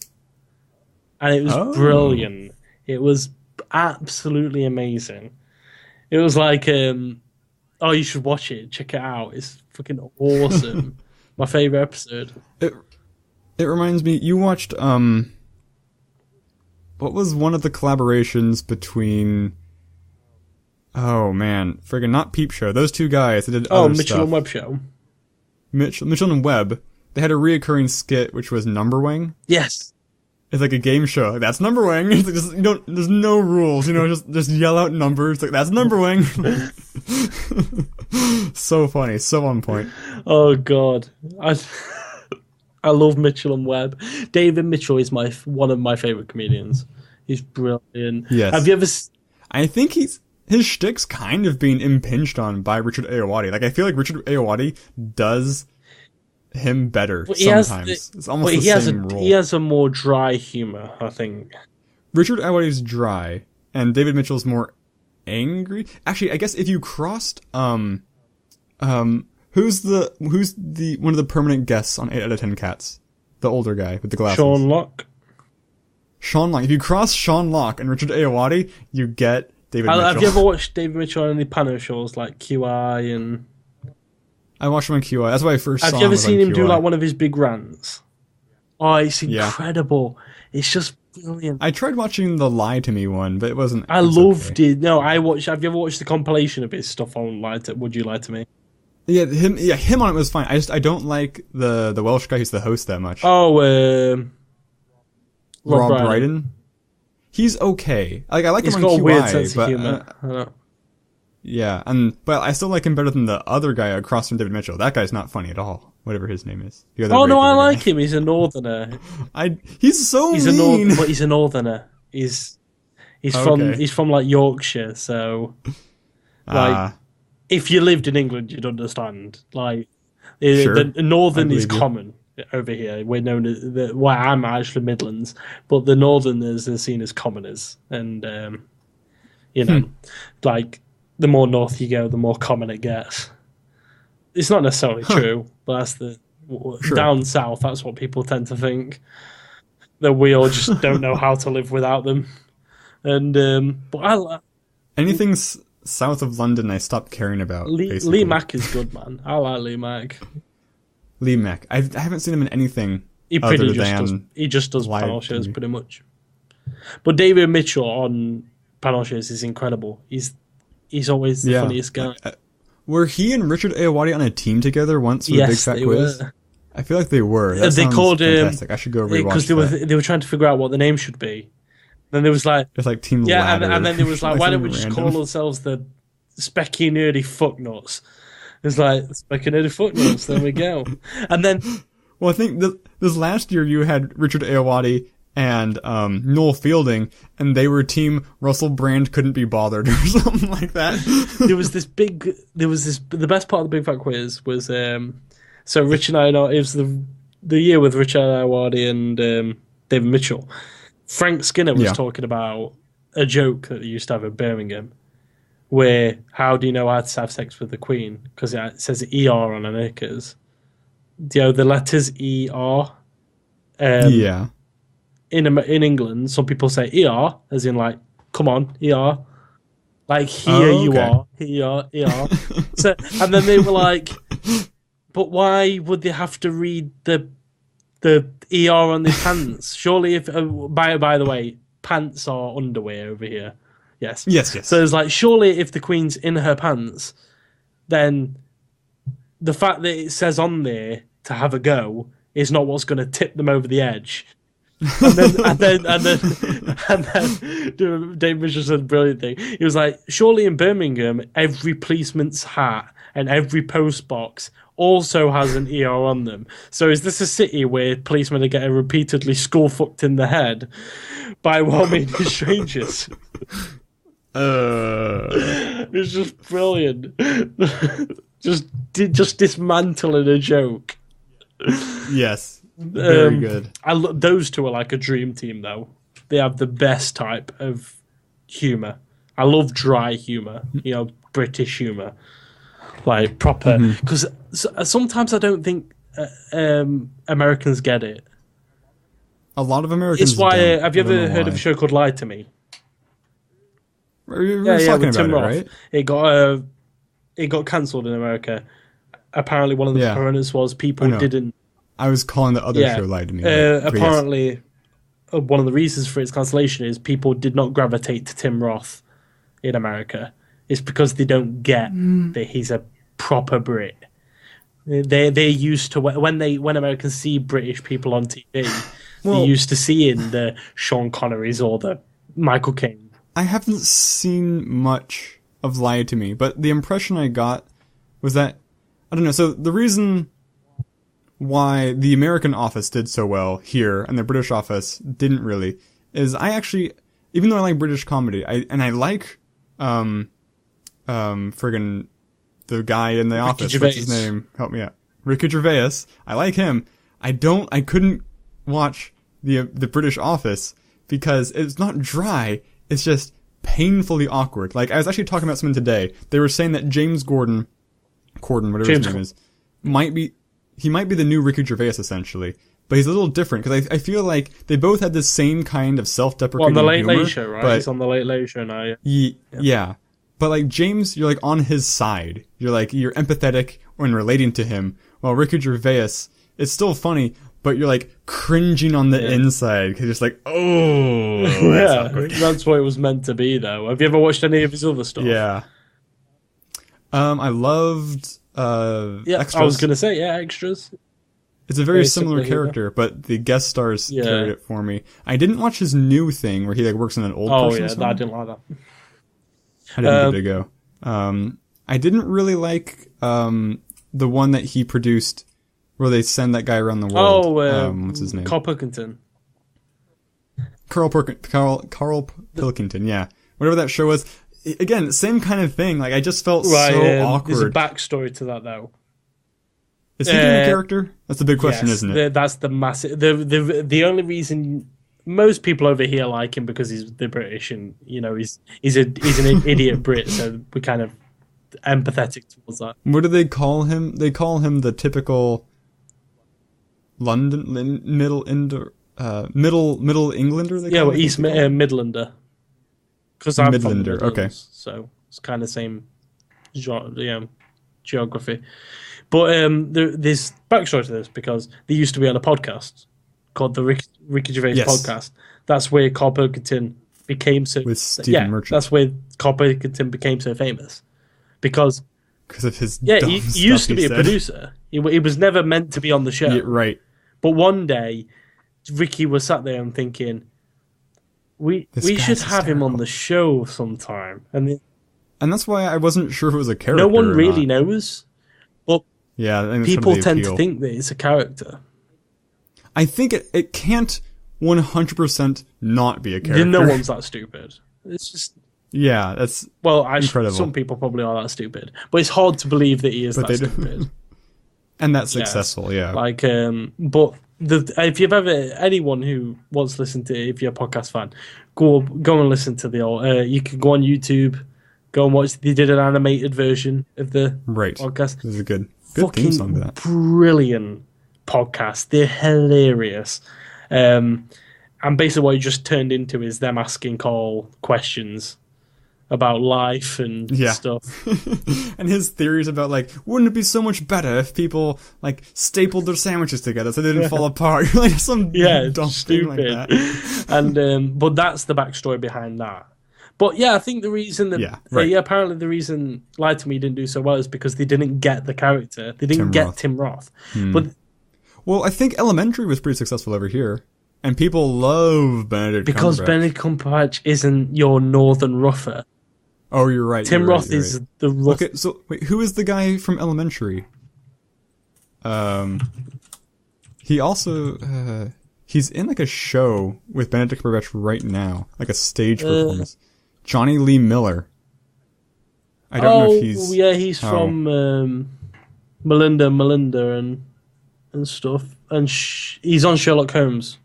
and it was brilliant. It was absolutely amazing. It was like, you should watch it, check it out. It's fucking awesome. My favorite episode. It reminds me, you watched what was one of the collaborations between? Oh man, friggin' not Peep Show. Those two guys that did other Mitchell stuff. and Webb Show. Mitchell and Webb. They had a reoccurring skit which was Numberwing. Yes. It's like a game show. Like, that's Numberwing. It's like there's no rules. Just yell out numbers. Like that's Numberwing. So funny. So on point. Oh god. I love Mitchell and Webb. David Mitchell is one of my favorite comedians. He's brilliant. Yes. Have you ever? I think his shtick's kind of being impinged on by Richard Ayoade. Like I feel like Richard Ayoade does him better sometimes. It's almost the same role. He has a more dry humor, I think. Richard Ayoade's dry, and David Mitchell's more angry. Actually, I guess if you crossed who's the one of the permanent guests on 8 out of 10 cats? The older guy with the glasses. Sean Locke. If you cross Sean Locke and Richard Ayoade, you get David Mitchell. Have you ever watched David Mitchell on any panel shows like QI and? I watched him on QI. That's why I first saw him. Have you ever seen him do like one of his big rants? Oh, it's incredible. Yeah. It's just brilliant. I tried watching the Lie to Me one, but it wasn't. I loved it. No, have you ever watched the compilation of his stuff on Would You Lie to Me? Yeah, him on it was fine. I don't like the Welsh guy who's the host that much. Oh, Rob Brydon. He's okay. Like I like him on QI. He's got a weird sense of humor. Yeah, but I still like him better than the other guy across from David Mitchell. That guy's not funny at all. Whatever his name is. Oh no, I like him. He's a northerner. He's mean. But he's a northerner. He's from like Yorkshire, so like if you lived in England, you'd understand. Like the northern is common over here. We're known as I'm actually Midlands, but the northerners are seen as commoners, and like. The more north you go, the more common it gets. It's not necessarily true, but that's down south. That's what people tend to think, that we all just don't know how to live without them. And but anything south of London, I stopped caring about. Lee Mack is good, man. I like Lee Mack. Lee Mack. I haven't seen him in anything. He just does panel shows pretty much. But David Mitchell on panel shows is incredible. He's always the funniest guy. Were he and Richard Ayoade on a team together once with a Big Fat Quiz? Were. I feel like they were. That they called fantastic. I should go rewatch because they were trying to figure out what the name should be. Then there was like it's like Team Ladder. and then there was like why don't we just call ourselves the Specky Nerdy Fucknuts? It's like Specky Nerdy Fucknuts. There we go. And then I think this last year you had Richard Ayoade and Noel Fielding, and they were team Russell Brand couldn't be bothered or something like that. The best part of the Big Fat Quiz was so Rich and I know it was the year with Richard Ayoade and David Mitchell. Frank Skinner was talking about a joke that they used to have in Birmingham, where how do you know how to have sex with the Queen? Because it says ER on her knickers. The letters ER. In England, some people say ER, as in like, come on, ER. Like, here you are, here, ER. So, and then they were like, but why would they have to read the ER on their pants? Surely if, by the way, pants are underwear over here. Yes. So it's like, surely if the Queen's in her pants, then the fact that it says on there to have a go is not what's going to tip them over the edge. And then Dave Mitchell said a brilliant thing. He was like, surely in Birmingham, every policeman's hat and every post box also has an ER on them. So is this a city where policemen are getting repeatedly skull-fucked in the head by well-meaning strangers? It's just brilliant. just dismantling a joke. Yes. Very good. Those two are like a dream team, though. They have the best type of humor. I love dry humor, British humor, like proper. Because sometimes I don't think Americans get it. A lot of Americans. It's why. Don't. Have you ever heard of a show called Lie to Me? We're talking with about Tim it, Roth. right? It got cancelled in America. Apparently, one of the components was people didn't. I was calling the other show Lie to Me. Apparently, one of the reasons for its cancellation is people did not gravitate to Tim Roth in America. It's because they don't get that he's a proper Brit. They're used to when Americans see British people on TV, they're used to seeing the Sean Connerys or the Michael Caine. I haven't seen much of Lie to Me, but the impression I got was that, I don't know, so the reason why the American office did so well here and the British office didn't really is I actually, even though I like British comedy, I like friggin' the guy in the office, Gervais. what's his name? Help me out. Ricky Gervais. I like him. I couldn't watch the British office because it's not dry, it's just painfully awkward. Like, I was actually talking about someone today. They were saying that James Corden, whatever his name is, might be the new Ricky Gervais, essentially. But he's a little different, because I feel like they both had the same kind of self-deprecating humor. On the Late Late Show, right? He's on the Late Late Show now, yeah. But, like, James, you're, like, on his side. You're empathetic when relating to him. While Ricky Gervais, it's still funny, but you're, like, cringing on the inside, because you're just like, oh, that's what it was meant to be, though. Have you ever watched any of his other stuff? Yeah. I loved Extras. I was going to say, Extras. It's a very similar character, but the guest stars carried it for me. I didn't watch his new thing where he like works in an old person's home. I didn't like that. I didn't give it a go. I didn't really like the one that he produced where they send that guy around the world. What's his name? Carl Pilkington. Carl Pilkington, yeah. Whatever that show was. Again, same kind of thing. Like, I just felt so awkward. There's a backstory to that, though. Is he doing a character? That's the big question, isn't it? That's the massive. The only reason most people over here like him because he's the British, and he's an idiot Brit, so we're kind of empathetic towards that. What do they call him? They call him the typical London Middle Englander. East Midlander. Because I'm from the Midlands, okay. So it's kind of same geography. But there's backstory to this because they used to be on a podcast called the Ricky Gervais podcast. That's where Carl Pilkington became so... With Stephen Merchant. That's where Carl Pilkington became so famous. Because of his he used to be a producer. He was never meant to be on the show. Yeah, right. But one day, Ricky was sat there and thinking... We should have him on the show sometime. And that's why I wasn't sure if it was a character. No one really knows. But people tend appeal. to think that it's a character. I think it can't 100% not be a character. No one's that stupid. It's just... Yeah, that's incredible. Some people probably are that stupid. But it's hard to believe that he is that stupid. And that's successful, yeah. Like, but... if you've ever anyone who wants to listen to it, if you're a podcast fan, go and listen to the old. You can go on YouTube, go and watch. They did an animated version of the podcast. This is a good theme song to that. Brilliant podcast. They're hilarious. And basically, what it just turned into is them asking Carl questions about life and stuff. And his theories about, like, wouldn't it be so much better if people, like, stapled their sandwiches together so they didn't fall apart? Like, some dumb stupid thing like that. And but that's the backstory behind that. But yeah, I think the reason that apparently the reason Lie to Me didn't do so well is because they didn't get the character. They didn't get Tim Roth. But well, I think Elementary was pretty successful over here. And people love Benedict Cumberbatch. Because Benedict Cumberbatch isn't your northern ruffer. Oh, you're right. Tim Roth is the rough. Okay, so wait, who is the guy from Elementary? He also he's in like a show with Benedict Cumberbatch right now, like a stage performance. Johnny Lee Miller. I don't know if he's. Oh yeah, he's from Melinda and stuff, and he's on Sherlock Holmes.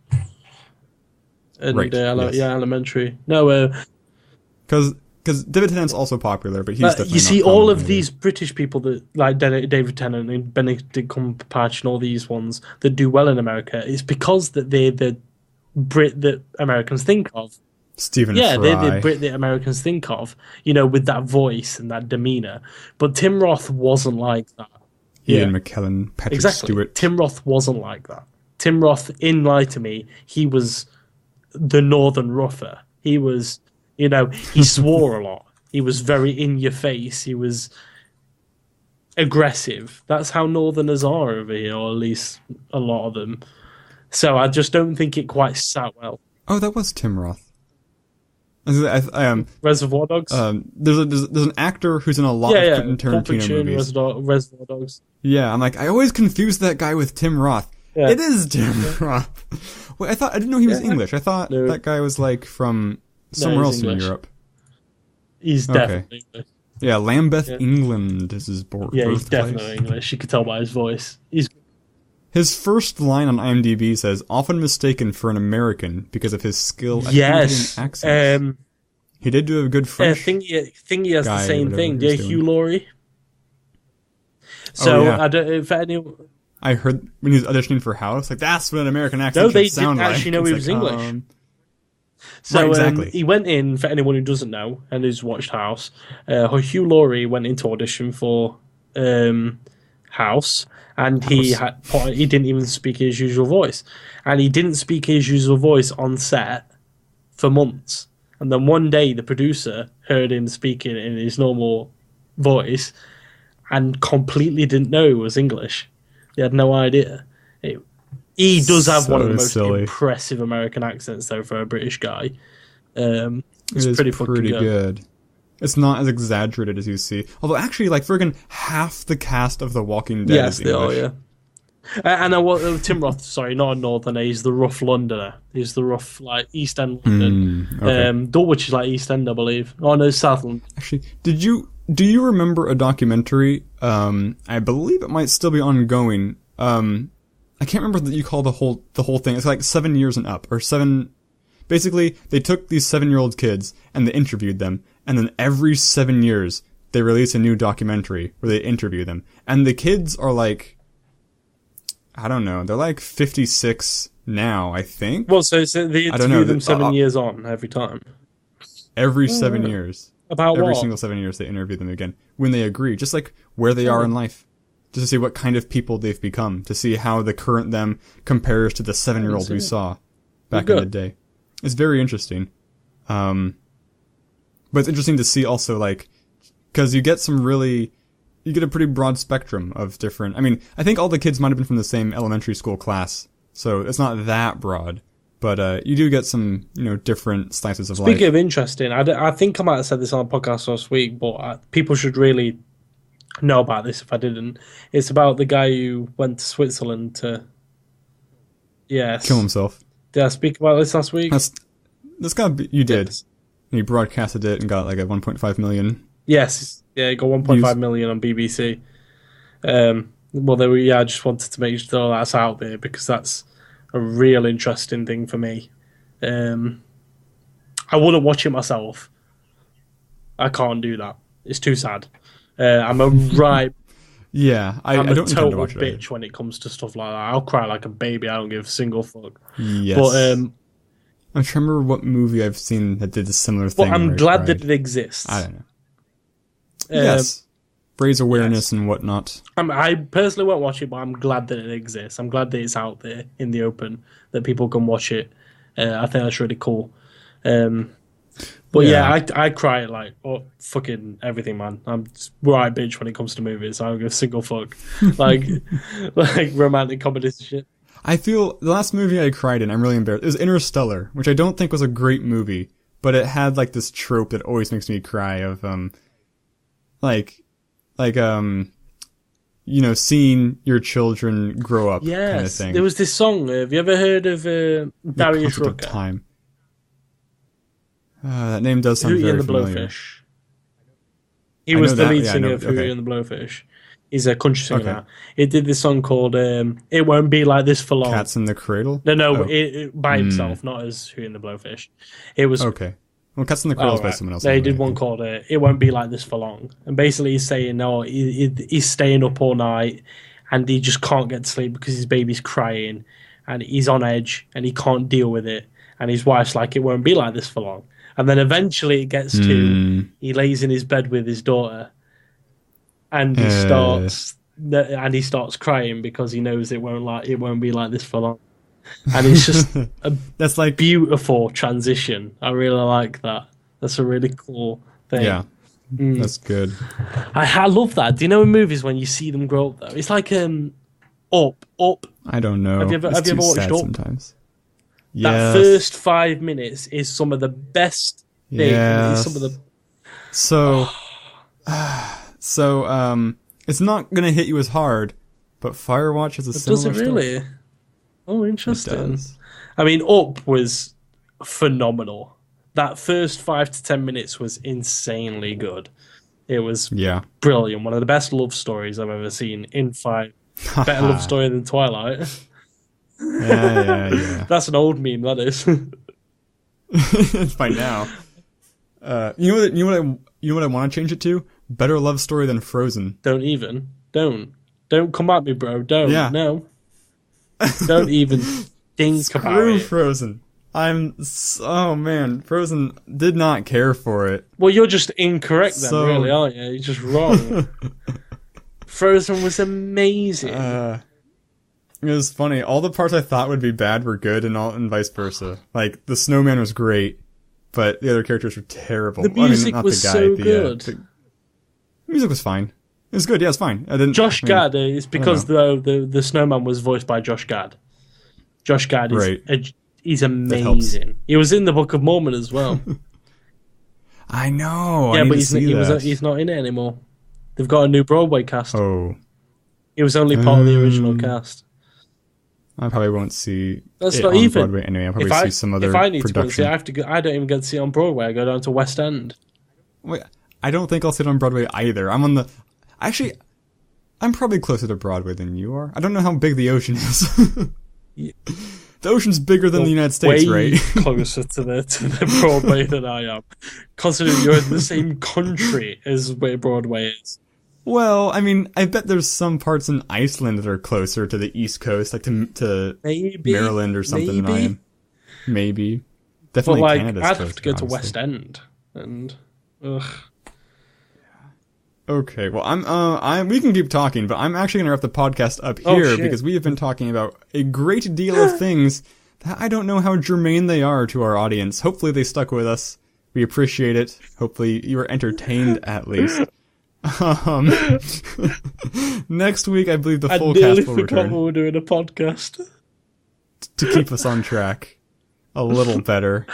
And, Elementary. No, because David Tennant's also popular, but he's definitely you see not all of these British people that like David Tennant and Benedict Cumberbatch and all these ones that do well in America. It's because that they're the Brit that Americans think of. Stephen Fry. They're the Brit that Americans think of. You know, with that voice and that demeanor. But Tim Roth wasn't like that. Ian McKellen, Patrick Stewart. Tim Roth wasn't like that. Tim Roth in Lie to Me, he was the northern ruffer. He was. You know, he swore a lot. He was very in your face. He was aggressive. That's how Northerners are over here, or at least a lot of them. So I just don't think it quite sat well. Oh, that was Tim Roth. Reservoir Dogs. There's an actor who's in a lot of Quentin Tarantino movies. Reservoir Dogs. Yeah, I'm like, I always confuse that guy with Tim Roth. Yeah. It is Tim Roth. Wait, I didn't know he was English. I thought that guy was like from somewhere else English. In Europe. He's definitely English. Yeah, Lambeth, England is his birthplace. Yeah, he's definitely English. You could tell by his voice. His first line on IMDb says, often mistaken for an American because of his skill at Canadian accents. He did do a good French I think he has the same thing. Yeah, Hugh Laurie. So, I don't if anyone... I heard when he was auditioning for House, like, that's what an American accent should sound like. No, they didn't actually know he was English. So right, exactly. He went in, for anyone who doesn't know and who's watched House, Hugh Laurie went into audition for House, and he didn't even speak his usual voice. And he didn't speak his usual voice on set for months. And then one day the producer heard him speaking in his normal voice and completely didn't know it was English. He had no idea. He does have one of the most impressive American accents, though, for a British guy. It's pretty good. It's not as exaggerated as you see. Although, actually, like, friggin' half the cast of The Walking Dead is English. Yes, they are, And Tim Roth, sorry, not a Northerner, he's the rough Londoner. He's the rough, like, East End London. Okay. Dulwich is like East End, I believe. Oh, no, South London. Actually, do you remember a documentary, I believe it might still be ongoing, I can't remember that you call the whole thing. It's like 7 years and up, or 7. Basically, they took these 7-year-old kids and they interviewed them, and then every 7 years they release a new documentary where they interview them, and the kids are like, I don't know, they're like 56 now, I think. Well, so they interview them 7 years on every time. Every 7 years. About every what? Single 7 years they interview them again when they agree, just like where they are in life. Just to see what kind of people they've become, to see how the current them compares to the 7-year-old we saw back in the day. It's very interesting. But it's interesting to see also, like, because you get a pretty broad spectrum of different, I mean, I think all the kids might have been from the same elementary school class, so it's not that broad. But you do get some, different slices of life. Speaking of interesting, I think I might have said this on a podcast last week, but people should really know about this if I didn't. It's about the guy who went to Switzerland to kill himself. Did I speak about this last week? This guy, you did. Yes. And he broadcasted it and got like a 1.5 million. Yes, yeah, he got 1.5 million on BBC. I just wanted to make sure that's out there because that's a real interesting thing for me. I wouldn't watch it myself. I can't do that. It's too sad. I'm a right. Yeah, I'm a don't total bitch when it comes to stuff like that. I'll cry like a baby. I don't give a single fuck. Yes. But I'm trying to remember what movie I've seen that did a similar thing. But I'm glad that it exists. I don't know. Yes. Raise awareness and whatnot. I personally won't watch it, but I'm glad that it exists. I'm glad that it's out there in the open, that people can watch it. I think that's really cool. But I cry at like fucking everything, man. I'm right bitch when it comes to movies. I don't give a single fuck. like romantic comedies and shit. I feel the last movie I cried in, I'm really embarrassed. It was Interstellar, which I don't think was a great movie, but it had like this trope that always makes me cry of seeing your children grow up kind of thing. There was this song. Have you ever heard of Darius Rucker? Time. That name does sound very familiar. Blowfish. He was the lead singer of Hootie and the Blowfish. He's a country singer now. He did this song called It Won't Be Like This For Long. Cats in the Cradle? No, it by himself, not as Hootie and the Blowfish. It was... Okay. Well, Cats in the Cradle is by someone else. They did one called It Won't Be Like This For Long. And basically he's saying, he's staying up all night and he just can't get to sleep because his baby's crying and he's on edge and he can't deal with it. And his wife's like, it won't be like this for long. And then eventually it gets to, he lays in his bed with his daughter and he starts crying because he knows it won't be like this for long. And it's just that's like beautiful transition. I really like that. That's a really cool thing. Yeah, that's good. I love that. Do you know in movies when you see them grow up though? It's like Up. I don't know. Have you ever watched Up? Sometimes. That first 5 minutes is some of the best things. Yes. Some of the So it's not gonna hit you as hard, but Firewatch is a similar does it really? Story. Oh, interesting. I mean, Up was phenomenal. That first 5 to 10 minutes was insanely good. It was brilliant. One of the best love stories I've ever seen in 5. Better love story than Twilight. Yeah. That's an old meme, that is. It's by now. You know what I want to change it to? Better love story than Frozen. Don't come at me, bro. Don't. Yeah. No. Don't even think about it. Screw Frozen. Oh man, Frozen did not care for it. Well, you're just incorrect then, really, aren't you? You're just wrong. Frozen was amazing. It was funny. All the parts I thought would be bad were good, and vice versa. Like the snowman was great, but the other characters were terrible. The music was so good. The music was fine. It was good. Yeah, it's fine. Josh Gad is because the snowman was voiced by Josh Gad. Josh Gad is he's amazing. He was in the Book of Mormon as well. I know. Yeah, but he's not in it anymore. They've got a new Broadway cast. Oh, he was only part of the original cast. I probably won't see That's it not on even. Broadway anyway. I'll probably see some other If I need production. to go and see it, I don't even get to see it on Broadway. I go down to West End. Wait, I don't think I'll see it on Broadway either. Actually, I'm probably closer to Broadway than you are. I don't know how big the ocean is. The ocean's bigger than the United States, right? Closer to the Broadway than I am, considering you're in the same country as where Broadway is. Well, I mean, I bet there's some parts in Iceland that are closer to the East Coast, like to Maryland or something than I am. Maybe. Definitely but Canada's I'd closer, have to go to honestly. West End, and Okay, well, we can keep talking, but I'm actually going to wrap the podcast up here because we have been talking about a great deal of things that I don't know how germane they are to our audience. Hopefully they stuck with us. We appreciate it. Hopefully you were entertained at least. Next week, I believe the full cast will return. I nearly forgot we were doing a podcast. To keep us on track a little better.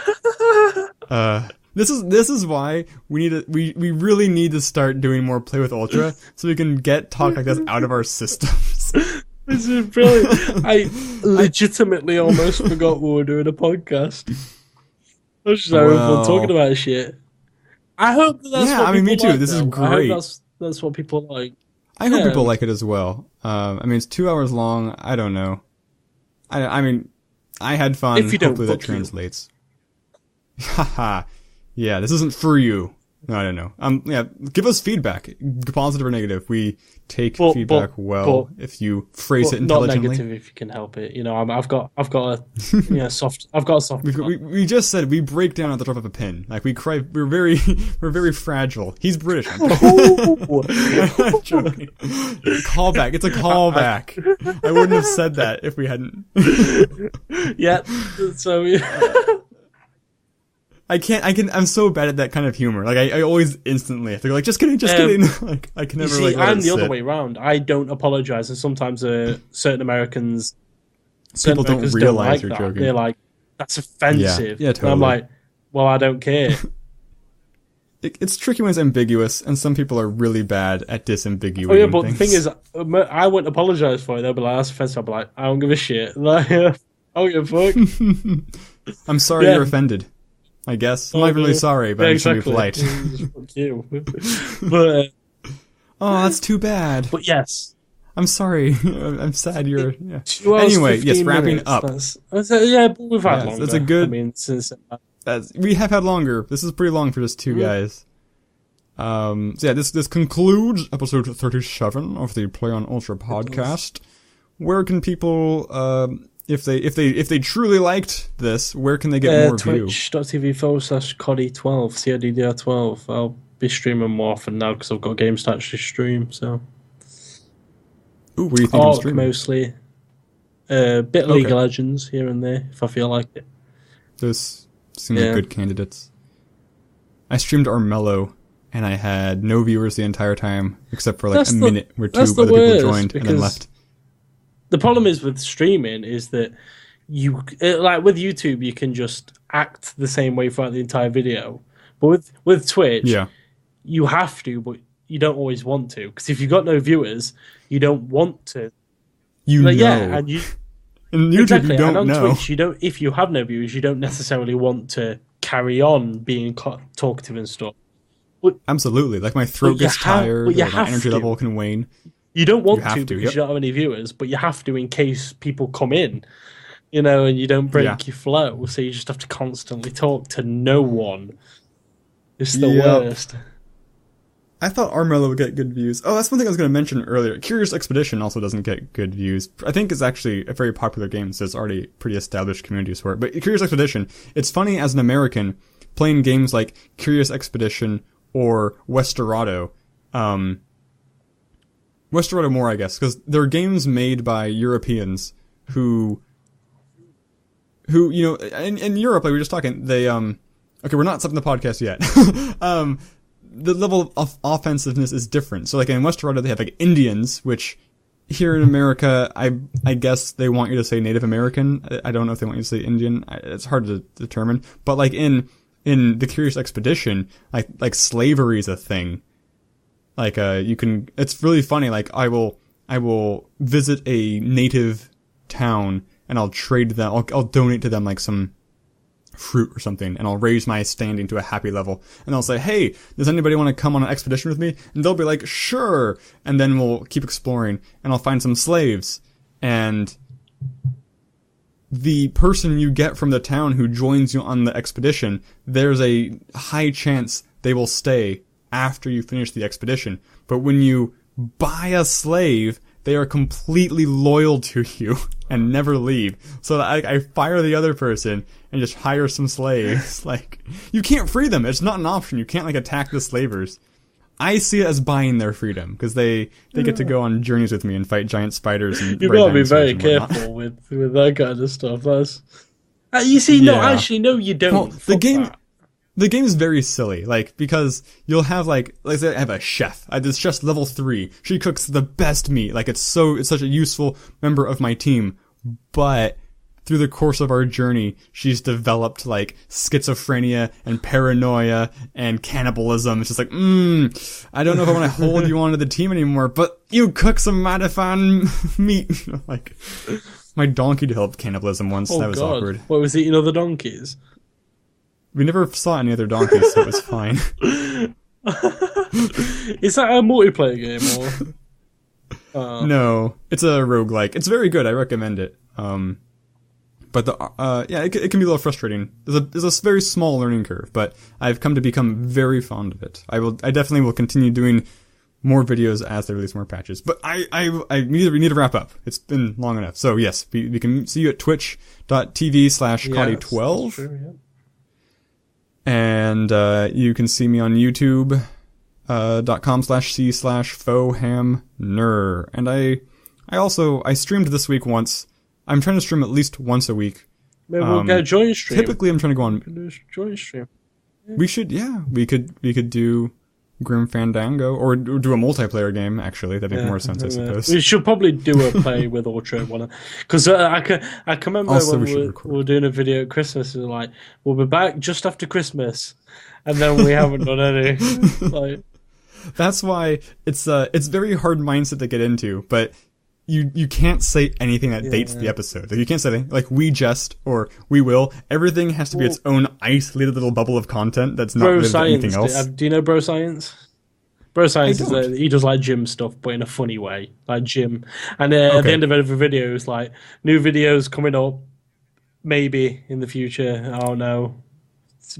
This is why we really need to start doing more Play with Ultra so we can get talk like this out of our systems. This is brilliant. I legitimately almost forgot we were doing a podcast. I was just having fun talking about shit. I hope that's what people me too. like, this is though. great. I hope that's what people like. I hope people like it as well. I mean, it's 2 hours long. I don't know. I mean, I had fun. If you don't, hopefully that translates. Haha. Yeah, this isn't for you. No, I don't know. Yeah, give us feedback, positive or negative. We take feedback if you phrase it intelligently. Not negative if you can help it. You know, I've got a soft. We just said we break down at the drop of a pin. Like we cry. We're very fragile. He's British. I'm joking. Callback. It's a callback. I wouldn't have said that if we hadn't. Yeah. So. I'm so bad at that kind of humor. Like, I always instantly have to go, like, just kidding. Like, I can never, I'm the other way around. I don't apologize, and sometimes certain Americans... People don't realize you're joking. They're like, that's offensive. Yeah, totally. And I'm like, well, I don't care. It's tricky when it's ambiguous, and some people are really bad at disambiguating Oh, yeah, but things. the thing is, I wouldn't apologize for it. They'll be like, that's offensive. I'll be like, I don't give a shit. Like, I don't give a fuck. I'm sorry you're offended. I guess. I'm not even really sorry, but I'm just going to be polite. Fuck you. But, oh, that's too bad. But yes. I'm sorry. I'm sad you're... Yeah. Anyway, yes, wrapping up. Yeah, but we've had longer. That's a good... I mean, since... we have had longer. This is pretty long for just two guys. So yeah, this concludes episode 37 of the playonultra podcast. Where can people... If they truly liked this, where can they get more view? Twitch.tv/Coddi12, CODDR12. I'll be streaming more often now because I've got games to actually stream. So, ooh, what do you think of streaming? Mostly. Bit of League of Legends here and there if I feel like it. Those seem like good candidates. I streamed Armello, and I had no viewers the entire time except for like a minute where two other people joined and then left. The problem is with streaming is that like with YouTube, you can just act the same way throughout the entire video. But with Twitch, you have to, but you don't always want to. Because if you've got no viewers, you don't want to. Yeah, and you... In YouTube, exactly, you don't and on know. Twitch, if you have no viewers, you don't necessarily want to carry on being talkative and stuff. But, absolutely. Like my throat gets tired, or my energy level can wane. You don't want to because you don't have any viewers, but you have to in case people come in, you know, and you don't break your flow. So you just have to constantly talk to no one. It's the worst. I thought Armello would get good views. Oh, that's one thing I was going to mention earlier. Curious Expedition also doesn't get good views. I think it's actually a very popular game, so it's already pretty established communities for it. But Curious Expedition, it's funny as an American playing games like Curious Expedition or Westerado. Westerado more, I guess, because they're games made by Europeans who, you know, in Europe, like we were just talking, they, okay, we're not stopping the podcast yet. The level of offensiveness is different. So, like, in Westerado, they have, like, Indians, which here in America, I guess they want you to say Native American. I don't know if they want you to say Indian. It's hard to determine. But, like, in the Curious Expedition, like slavery is a thing. Like, it's really funny, like, I will visit a native town, and I'll trade them, I'll donate to them, like, some fruit or something, and I'll raise my standing to a happy level, and I'll say, hey, does anybody want to come on an expedition with me? And they'll be like, sure, and then we'll keep exploring, and I'll find some slaves, and the person you get from the town who joins you on the expedition, there's a high chance they will stay after you finish the expedition. But when you buy a slave, they are completely loyal to you and never leave. So I fire the other person and just hire some slaves. Like, you can't free them. It's not an option. You can't, like, attack the slavers. I see it as buying their freedom, because they get to go on journeys with me and fight giant spiders. And you've got to be very careful with that kind of stuff. That's you see, no, actually, no, you don't. Well, the game is very silly, like, because you'll have, like say I have a chef. This chef's level 3. She cooks the best meat. Like, it's such a useful member of my team. But through the course of our journey, she's developed, like, schizophrenia and paranoia and cannibalism. It's just like, I don't know if I want to hold you onto the team anymore, but you cook some mighty fine meat. Like, my donkey developed cannibalism once. That was awkward. What, was eating other donkeys? We never saw any other donkeys, so it was fine. Is that a multiplayer game, or? No, it's a roguelike. It's very good. I recommend it. But it can be a little frustrating. There's a very small learning curve, but I've come to become very fond of it. I definitely will continue doing more videos as they release more patches. But I need to wrap up. It's been long enough. So yes, we can see you at twitch.tv/Coddi12. That's true, yeah. And you can see me on YouTube. .com/c/Foehamner. And I streamed this week once. I'm trying to stream at least once a week. Maybe we'll get a joint stream. Typically, I'm trying to go on. We can do a joint stream. Yeah. We should, yeah. We could do Grim Fandango or do a multiplayer game. Actually, that'd make more sense, I suppose. We should probably do a play with Ultra one, because I can remember also, when we were doing a video at Christmas. We were like, we'll be back just after Christmas, and then we haven't done any. Like, that's why it's very hard mindset to get into, but. You can't say anything that dates the episode. Like, you can't say anything like we just or we will. Everything has to be its own isolated little bubble of content that's not related to anything else. Do you know Bro Science? Bro Science is he does like gym stuff, but in a funny way, like gym. And at the end of every video, it's like new videos coming up, maybe in the future. I don't know.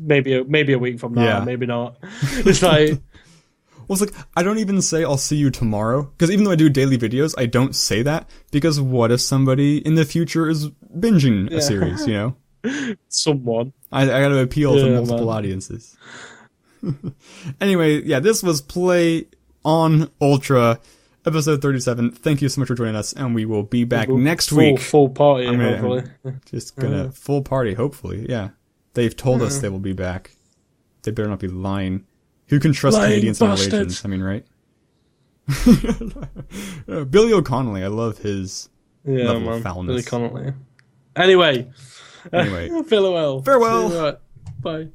Maybe a week from now, maybe not. It's like. Well, it's like, I don't even say I'll see you tomorrow, because even though I do daily videos, I don't say that, because what if somebody in the future is binging a series, you know? Someone. I gotta appeal to multiple audiences. Anyway, this was Play on Ultra, episode 37. Thank you so much for joining us, and we will be back next week. Full party, hopefully. I'm just gonna, full party, hopefully, yeah. They've told us they will be back. They better not be lying. Who can trust Canadians and relations? I mean, right? Billy O'Connolly, I love his level of foulness. Billy Connolly. Anyway. Farewell. Farewell. Bye.